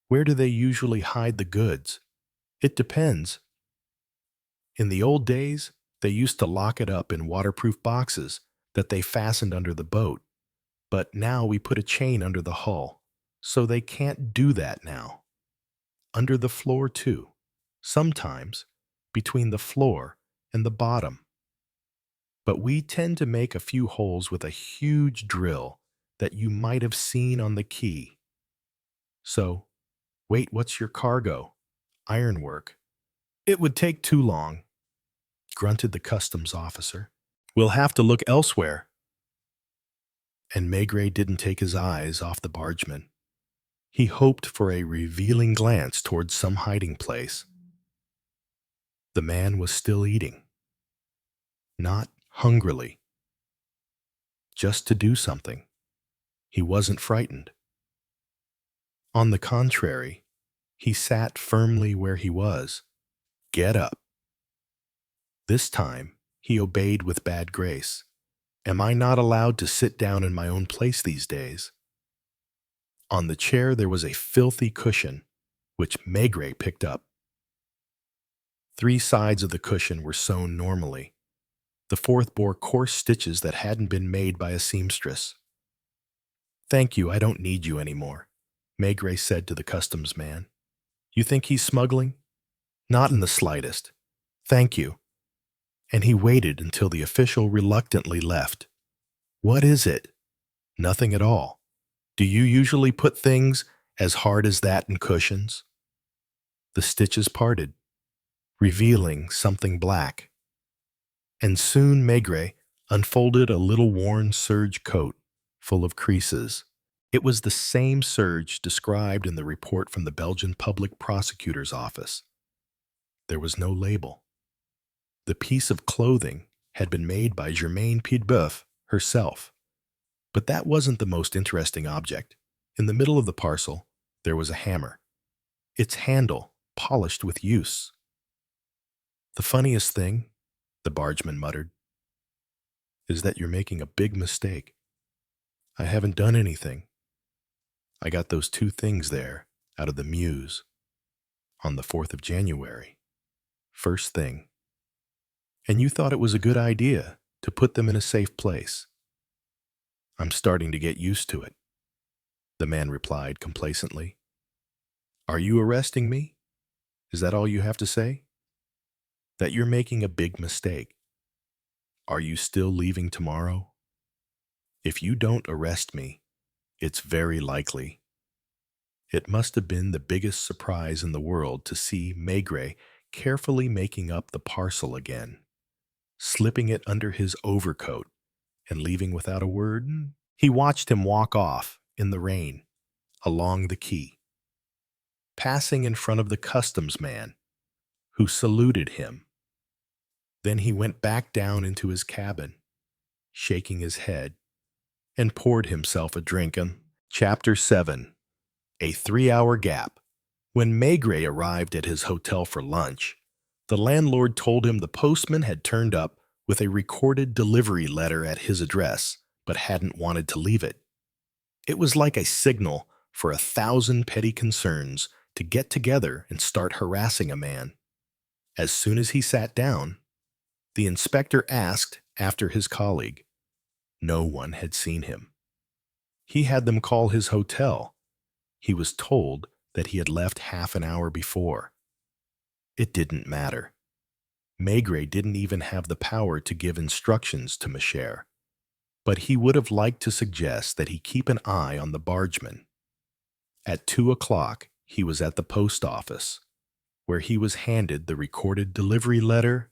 Where do they usually hide the goods?" "It depends. In the old days, they used to lock it up in waterproof boxes that they fastened under the boat, but now we put a chain under the hull, so they can't do that now. Under the floor, too. Sometimes between the floor and the bottom. But we tend to make a few holes with a huge drill that you might have seen on the quay. So, wait, what's your cargo?" "Ironwork." "It would take too long," grunted the customs officer. "We'll have to look elsewhere." And Maigret didn't take his eyes off the bargeman. He hoped for a revealing glance towards some hiding place. The man was still eating. Not hungrily. Just to do something. He wasn't frightened. On the contrary, he sat firmly where he was. "Get up." This time, he obeyed with bad grace. "Am I not allowed to sit down in my own place these days?" On the chair there was a filthy cushion, which Maigret picked up. 3 sides of the cushion were sewn normally. The fourth bore coarse stitches that hadn't been made by a seamstress. "Thank you, I don't need you anymore," Maigret said to the customs man. "You think he's smuggling?" "Not in the slightest. Thank you." And he waited until the official reluctantly left. "What is it?" "Nothing at all. Do you usually put things as hard as that in cushions?" The stitches parted, revealing something black. And soon Maigret unfolded a little worn serge coat full of creases. It was the same serge described in the report from the Belgian public prosecutor's office. There was no label. The piece of clothing had been made by Germaine Piedboeuf herself. But that wasn't the most interesting object. In the middle of the parcel, there was a hammer, its handle polished with use. "The funniest thing," the bargeman muttered, "is that you're making a big mistake. I haven't done anything. I got those 2 things there out of the Meuse on the 4th of January, first thing. And you thought it was a good idea to put them in a safe place." "I'm starting to get used to it," the man replied complacently. "Are you arresting me? Is that all you have to say?" "That you're making a big mistake. Are you still leaving tomorrow?" "If you don't arrest me, it's very likely." It must have been the biggest surprise in the world to see Maigret carefully making up the parcel again, slipping it under his overcoat, and leaving without a word. He watched him walk off in the rain along the quay, passing in front of the customs man, who saluted him. Then he went back down into his cabin, shaking his head, and poured himself a drink. Chapter 7. A 3-hour gap. When Maigret arrived at his hotel for lunch, the landlord told him the postman had turned up with a recorded delivery letter at his address, but hadn't wanted to leave it. It was like a signal for 1,000 petty concerns to get together and start harassing a man. As soon as he sat down, the inspector asked after his colleague. No one had seen him. He had them call his hotel. He was told that he had left half an hour before. It didn't matter. Maigret didn't even have the power to give instructions to Michel, but he would have liked to suggest that he keep an eye on the bargeman. At 2 o'clock, he was at the post office, where he was handed the recorded delivery letter.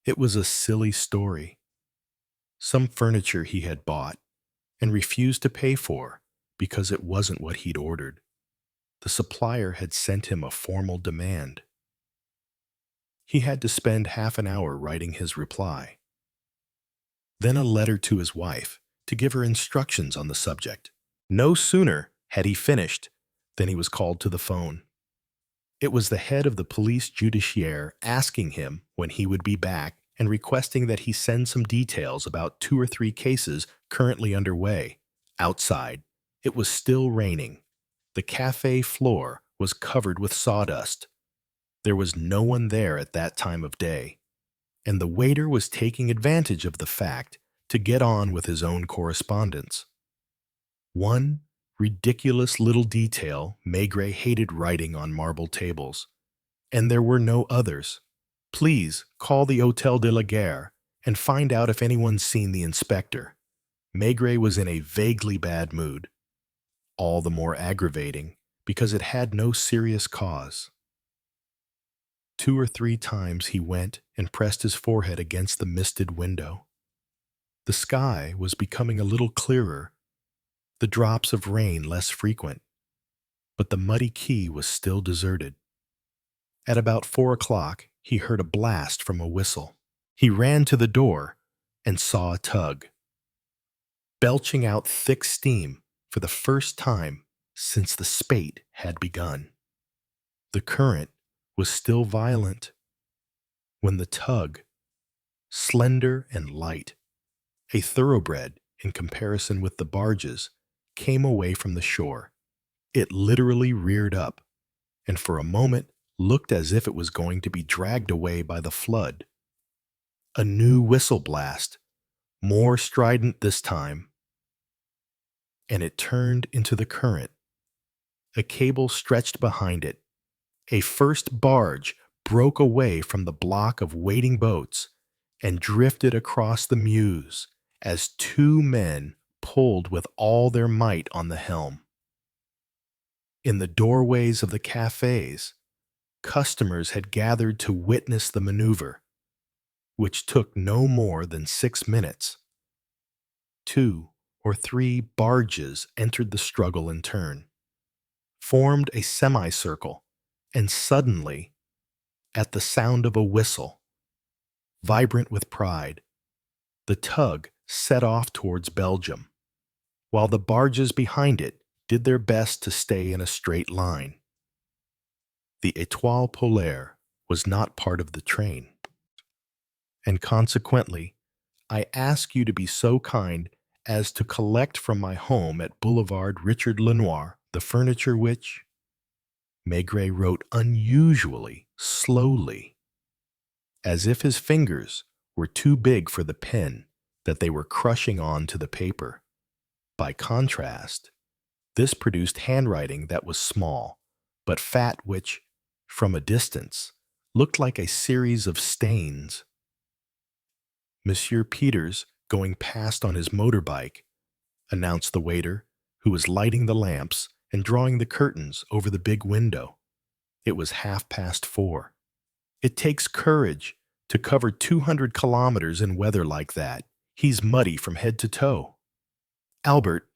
It was a silly story. Some furniture he had bought and refused to pay for because it wasn't what he'd ordered. The supplier had sent him a formal demand. He had to spend half an hour writing his reply. Then a letter to his wife to give her instructions on the subject. No sooner had he finished than he was called to the phone. It was the head of the police judiciaire asking him when he would be back and requesting that he send some details about 2 or 3 cases currently underway. Outside, it was still raining. The cafe floor was covered with sawdust. There was no one there at that time of day, and the waiter was taking advantage of the fact to get on with his own correspondence. One ridiculous little detail Maigret hated writing on marble tables, and there were no others. Please call the Hôtel de la Gare and find out if anyone's seen the inspector. Maigret was in a vaguely bad mood, all the more aggravating because it had no serious cause. 2 or 3 times he went and pressed his forehead against the misted window. The sky was becoming a little clearer, the drops of rain less frequent, but the muddy quay was still deserted. At about 4 o'clock, he heard a blast from a whistle. He ran to the door and saw a tug, belching out thick steam for the first time since the spate had begun. The current was still violent when the tug, slender and light, a thoroughbred in comparison with the barges, came away from the shore. It literally reared up, and for a moment looked as if it was going to be dragged away by the flood. A new whistle blast, more strident this time, and it turned into the current. A cable stretched behind it. A first barge broke away from the block of waiting boats and drifted across the Meuse as 2 men pulled with all their might on the helm. In the doorways of the cafes, customers had gathered to witness the maneuver, which took no more than 6 minutes. 2 or 3 barges entered the struggle in turn, formed a semicircle, and suddenly, at the sound of a whistle, vibrant with pride, the tug set off towards Belgium, while the barges behind it did their best to stay in a straight line. The Étoile Polaire was not part of the train, and consequently, I ask you to be so kind as to collect from my home at Boulevard Richard Lenoir the furniture which— Maigret wrote unusually slowly, as if his fingers were too big for the pen that they were crushing on to the paper. By contrast, this produced handwriting that was small, but fat, which, from a distance, looked like a series of stains. Monsieur Peeters, going past on his motorbike, announced the waiter, who was lighting the lamps and drawing the curtains over the big window. It was 4:30. It takes courage to cover 200 kilometers in weather like that. He's muddy from head to toe. Albert,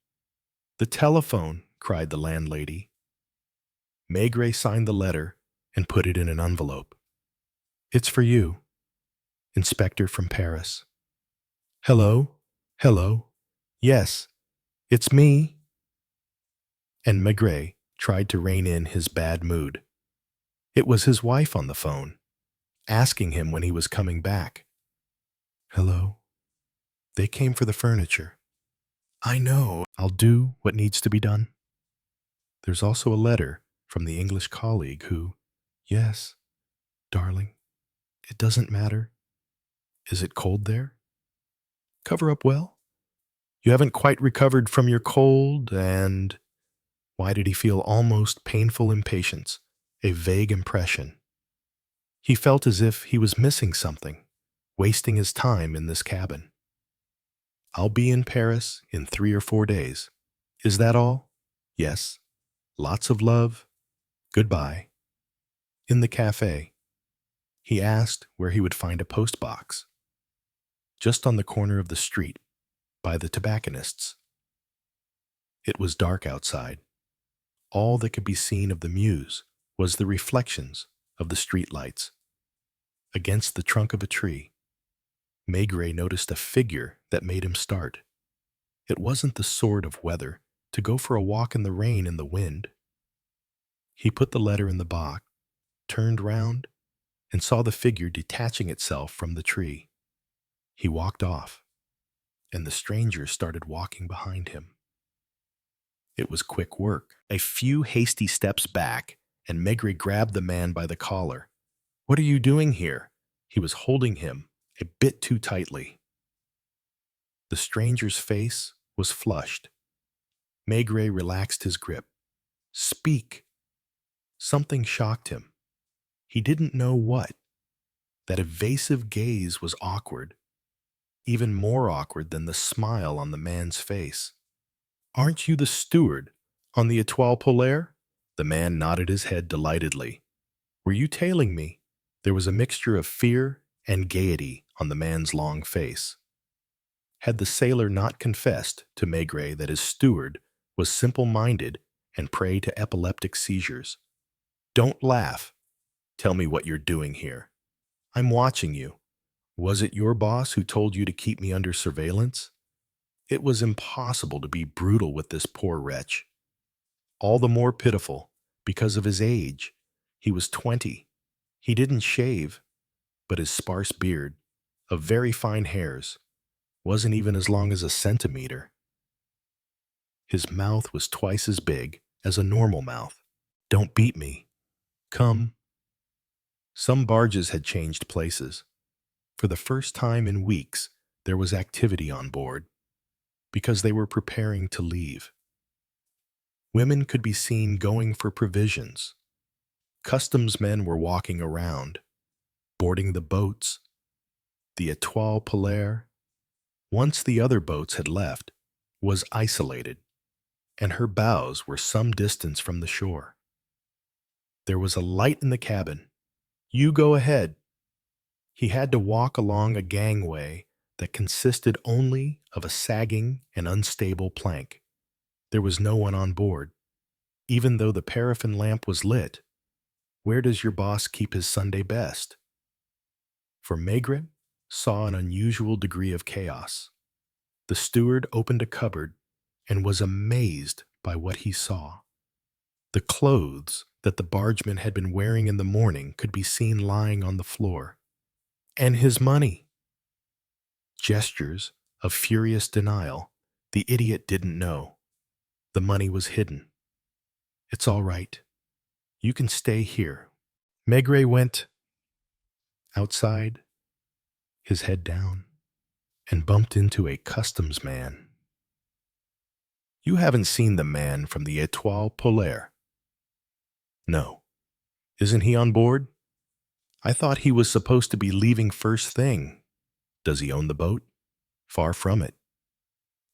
the telephone, cried the landlady. Maigret signed the letter and put it in an envelope. It's for you, Inspector from Paris. Hello? Hello? Yes, it's me. And Maigret tried to rein in his bad mood. It was his wife on the phone, asking him when he was coming back. Hello? They came for the furniture. I know. I'll do what needs to be done. There's also a letter from the English colleague who— Yes, darling, it doesn't matter. Is it cold there? Cover up well? You haven't quite recovered from your cold, and— Why did he feel almost painful impatience, a vague impression? He felt as if he was missing something, wasting his time in this cabin. I'll be in Paris in 3 or 4 days. Is that all? Yes. Lots of love. Goodbye. In the cafe, he asked where he would find a post box. Just on the corner of the street, by the tobacconists. It was dark outside. All that could be seen of the mews was the reflections of the street lights. Against the trunk of a tree, Maigret noticed a figure that made him start. It wasn't the sort of weather to go for a walk in the rain and the wind. He put the letter in the box, turned round, and saw the figure detaching itself from the tree. He walked off, and the stranger started walking behind him. It was quick work. A few hasty steps back, and Maigret grabbed the man by the collar. "What are you doing here?" He was holding him a bit too tightly. The stranger's face was flushed. Maigret relaxed his grip. "Speak." Something shocked him. He didn't know what. That evasive gaze was awkward, even more awkward than the smile on the man's face. "Aren't you the steward on the Étoile Polaire?" The man nodded his head delightedly. "Were you tailing me?" There was a mixture of fear and gaiety on the man's long face. Had the sailor not confessed to Maigret that his steward was simple-minded and prey to epileptic seizures? "Don't laugh. Tell me what you're doing here." "I'm watching you." "Was it your boss who told you to keep me under surveillance?" It was impossible to be brutal with this poor wretch. All the more pitiful because of his age. He was 20. He didn't shave, but his sparse beard, of very fine hairs, wasn't even as long as a centimeter. His mouth was twice as big as a normal mouth. "Don't beat me. Come." Some barges had changed places. For the first time in weeks, there was activity on board, because they were preparing to leave. Women could be seen going for provisions. Customs men were walking around, boarding the boats. The Étoile Polaire, once the other boats had left, was isolated, and her bows were some distance from the shore. There was a light in the cabin. "You go ahead." He had to walk along a gangway that consisted only of a sagging and unstable plank. There was no one on board. Even though the paraffin lamp was lit, where does your boss keep his Sunday best? For Maigret saw an unusual degree of chaos. The steward opened a cupboard and was amazed by what he saw. The clothes that the bargeman had been wearing in the morning could be seen lying on the floor. And his money! Gestures of furious denial. The idiot didn't know. The money was hidden. "It's all right. You can stay here." Maigret went outside, his head down, and bumped into a customs man. "You haven't seen the man from the Étoile Polaire?" "No." "Isn't he on board?" "I thought he was supposed to be leaving first thing." "Does he own the boat?" "Far from it.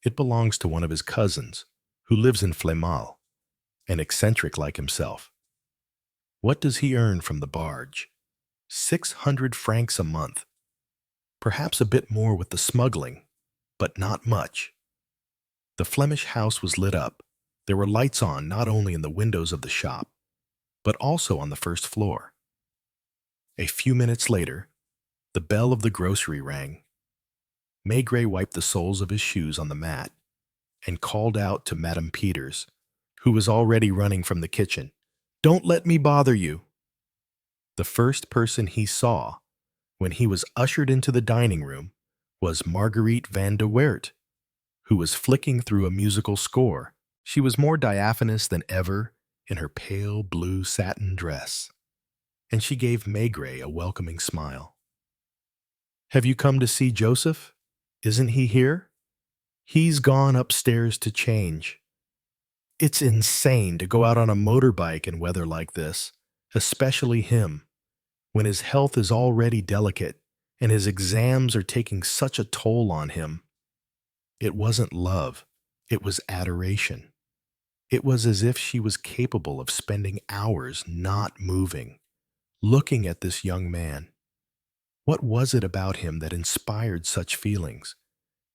It belongs to one of his cousins, who lives in Flemish, an eccentric like himself." "What does he earn from the barge?" 600 francs a month. Perhaps a bit more with the smuggling, but not much. The Flemish House was lit up. There were lights on not only in the windows of the shop, but also on the first floor. A few minutes later, the bell of the grocery rang. Maigret wiped the soles of his shoes on the mat and called out to Madame Peeters, who was already running from the kitchen. "Don't let me bother you." The first person he saw when he was ushered into the dining room was Marguerite van de Weert, who was flicking through a musical score. She was more diaphanous than ever in her pale blue satin dress, and she gave Maigret a welcoming smile. "Have you come to see Joseph? Isn't he here?" "He's gone upstairs to change." It's insane to go out on a motorbike in weather like this, especially him. when his health is already delicate and his exams are taking such a toll on him. It wasn't love, it was adoration. It was as if she was capable of spending hours not moving, looking at this young man. What was it about him that inspired such feelings?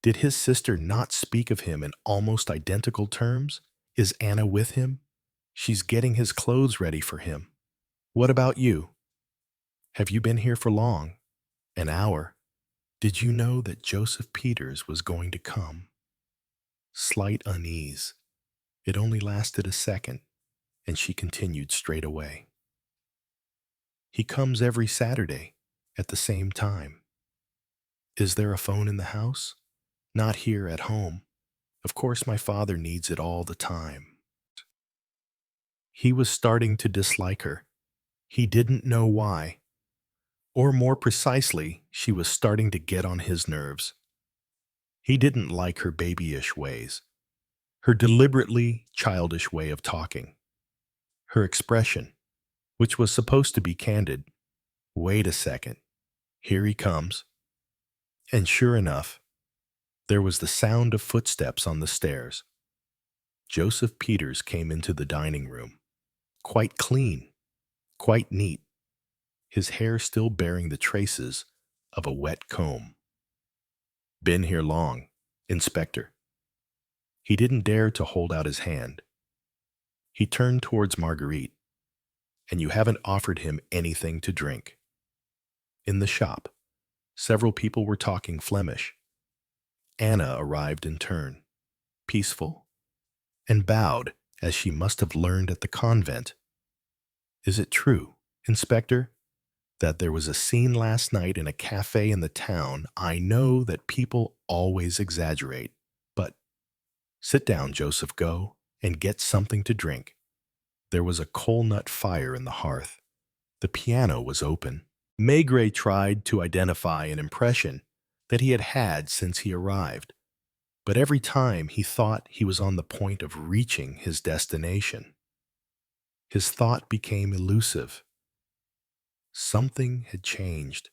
Did his sister not speak of him in almost identical terms? Is Anna with him? She's getting his clothes ready for him. What about you? Have you been here for long? An hour. Did you know that Joseph Peeters was going to come? Slight unease. It only lasted a second, and she continued straight away. He comes every Saturday at the same time. Is there a phone in the house? Not here at home. Of course, my father needs it all the time. He was starting to dislike her. He didn't know why. Or more precisely, she was starting to get on his nerves. He didn't like her babyish ways, her deliberately childish way of talking, her expression, which was supposed to be candid. Wait a second. Here he comes. And sure enough, there was the sound of footsteps on the stairs. Joseph Peeters came into the dining room, quite clean, quite neat, his hair still bearing the traces of a wet comb. Been here long, Inspector. He didn't dare to hold out his hand. He turned towards Marguerite. And you haven't offered him anything to drink. In the shop, several people were talking Flemish. Anna arrived in turn, peaceful, and bowed as she must have learned at the convent. Is it true, Inspector, that there was a scene last night in a cafe in the town? I know that people always exaggerate, but sit down, Joseph, go and get something to drink. There was a coal-nut fire in the hearth. The piano was open. Maigret tried to identify an impression that he had had since he arrived, but every time he thought he was on the point of reaching his destination. His thought became elusive. Something had changed,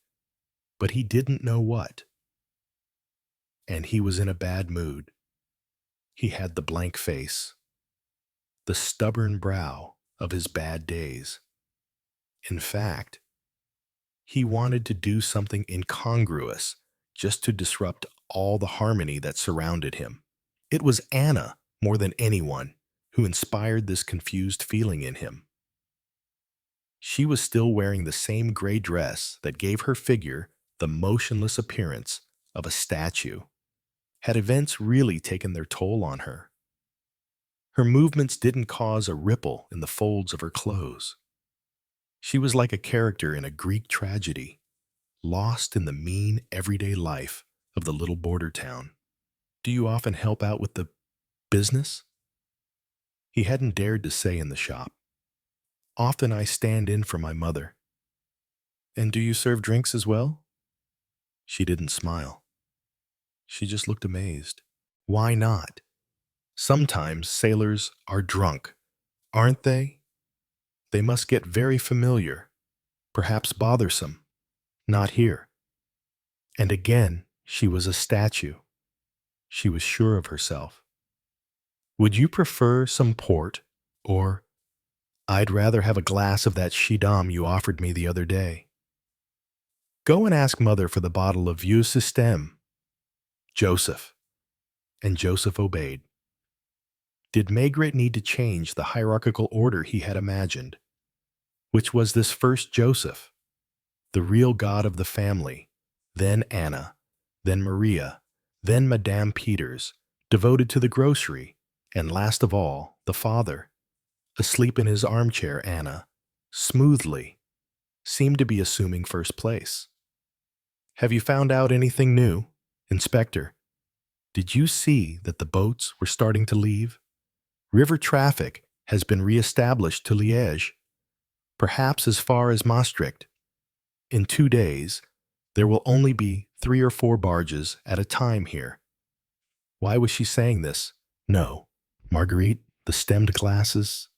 but he didn't know what. And he was in a bad mood. He had the blank face, the stubborn brow of his bad days. In fact, he wanted to do something incongruous just to disrupt all the harmony that surrounded him. It was Anna, more than anyone, who inspired this confused feeling in him. She was still wearing the same gray dress that gave her figure the motionless appearance of a statue. Had events really taken their toll on her? Her movements didn't cause a ripple in the folds of her clothes. She was like a character in a Greek tragedy, lost in the mean, everyday life of the little border town. Do you often help out with the business? He hadn't dared to say in the shop. Often I stand in for my mother. And do you serve drinks as well? She didn't smile. She just looked amazed. Why not? Sometimes sailors are drunk, aren't they? They must get very familiar, perhaps bothersome. Not here. And again, she was a statue. She was sure of herself. Would you prefer some port, or I'd rather have a glass of that Schiedam you offered me the other day? Go and ask Mother for the bottle of Vieux Système. Joseph. And Joseph obeyed. Did Maigret need to change the hierarchical order he had imagined? Which was this first Joseph, the real god of the family, then Anna, then Maria, then Madame Peeters, devoted to the grocery, and last of all, the father, asleep in his armchair. Anna, smoothly, seemed to be assuming first place. Have you found out anything new, Inspector? Did you see that the boats were starting to leave? River traffic has been re-established to Liège, perhaps as far as Maastricht. In 2 days, there will only be 3 or 4 barges at a time here. Why was she saying this? No, Marguerite, the stemmed glasses.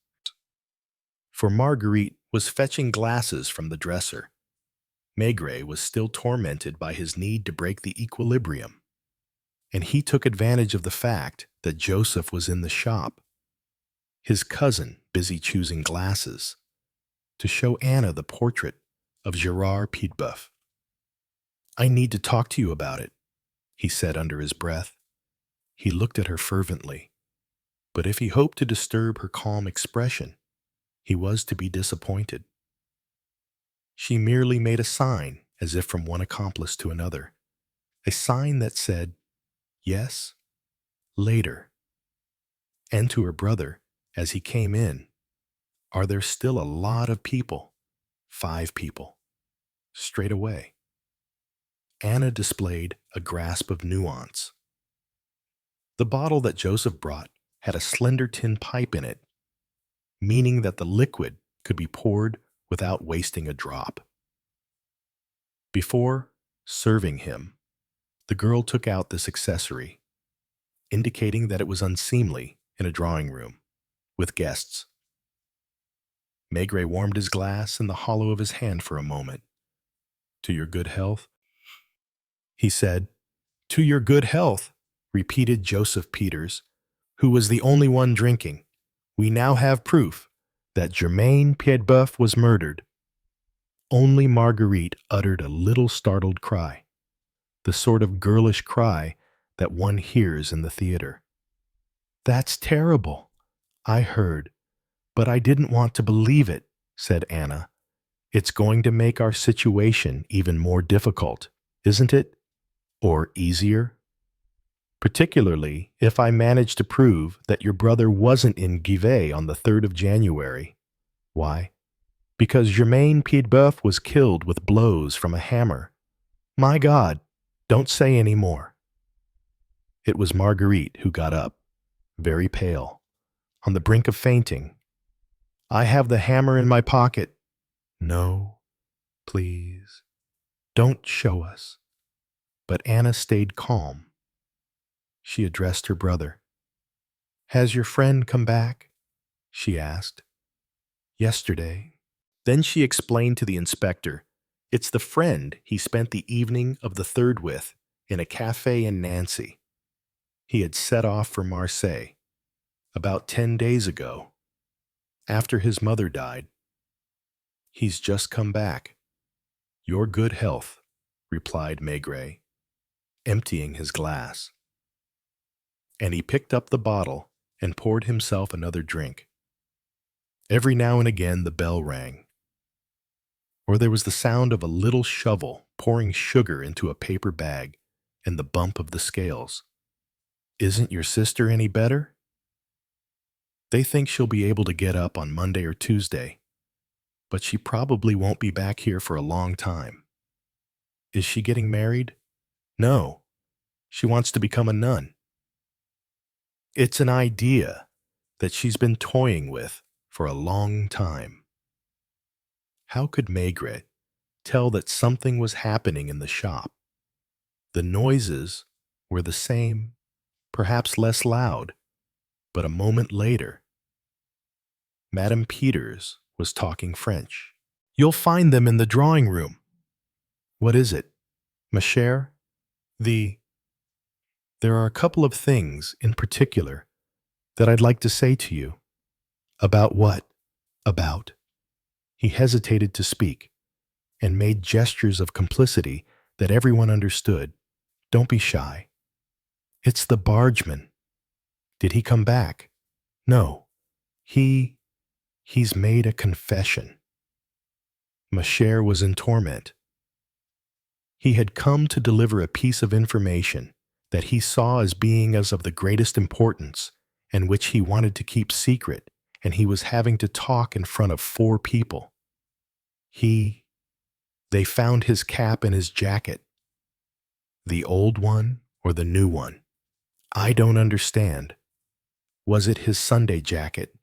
For Marguerite was fetching glasses from the dresser. Maigret was still tormented by his need to break the equilibrium, and he took advantage of the fact that Joseph was in the shop, his cousin busy choosing glasses, to show Anna the portrait of Germaine Piedboeuf. "I need to talk to you about it," he said under his breath. He looked at her fervently, but if he hoped to disturb her calm expression, he was to be disappointed. She merely made a sign as if from one accomplice to another, a sign that said, "Yes, later." And to her brother, as he came in, "Are there still a lot of people?" "5 people." Straight away. Anna displayed a grasp of nuance. The bottle that Joseph brought had a slender tin pipe in it, meaning that the liquid could be poured without wasting a drop. Before serving him, the girl took out this accessory, indicating that it was unseemly in a drawing room with guests. Maigret warmed his glass in the hollow of his hand for a moment. "To your good health," he said. "To your good health," repeated Joseph Peeters, who was the only one drinking. "We now have proof that Germaine Piedboeuf was murdered." Only Marguerite uttered a little startled cry, the sort of girlish cry that one hears in the theater. "That's terrible. I heard, but I didn't want to believe it," said Anna. "It's going to make our situation even more difficult, isn't it? Or easier? Particularly if I manage to prove that your brother wasn't in Givet on the 3rd of January. Why? Because Germaine Piedboeuf was killed with blows from a hammer. My God, don't say any more." It was Marguerite who got up, very pale, on the brink of fainting. "I have the hammer in my pocket." "No, please, don't show us." But Anna stayed calm. She addressed her brother. "Has your friend come back?" she asked. "Yesterday." Then she explained to the inspector, "It's the friend he spent the evening of the 3rd with in a cafe in Nancy. He had set off for Marseille about 10 days ago, after his mother died. He's just come back." "Your good health," replied Maigret, emptying his glass. And he picked up the bottle and poured himself another drink. Every now and again the bell rang, or there was the sound of a little shovel pouring sugar into a paper bag and the bump of the scales. "Isn't your sister any better?" "They think she'll be able to get up on Monday or Tuesday, but she probably won't be back here for a long time." "Is she getting married?" "No, she wants to become a nun." "It's an idea that she's been toying with for a long time." How could Maigret tell that something was happening in the shop? The noises were the same, perhaps less loud, but a moment later, Madame Peeters was talking French. "You'll find them in the drawing room." "What is it, ma chère?" There are a couple of things in particular that I'd like to say to you." "About what?" "About." He hesitated to speak, and made gestures of complicity that everyone understood. "Don't be shy." "It's the bargeman." "Did he come back?" "No. He's made a confession." Ma chère was in torment. He had come to deliver a piece of information that he saw as being of the greatest importance and which he wanted to keep secret, and he was having to talk in front of 4 people. They found his cap and his jacket. The old one or the new one? I don't understand. Was it his Sunday jacket,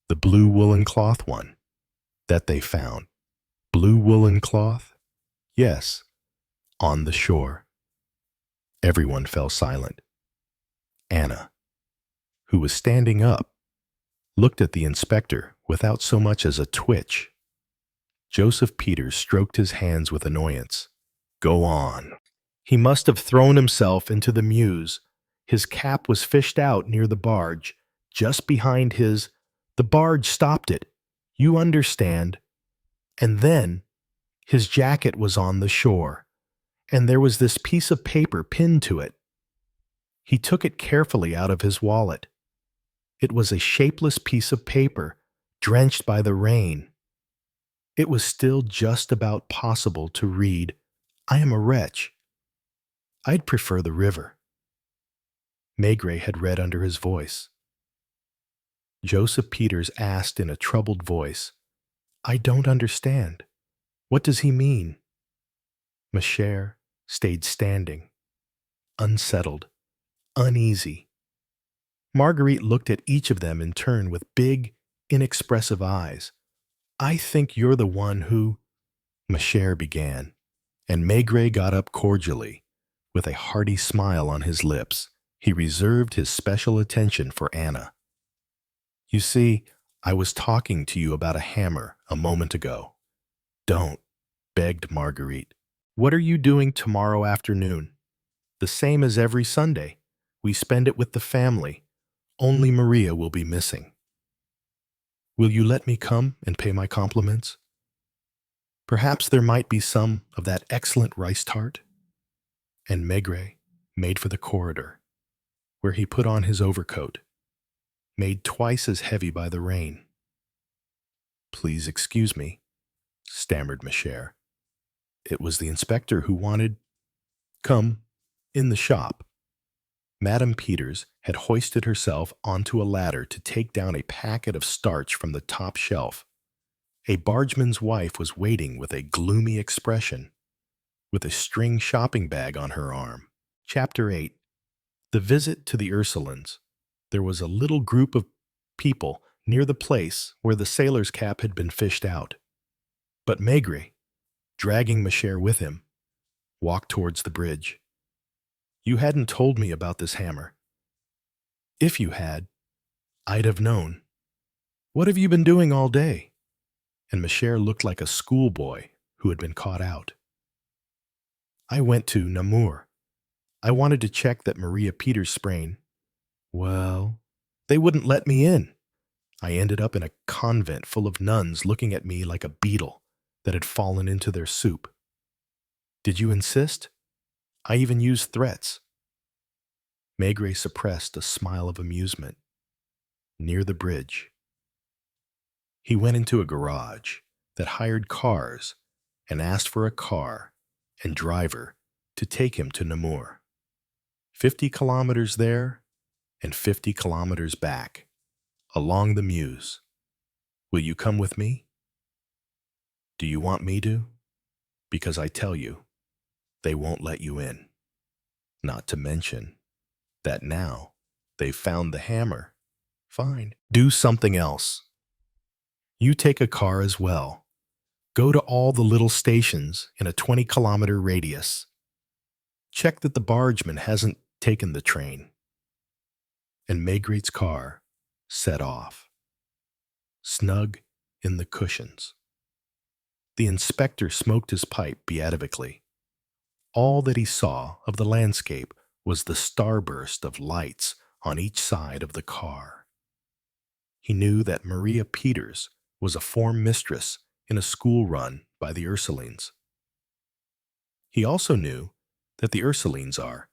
the blue woolen cloth one, that they found? Blue woolen cloth? Yes, on the shore. Everyone fell silent. Anna, who was standing up, looked at the inspector without so much as a twitch. Joseph Peeters stroked his hands with annoyance. Go on. He must have thrown himself into the Meuse. His cap was fished out near the barge, just behind his. The barge stopped it. You understand. And then his jacket was on the shore, and there was this piece of paper pinned to it. He took it carefully out of his wallet. It was a shapeless piece of paper, drenched by the rain. It was still just about possible to read, I am a wretch. I'd prefer the river. Maigret had read under his voice. Joseph Peeters asked in a troubled voice, I don't understand. What does he mean? Maigret stayed standing, unsettled, uneasy. Marguerite looked at each of them in turn with big, inexpressive eyes. I think you're the one who... Maigret began, and Maigret got up cordially. With a hearty smile on his lips, he reserved his special attention for Anna. You see, I was talking to you about a hammer a moment ago. Don't, begged Marguerite. What are you doing tomorrow afternoon? The same as every Sunday. We spend it with the family. Only Maria will be missing. Will you let me come and pay my compliments? Perhaps there might be some of that excellent rice tart? And Maigret made for the corridor, where he put on his overcoat, made twice as heavy by the rain. Please excuse me, stammered Maigret. It was the inspector who wanted... Come, in the shop. Madame Peeters had hoisted herself onto a ladder to take down a packet of starch from the top shelf. A bargeman's wife was waiting with a gloomy expression, with a string shopping bag on her arm. Chapter 8. The visit to the Ursulines. There was a little group of people near the place where the sailor's cap had been fished out. But Maigret, dragging Maigret with him, walked towards the bridge. You hadn't told me about this hammer. If you had, I'd have known. What have you been doing all day? And Maigret looked like a schoolboy who had been caught out. I went to Namur. I wanted to check that Maria Peeters' sprain. Well, they wouldn't let me in. I ended up in a convent full of nuns looking at me like a beetle that had fallen into their soup. Did you insist? I even used threats. Maigret suppressed a smile of amusement. Near the bridge, he went into a garage that hired cars and asked for a car and driver to take him to Namur. 50 kilometers there and 50 kilometers back, along the Meuse. Will you come with me? Do you want me to? Because I tell you, they won't let you in. Not to mention that now they've found the hammer. Fine. Do something else. You take a car as well. Go to all the little stations in a 20-kilometer radius. Check that the bargeman hasn't taken the train. And Maigret's car set off, snug in the cushions. The inspector smoked his pipe beativically. All that he saw of the landscape was the starburst of lights on each side of the car. He knew that Maria Peeters was a form mistress in a school run by the Ursulines. He also knew that the Ursulines are,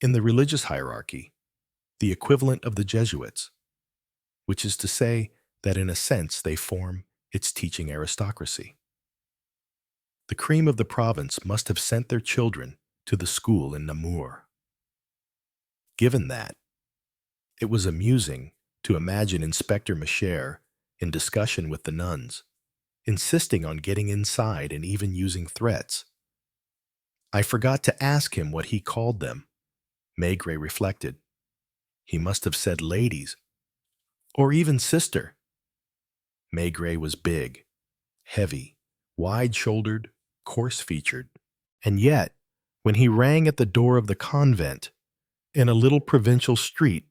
in the religious hierarchy, the equivalent of the Jesuits, which is to say that in a sense they form its teaching aristocracy. The cream of the province must have sent their children to the school in Namur. Given that, it was amusing to imagine Inspector Maigret in discussion with the nuns, insisting on getting inside and even using threats. I forgot to ask him what he called them, Maigret reflected. He must have said ladies, or even sister. Maigret was big, heavy, wide-shouldered, coarse-featured, and yet, when he rang at the door of the convent, in a little provincial street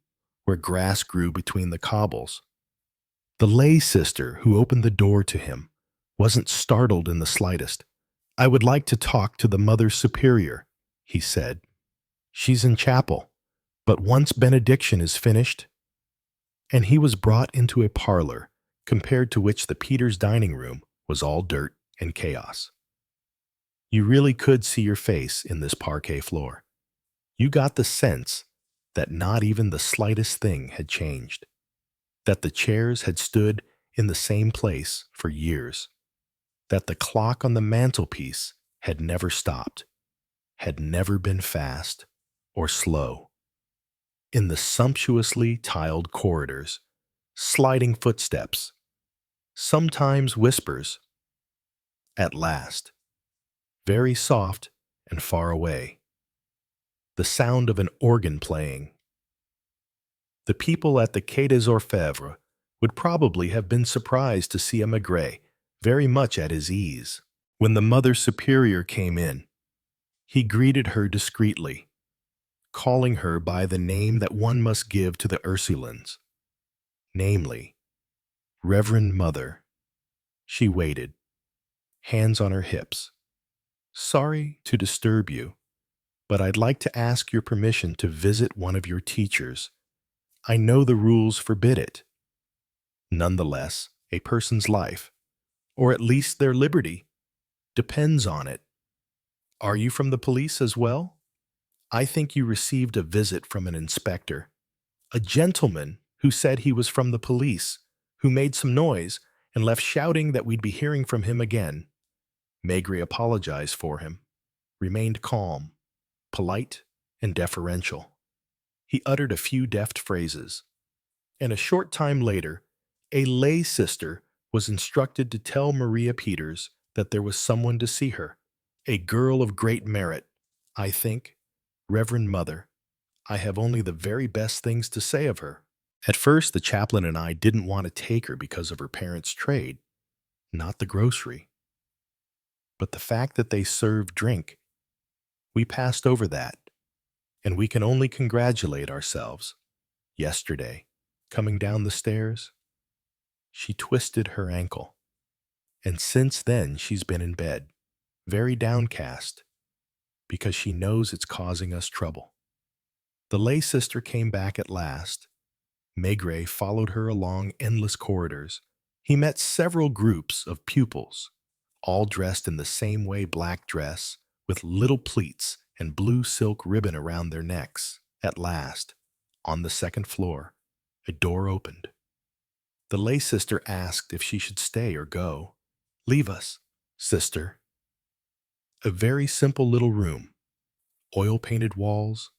where grass grew between the cobbles, the lay sister who opened the door to him wasn't startled in the slightest. "I would like to talk to the Mother Superior," he said. "She's in chapel, but once benediction is finished," and he was brought into a parlor, compared to which the Peters dining room was all dirt and chaos. You really could see your face in this parquet floor. You got the sense that not even the slightest thing had changed, that the chairs had stood in the same place for years, that the clock on the mantelpiece had never stopped, had never been fast or slow. In the sumptuously tiled corridors, sliding footsteps, sometimes whispers, at last, very soft and far away, the sound of an organ playing. The people at the Quai des Orfèvres would probably have been surprised to see a Maigret very much at his ease. When the Mother Superior came in, he greeted her discreetly, calling her by the name that one must give to the Ursulines, namely, Reverend Mother. She waited, hands on her hips. "Sorry to disturb you, but I'd like to ask your permission to visit one of your teachers. I know the rules forbid it. Nonetheless, a person's life, or at least their liberty, depends on it. Are you from the police as well? I think you received a visit from an inspector, a gentleman who said he was from the police, who made some noise and left shouting that we'd be hearing from him again." Maigret apologized for him, remained calm, polite, and deferential. He uttered a few deft phrases, and a short time later, a lay sister was instructed to tell Maria Peeters that there was someone to see her, a girl of great merit, I think. Reverend Mother, I have only the very best things to say of her. At first, the chaplain and I didn't want to take her because of her parents' trade, not the grocery. But the fact that they served drink, we passed over that, and we can only congratulate ourselves. Yesterday, coming down the stairs, she twisted her ankle, and since then she's been in bed, very downcast, because she knows it's causing us trouble. The lay sister came back at last. Maigret followed her along endless corridors. He met several groups of pupils, all dressed in the same way black dress, with little pleats and blue silk ribbon around their necks. At last, on the second floor, a door opened. The lay sister asked if she should stay or go. "Leave us, sister." A very simple little room, oil-painted walls,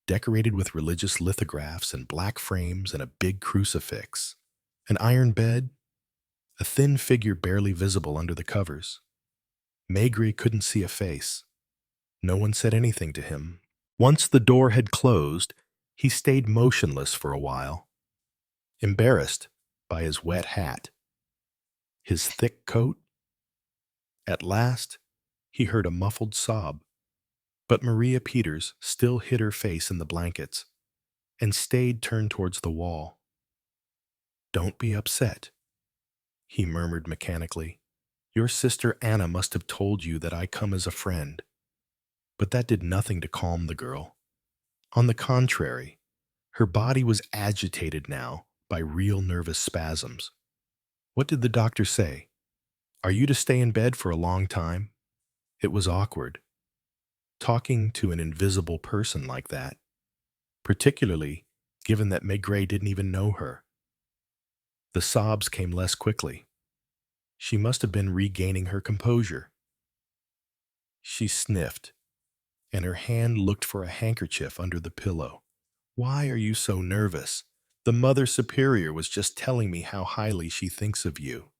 decorated with religious lithographs and black frames and a big crucifix, an iron bed, a thin figure barely visible under the covers. Maigret couldn't see a face. No one said anything to him. Once the door had closed, he stayed motionless for a while, embarrassed by his wet hat, his thick coat. At last, he heard a muffled sob, but Maria Peeters still hid her face in the blankets and stayed turned towards the wall. "Don't be upset," he murmured mechanically. "Your sister Anna must have told you that I come as a friend." But that did nothing to calm the girl. On the contrary, her body was agitated now by real nervous spasms. "What did the doctor say? Are you to stay in bed for a long time?" It was awkward, talking to an invisible person like that, particularly given that Maigret didn't even know her. The sobs came less quickly. She must have been regaining her composure. She sniffed, and her hand looked for a handkerchief under the pillow. "Why are you so nervous? The Mother Superior was just telling me how highly she thinks of you.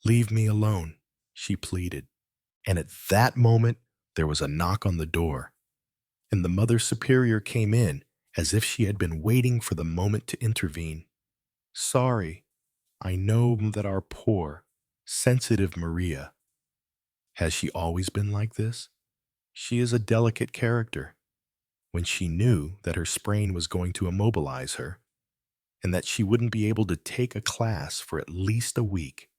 Leave me alone," she pleaded. And at that moment, there was a knock on the door, and the Mother Superior came in as if she had been waiting for the moment to intervene. "Sorry, I know that our poor, sensitive Maria. Has she always been like this? She is a delicate character." When she knew that her sprain was going to immobilize her, and that she wouldn't be able to take a class for at least a week,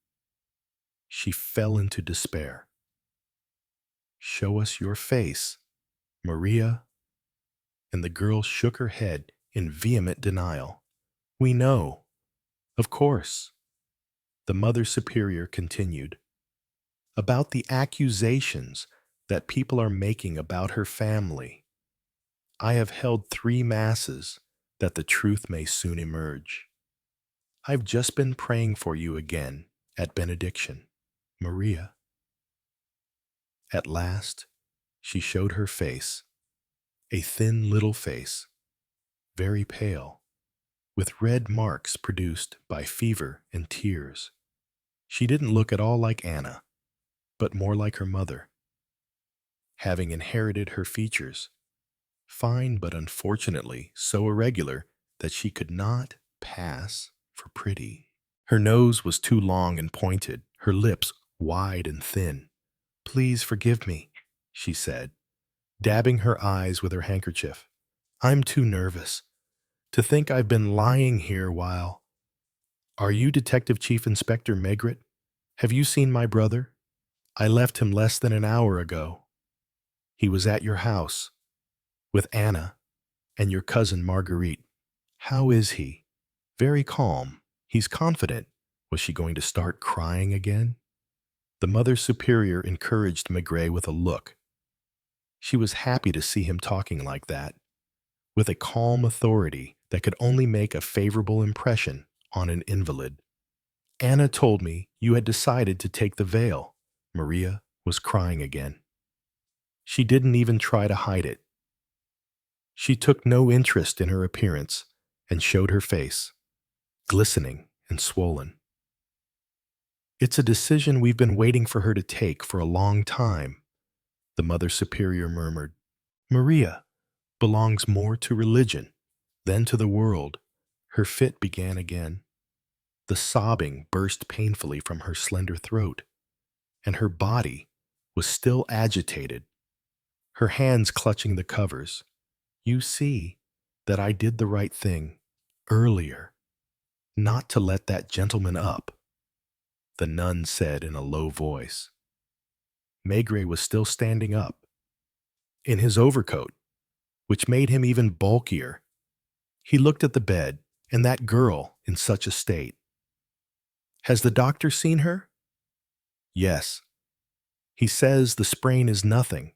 She fell into despair. "Show us your face, Maria." And the girl shook her head in vehement denial. "We know. Of course." The Mother Superior continued, "About the accusations that people are making about her family. I have held 3 masses that the truth may soon emerge. I've just been praying for you again at benediction, Maria." At last, she showed her face, a thin little face, very pale, with red marks produced by fever and tears. She didn't look at all like Anna, but more like her mother, having inherited her features, fine but unfortunately so irregular that she could not pass for pretty. Her nose was too long and pointed, her lips wide and thin. "Please forgive me," she said, dabbing her eyes with her handkerchief. "I'm too nervous. To think I've been lying here while—" "Are you Detective Chief Inspector Maigret? Have you seen my brother? I left him less than an hour ago. He was at your house, with Anna and your cousin Marguerite. How is he?" "Very calm. He's confident." Was she going to start crying again? The Mother Superior encouraged Maigret with a look. She was happy to see him talking like that, with a calm authority that could only make a favorable impression on an invalid. "Anna told me you had decided to take the veil." Maria was crying again. She didn't even try to hide it. She took no interest in her appearance and showed her face, glistening and swollen. "It's a decision we've been waiting for her to take for a long time," the Mother Superior murmured. "Maria belongs more to religion than to the world." Her fit began again. The sobbing burst painfully from her slender throat, and her body was still agitated, her hands clutching the covers. "You see that I did the right thing earlier, not to let that gentleman up," the nun said in a low voice. Maigret was still standing up, in his overcoat, which made him even bulkier. He looked at the bed and that girl in such a state. "Has the doctor seen her?" "Yes. He says the sprain is nothing.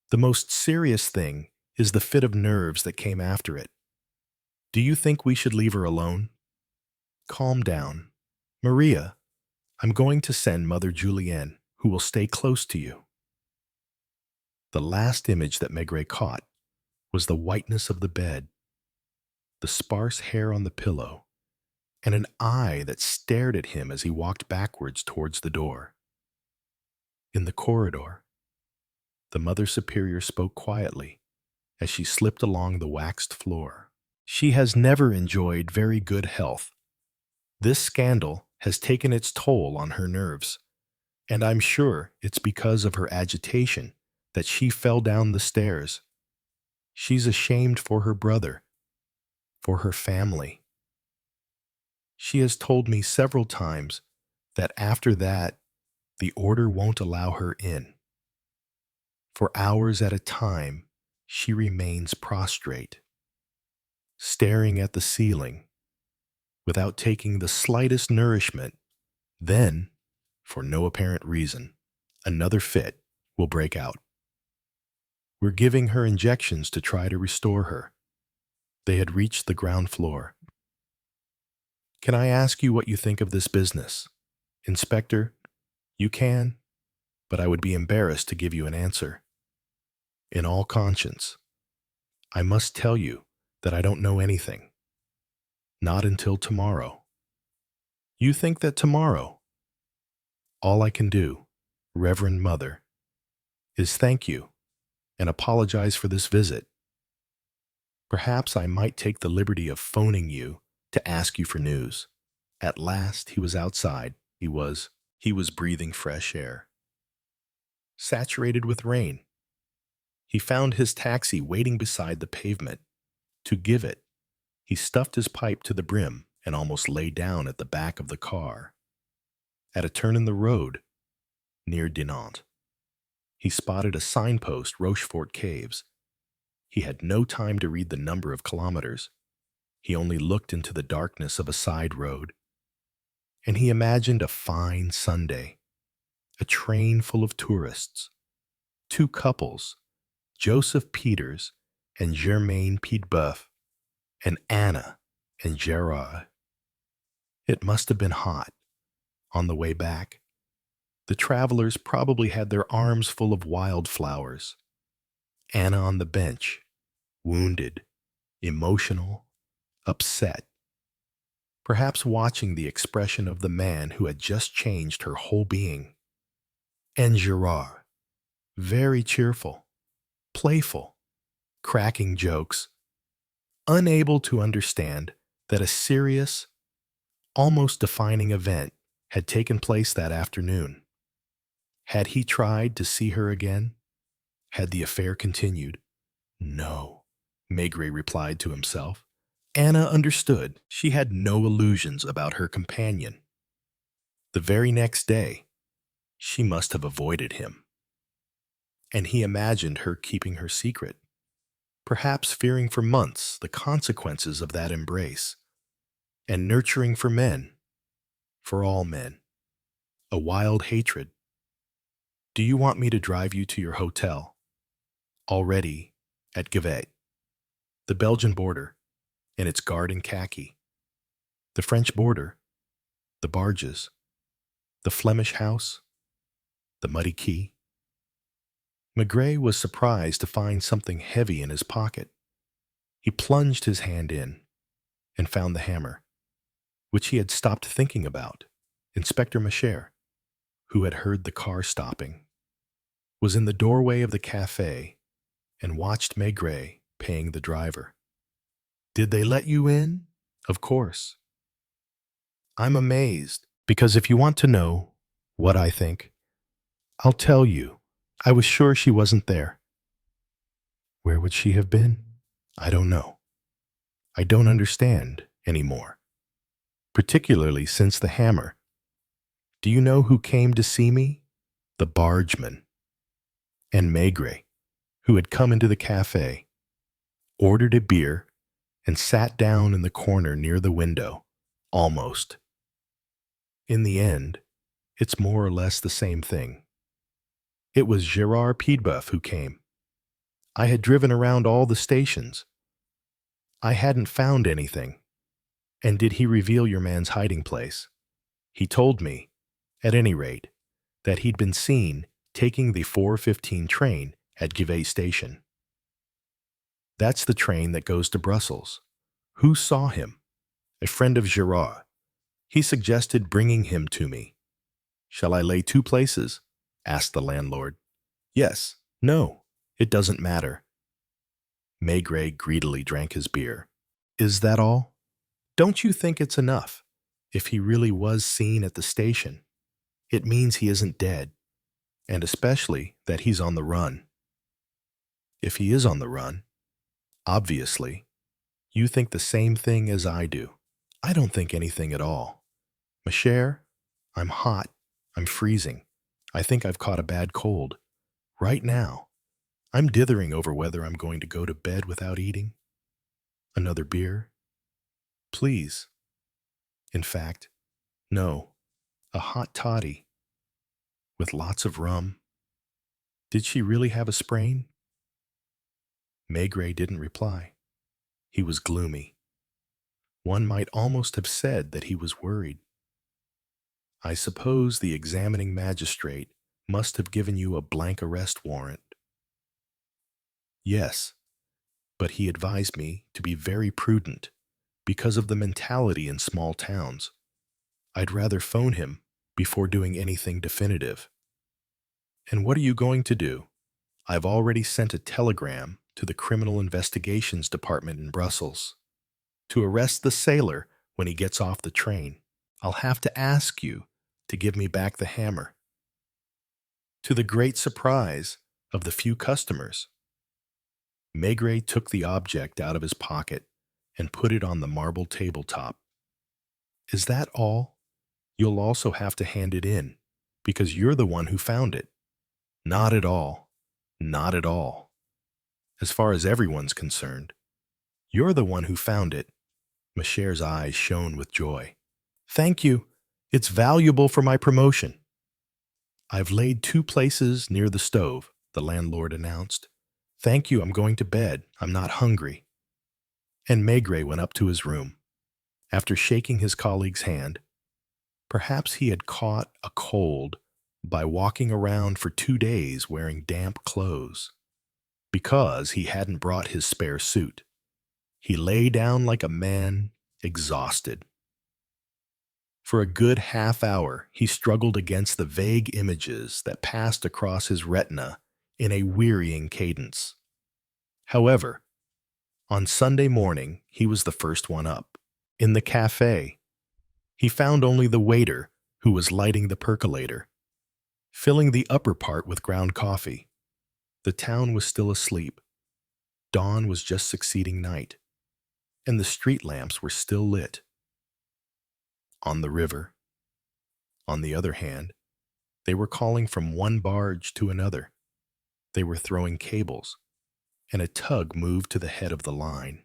The most serious thing is the fit of nerves that came after it. Do you think we should leave her alone?" "Calm down. Maria, I'm going to send Mother Julienne, who will stay close to you." The last image that Maigret caught was the whiteness of the bed, the sparse hair on the pillow, and an eye that stared at him as he walked backwards towards the door. In the corridor, the Mother Superior spoke quietly as she slipped along the waxed floor. "She has never enjoyed very good health. This scandal has taken its toll on her nerves, and I'm sure it's because of her agitation that she fell down the stairs. She's ashamed for her brother, for her family. She has told me several times that after that, the order won't allow her in. For hours at a time, she remains prostrate, staring at the ceiling, without taking the slightest nourishment. Then, for no apparent reason, another fit will break out. We're giving her injections to try to restore her." They had reached the ground floor. "Can I ask you what you think of this business, Inspector?" "You can, but I would be embarrassed to give you an answer. In all conscience, I must tell you that I don't know anything. Not until tomorrow." "You think that tomorrow—" "All I can do, Reverend Mother, is thank you and apologize for this visit. Perhaps I might take the liberty of phoning you to ask you for news." At last he was outside. He was breathing fresh air, saturated with rain. He found his taxi waiting beside the pavement. To give it, he stuffed his pipe to the brim and almost lay down at the back of the car. At a turn in the road near Dinant, he spotted a signpost, Rochefort Caves. He had no time to read the number of kilometers. He only looked into the darkness of a side road, and he imagined a fine Sunday, a train full of tourists, two couples, Joseph Peeters and Germaine Piedboeuf, and Anna and Gerard. It must have been hot. On the way back, the travelers probably had their arms full of wildflowers. Anna on the bench, wounded, emotional, upset, perhaps watching the expression of the man who had just changed her whole being. And Gerard, very cheerful, playful, cracking jokes, unable to understand that a serious, almost defining event had taken place that afternoon. Had he tried to see her again? Had the affair continued? No, Maigret replied to himself. Anna understood she had no illusions about her companion. The very next day, she must have avoided him. And he imagined her keeping her secret, perhaps fearing for months the consequences of that embrace, and nurturing for men, for all men, a wild hatred. Do you want me to drive you to your hotel? Already at Givet, the Belgian border, and its guard in khaki, the French border, the barges, the Flemish House, the muddy quay. Maigret was surprised to find something heavy in his pocket. He plunged his hand in and found the hammer, which he had stopped thinking about. Inspector Maigret, who had heard the car stopping, was in the doorway of the cafe and watched Maigret paying the driver. Did they let you in? Of course. I'm amazed, because if you want to know what I think, I'll tell you. I was sure she wasn't there. Where would she have been? I don't know. I don't understand anymore, particularly since the hammer. Do you know who came to see me? The bargeman. And Maigret, who had come into the cafe, ordered a beer, and sat down in the corner near the window, almost. In the end, it's more or less the same thing. It was Germaine Piedboeuf who came. I had driven around all the stations. I hadn't found anything. And did he reveal your man's hiding place? He told me, at any rate, that he'd been seen taking the 4:15 train at Givet station. That's the train that goes to Brussels. Who saw him? A friend of Gerard. He suggested bringing him to me. Shall I lay two places? Asked the landlord. Yes, no, it doesn't matter. Maigret greedily drank his beer. Is that all? Don't you think it's enough? If he really was seen at the station, it means he isn't dead, and especially that he's on the run. If he is on the run, obviously, you think the same thing as I do. I don't think anything at all. Ma chère, I'm hot. I'm freezing. I think I've caught a bad cold. Right now, I'm dithering over whether I'm going to go to bed without eating. Another beer? Please. In fact, no, a hot toddy. With lots of rum. Did she really have a sprain? Maigret didn't reply. He was gloomy. One might almost have said that he was worried. I suppose the examining magistrate must have given you a blank arrest warrant. Yes, but he advised me to be very prudent because of the mentality in small towns. I'd rather phone him before doing anything definitive. And what are you going to do? I've already sent a telegram to the Criminal Investigations Department in Brussels to arrest the sailor when he gets off the train. I'll have to ask you to give me back the hammer. To the great surprise of the few customers, Maigret took the object out of his pocket and put it on the marble tabletop. Is that all? You'll also have to hand it in, because you're the one who found it. Not at all. Not at all. As far as everyone's concerned, you're the one who found it. Macher's eyes shone with joy. Thank you. It's valuable for my promotion. I've laid 2 places near the stove, the landlord announced. Thank you, I'm going to bed. I'm not hungry. And Maigret went up to his room. After shaking his colleague's hand, perhaps he had caught a cold by walking around for 2 days wearing damp clothes. Because he hadn't brought his spare suit, he lay down like a man, exhausted. For a good half-hour, he struggled against the vague images that passed across his retina in a wearying cadence. However, on Sunday morning, he was the first one up. In the cafe, he found only the waiter who was lighting the percolator, filling the upper part with ground coffee. The town was still asleep. Dawn was just succeeding night, and the street lamps were still lit. On the river, on the other hand, they were calling from one barge to another. They were throwing cables, and a tug moved to the head of the line.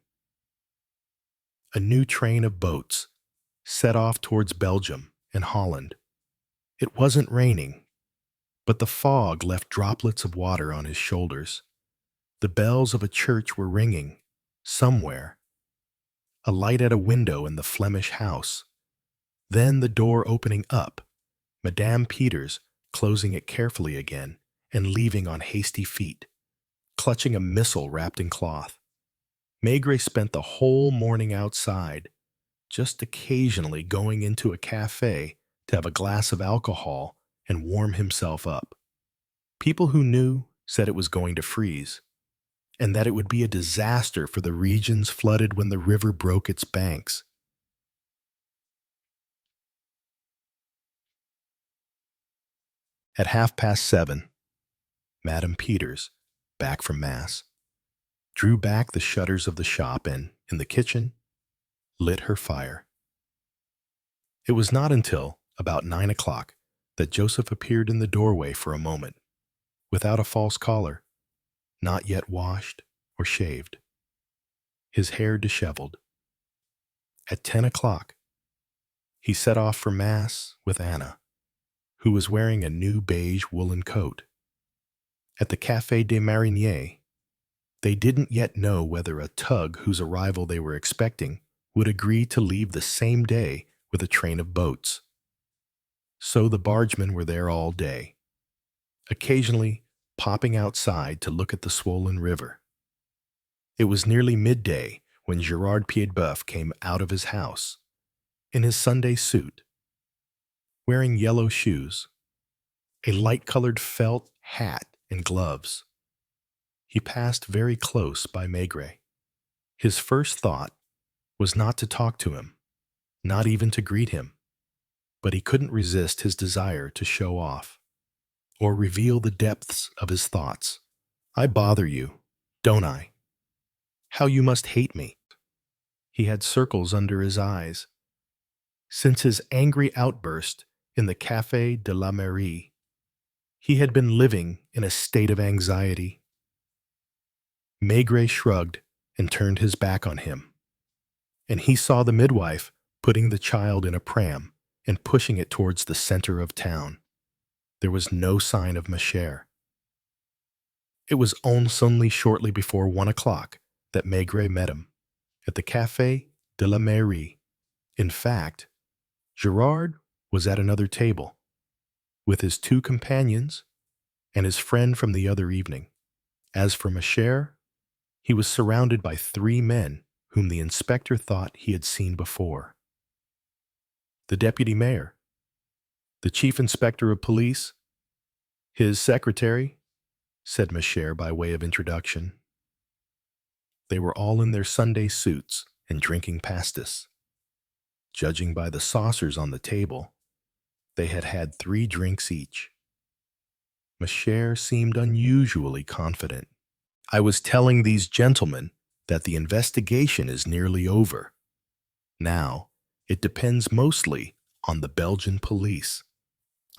A new train of boats set off towards Belgium and Holland. It wasn't raining, but the fog left droplets of water on his shoulders. The bells of a church were ringing, somewhere. A light at a window in the Flemish House. Then the door opening up, Madame Peeters closing it carefully again and leaving on hasty feet, clutching a missile wrapped in cloth. Maigret spent the whole morning outside, just occasionally going into a cafe to have a glass of alcohol and warm himself up. People who knew said it was going to freeze, and that it would be a disaster for the regions flooded when the river broke its banks. At 7:30, Madame Peeters, back from Mass, drew back the shutters of the shop and, in the kitchen, lit her fire. It was not until about 9 o'clock that Joseph appeared in the doorway for a moment, without a false collar, not yet washed or shaved, his hair disheveled. At 10 o'clock, he set off for Mass with Anna, who was wearing a new beige woolen coat. At the Café des Mariniers, they didn't yet know whether a tug whose arrival they were expecting would agree to leave the same day with a train of boats. So the bargemen were there all day, occasionally popping outside to look at the swollen river. It was nearly midday when Germaine Piedboeuf came out of his house, in his Sunday suit, wearing yellow shoes, a light-colored felt hat and gloves. He passed very close by Maigret. His first thought was not to talk to him, not even to greet him, but he couldn't resist his desire to show off, or reveal the depths of his thoughts. I bother you, don't I? How you must hate me. He had circles under his eyes. Since his angry outburst in the Café de la Mairie, he had been living in a state of anxiety. Maigret shrugged and turned his back on him, and he saw the midwife putting the child in a pram and pushing it towards the center of town. There was no sign of Macher. It was only shortly before 1 o'clock that Maigret met him at the Café de la Mairie. In fact, Gerard was at another table, with his 2 companions and his friend from the other evening. As for Macher, he was surrounded by 3 men whom the inspector thought he had seen before. The deputy mayor, the chief inspector of police, his secretary, said Macher by way of introduction. They were all in their Sunday suits and drinking pastis. Judging by the saucers on the table, they had had 3 drinks each. Macher seemed unusually confident. I was telling these gentlemen that the investigation is nearly over. Now, it depends mostly on the Belgian police.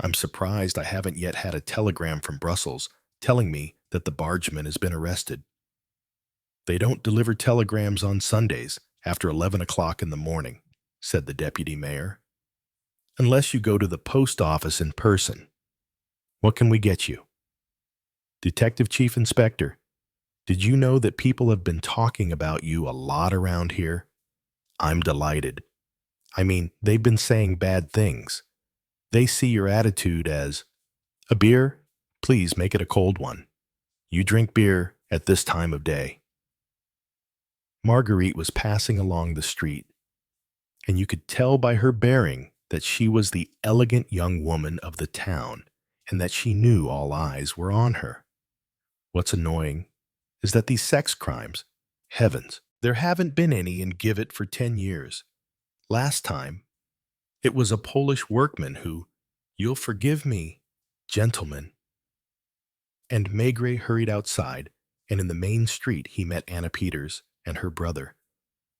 I'm surprised I haven't yet had a telegram from Brussels telling me that the bargeman has been arrested. They don't deliver telegrams on Sundays after 11 o'clock in the morning, said the deputy mayor. Unless you go to the post office in person. What can we get you? Detective Chief Inspector, did you know that people have been talking about you a lot around here? I'm delighted. I mean, they've been saying bad things. They see your attitude as, a beer? Please make it a cold one. You drink beer at this time of day. Marguerite was passing along the street, and you could tell by her bearing that she was the elegant young woman of the town and that she knew all eyes were on her. What's annoying is that these sex crimes, heavens, there haven't been any in Givet for 10 years. Last time, it was a Polish workman who, you'll forgive me, gentlemen. And Maigret hurried outside, and in the main street he met Anna Peeters and her brother,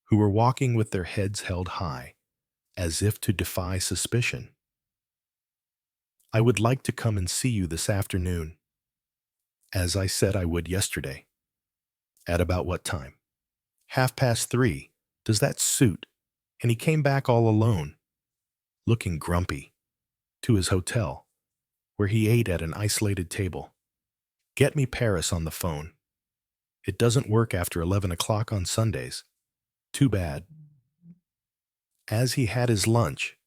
who were walking with their heads held high, as if to defy suspicion. I would like to come and see you this afternoon, as I said I would yesterday. At about what time? 3:30. Does that suit? And he came back all alone, looking grumpy, to his hotel, where he ate at an isolated table. Get me Paris on the phone. It doesn't work after 11 o'clock on Sundays. Too bad. As he had his lunch,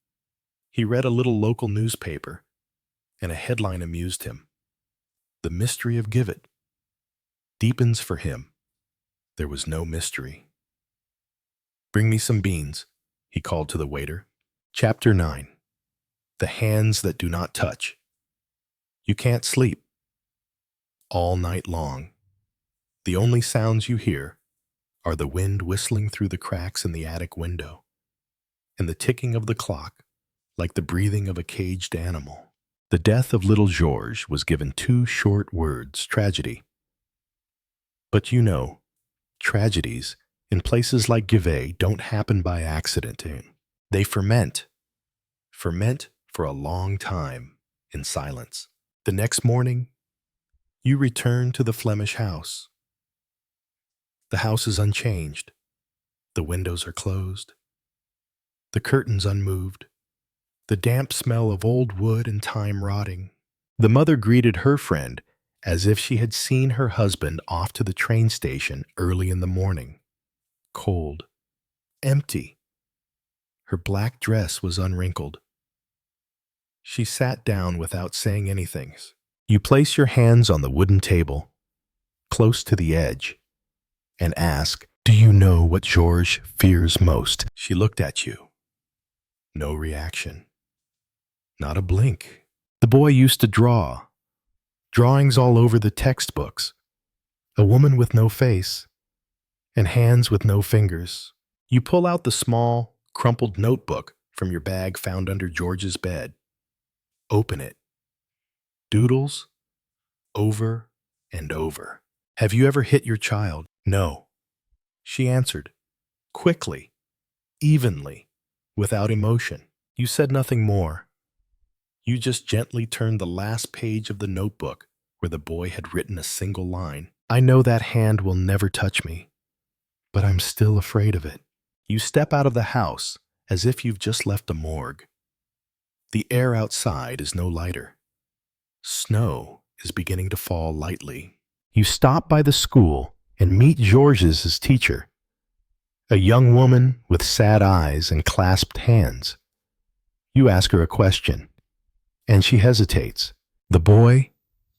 he read a little local newspaper, and a headline amused him. The mystery of Givet deepens for him. There was no mystery. Bring me some beans, he called to the waiter. Chapter 9. The Hands That Do Not Touch. You can't sleep. All night long, the only sounds you hear are the wind whistling through the cracks in the attic window and the ticking of the clock like the breathing of a caged animal. The death of little Georges was given 2 short words, tragedy. But you know, tragedies in places like Givet don't happen by accident. They ferment for a long time in silence. The next morning, you return to the Flemish House. The house is unchanged. The windows are closed. The curtains unmoved. The damp smell of old wood and time rotting. The mother greeted her friend as if she had seen her husband off to the train station early in the morning. Cold. Empty. Her black dress was unwrinkled. She sat down without saying anything. You place your hands on the wooden table, close to the edge, and ask, do you know what Georges fears most? She looked at you. No reaction. Not a blink. The boy used to draw. Drawings all over the textbooks. A woman with no face, and hands with no fingers. You pull out the small, crumpled notebook from your bag found under George's bed. Open it. Doodles, over and over. Have you ever hit your child? No. She answered, quickly, evenly, without emotion. You said nothing more. You just gently turned the last page of the notebook where the boy had written a single line. I know that hand will never touch me, but I'm still afraid of it. You step out of the house as if you've just left a morgue. The air outside is no lighter. Snow is beginning to fall lightly. You stop by the school and meet Georges' teacher, a young woman with sad eyes and clasped hands. You ask her a question, and she hesitates. The boy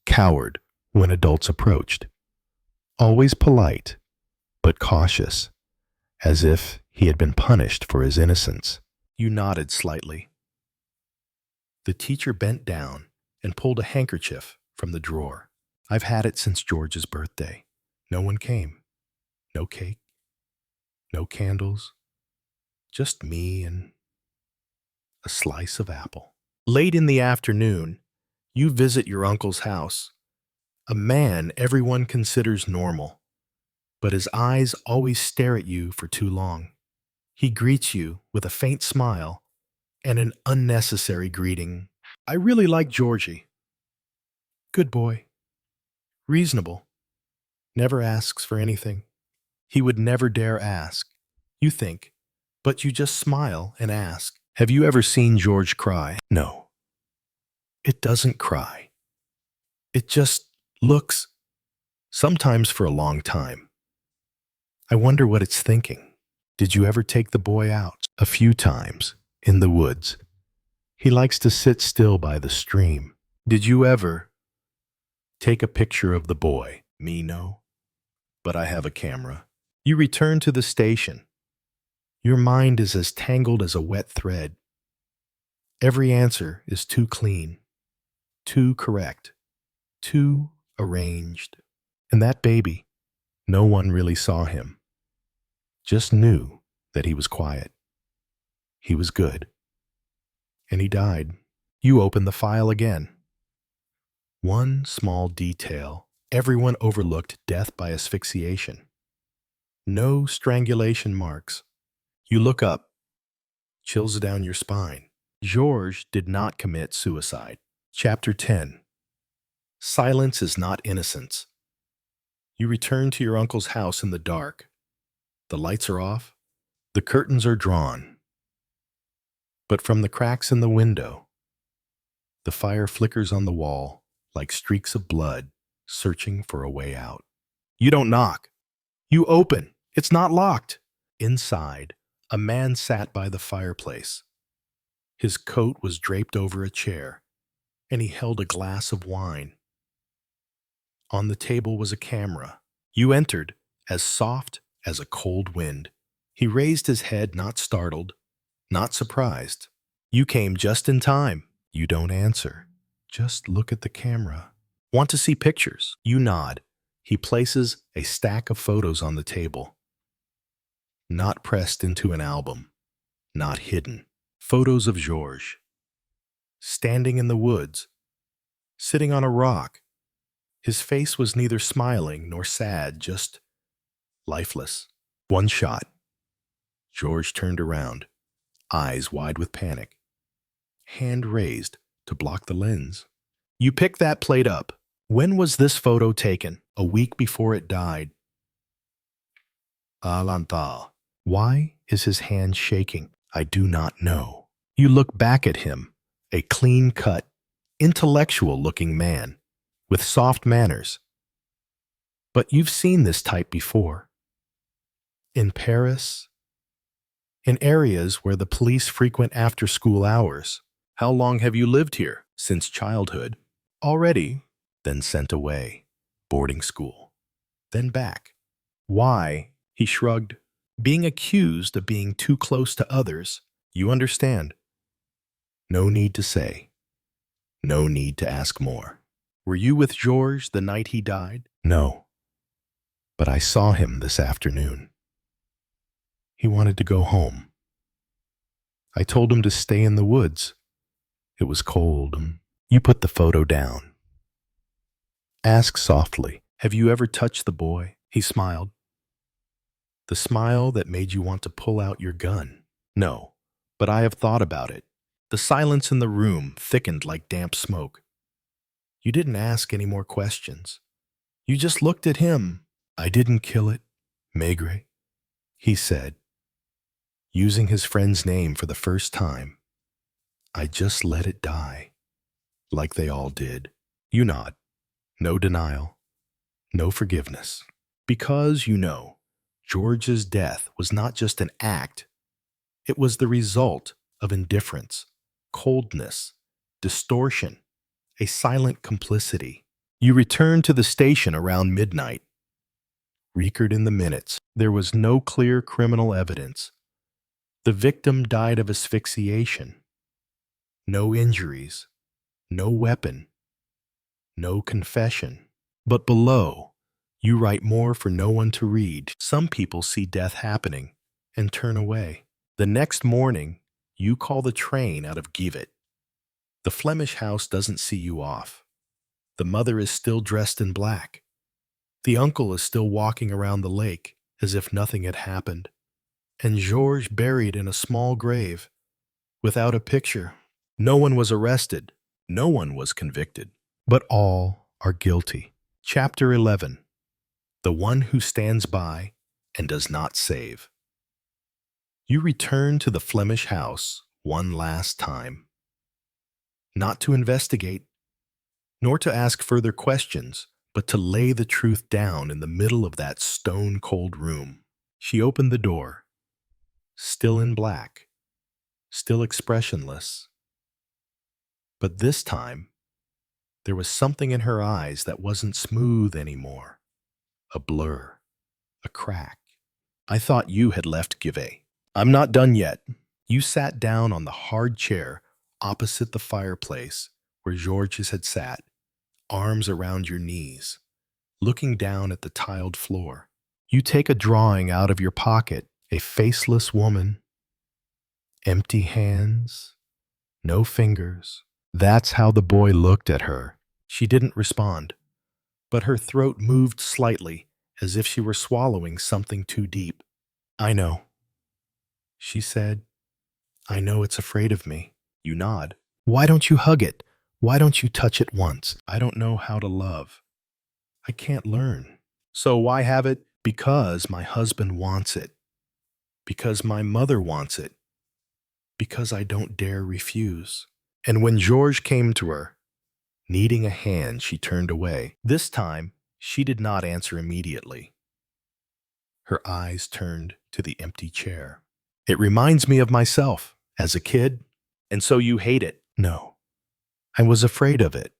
cowered when adults approached, always polite, but cautious, as if he had been punished for his innocence. You nodded slightly. The teacher bent down and pulled a handkerchief from the drawer. I've had it since George's birthday. No one came. No cake. No candles. Just me and a slice of apple. Late in the afternoon, you visit your uncle's house. A man everyone considers normal, but his eyes always stare at you for too long. He greets you with a faint smile and an unnecessary greeting. I really like Georgie. Good boy. Reasonable. Never asks for anything. He would never dare ask. You think, but you just smile and ask. Have you ever seen George cry? No. It doesn't cry. It just looks, sometimes for a long time. I wonder what it's thinking. Did you ever take the boy out? A few times, in the woods. He likes to sit still by the stream. Did you ever take a picture of the boy? Me, no. But I have a camera. You return to the station. Your mind is as tangled as a wet thread. Every answer is too clean, too correct, too arranged. And that baby, no one really saw him. Just knew that he was quiet. He was good. And he died. You open the file again. One small detail. Everyone overlooked death by asphyxiation. No strangulation marks. You look up. Chills down your spine. Georges did not commit suicide. Chapter 10. Silence is not innocence. You return to your uncle's house in the dark. The lights are off. The curtains are drawn. But from the cracks in the window, the fire flickers on the wall like streaks of blood searching for a way out. You don't knock. You open. It's not locked. Inside, a man sat by the fireplace. His coat was draped over a chair, and he held a glass of wine. On the table was a camera. You entered, as soft as a cold wind. He raised his head, not startled, not surprised. You came just in time. You don't answer. Just look at the camera. Want to see pictures? You nod. He places a stack of photos on the table. Not pressed into an album. Not hidden. Photos of Georges. Standing in the woods. Sitting on a rock. His face was neither smiling nor sad, just lifeless. One shot. Georges turned around, eyes wide with panic. Hand raised to block the lens. You pick that plate up. When was this photo taken? A week before it died. Alantal. Why is his hand shaking? I do not know. You look back at him, a clean-cut, intellectual-looking man with soft manners. But you've seen this type before. In Paris, in areas where the police frequent after-school hours. How long have you lived here? Since childhood. Already, then sent away. Boarding school. Then back. Why? He shrugged. Being accused of being too close to others, you understand. No need to say. No need to ask more. Were you with Georges the night he died? No. But I saw him this afternoon. He wanted to go home. I told him to stay in the woods. It was cold. You put the photo down. Ask softly, have you ever touched the boy? He smiled. The smile that made you want to pull out your gun. No, but I have thought about it. The silence in the room thickened like damp smoke. You didn't ask any more questions. You just looked at him. I didn't kill it, Maigret, he said, using his friend's name for the first time. I just let it die, like they all did. You nod. No denial. No forgiveness. Because you know, George's death was not just an act. It was the result of indifference, coldness, distortion, a silent complicity. You returned to the station around midnight. Record in the minutes. There was no clear criminal evidence. The victim died of asphyxiation. No injuries. No weapon. No confession. But below, you write more for no one to read. Some people see death happening and turn away. The next morning, you call the train out of Givet. The Flemish House doesn't see you off. The mother is still dressed in black. The uncle is still walking around the lake as if nothing had happened. And Georges buried in a small grave without a picture. No one was arrested. No one was convicted. But all are guilty. Chapter 11. The one who stands by and does not save. You return to the Flemish house one last time. Not to investigate, nor to ask further questions, but to lay the truth down in the middle of that stone-cold room. She opened the door, still in black, still expressionless. But this time, there was something in her eyes that wasn't smooth anymore. A blur, a crack. I thought you had left Givet. I'm not done yet. You sat down on the hard chair opposite the fireplace where Georges had sat, arms around your knees, looking down at the tiled floor. You take a drawing out of your pocket, a faceless woman, empty hands, no fingers. That's how the boy looked at her. She didn't respond, but her throat moved slightly as if she were swallowing something too deep. I know, she said. I know it's afraid of me. You nod. Why don't you hug it? Why don't you touch it once? I don't know how to love. I can't learn. So why have it? Because my husband wants it. Because my mother wants it. Because I don't dare refuse. And when Georges came to her, needing a hand, she turned away. This time, she did not answer immediately. Her eyes turned to the empty chair. It reminds me of myself, as a kid, and so you hate it. No, I was afraid of it,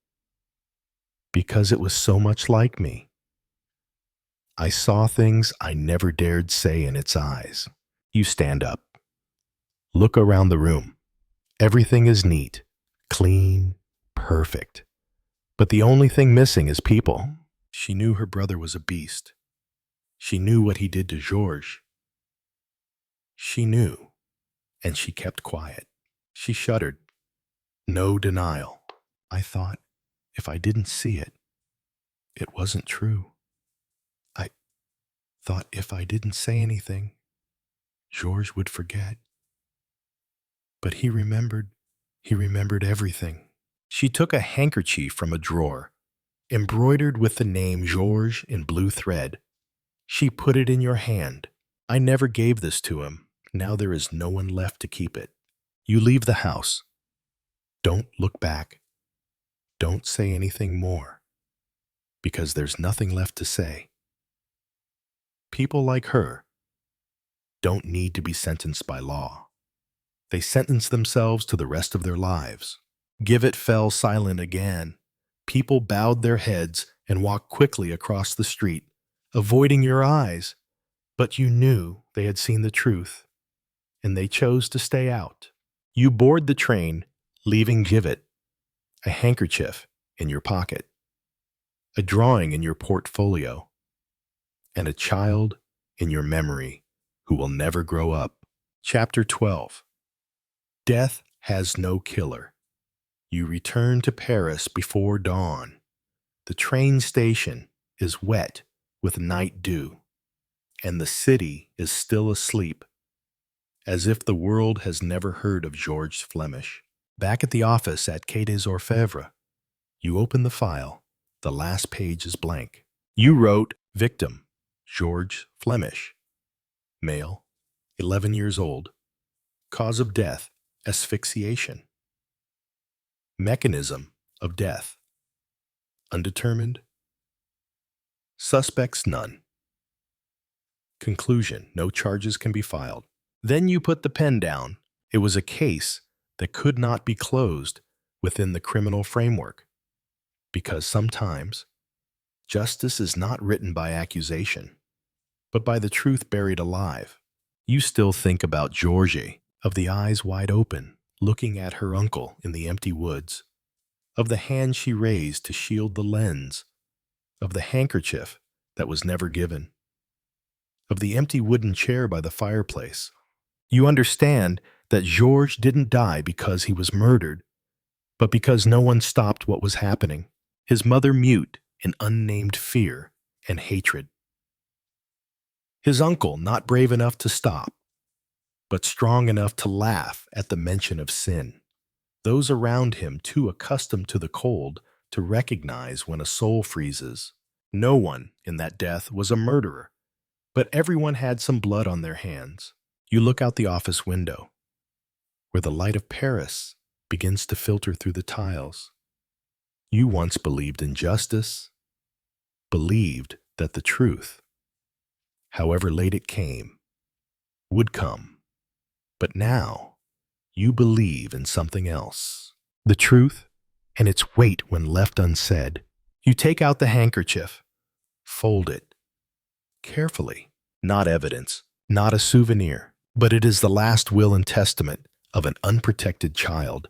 because it was so much like me. I saw things I never dared say in its eyes. You stand up. Look around the room. Everything is neat, clean, perfect. But the only thing missing is people. She knew her brother was a beast. She knew what he did to Georges. She knew, and she kept quiet. She shuddered. No denial. I thought, if I didn't see it, it wasn't true. I thought if I didn't say anything, Georges would forget. But he remembered everything. She took a handkerchief from a drawer, embroidered with the name Georges in blue thread. She put it in your hand. I never gave this to him. Now there is no one left to keep it. You leave the house. Don't look back. Don't say anything more, because there's nothing left to say. People like her don't need to be sentenced by law. They sentence themselves to the rest of their lives. Givet fell silent again. People bowed their heads and walked quickly across the street, avoiding your eyes. But you knew they had seen the truth, and they chose to stay out. You board the train, leaving Givet, a handkerchief in your pocket, a drawing in your portfolio, and a child in your memory who will never grow up. Chapter 12. Death has no killer. You return to Paris before dawn. The train station is wet with night dew, and the city is still asleep, as if the world has never heard of Georges Flemish. Back at the office at Quai des Orfèvres, you open the file. The last page is blank. You wrote, victim, Georges Flemish. Male, 11 years old. Cause of death, asphyxiation. Mechanism of death, undetermined. Suspects, none. Conclusion, no charges can be filed. Then you put the pen down. It was a case that could not be closed within the criminal framework, because sometimes justice is not written by accusation, but by the truth buried alive. You still think about Georges, of the eyes wide open, looking at her uncle in the empty woods, of the hand she raised to shield the lens, of the handkerchief that was never given, of the empty wooden chair by the fireplace. You understand that Georges didn't die because he was murdered, but because no one stopped what was happening, his mother mute in unnamed fear and hatred. His uncle not brave enough to stop, but strong enough to laugh at the mention of sin. Those around him too accustomed to the cold to recognize when a soul freezes. No one in that death was a murderer, but everyone had some blood on their hands. You look out the office window, where the light of Paris begins to filter through the tiles. You once believed in justice, believed that the truth, however late it came, would come. But now, you believe in something else. The truth and its weight when left unsaid. You take out the handkerchief, fold it carefully. Not evidence, not a souvenir, but it is the last will and testament of an unprotected child.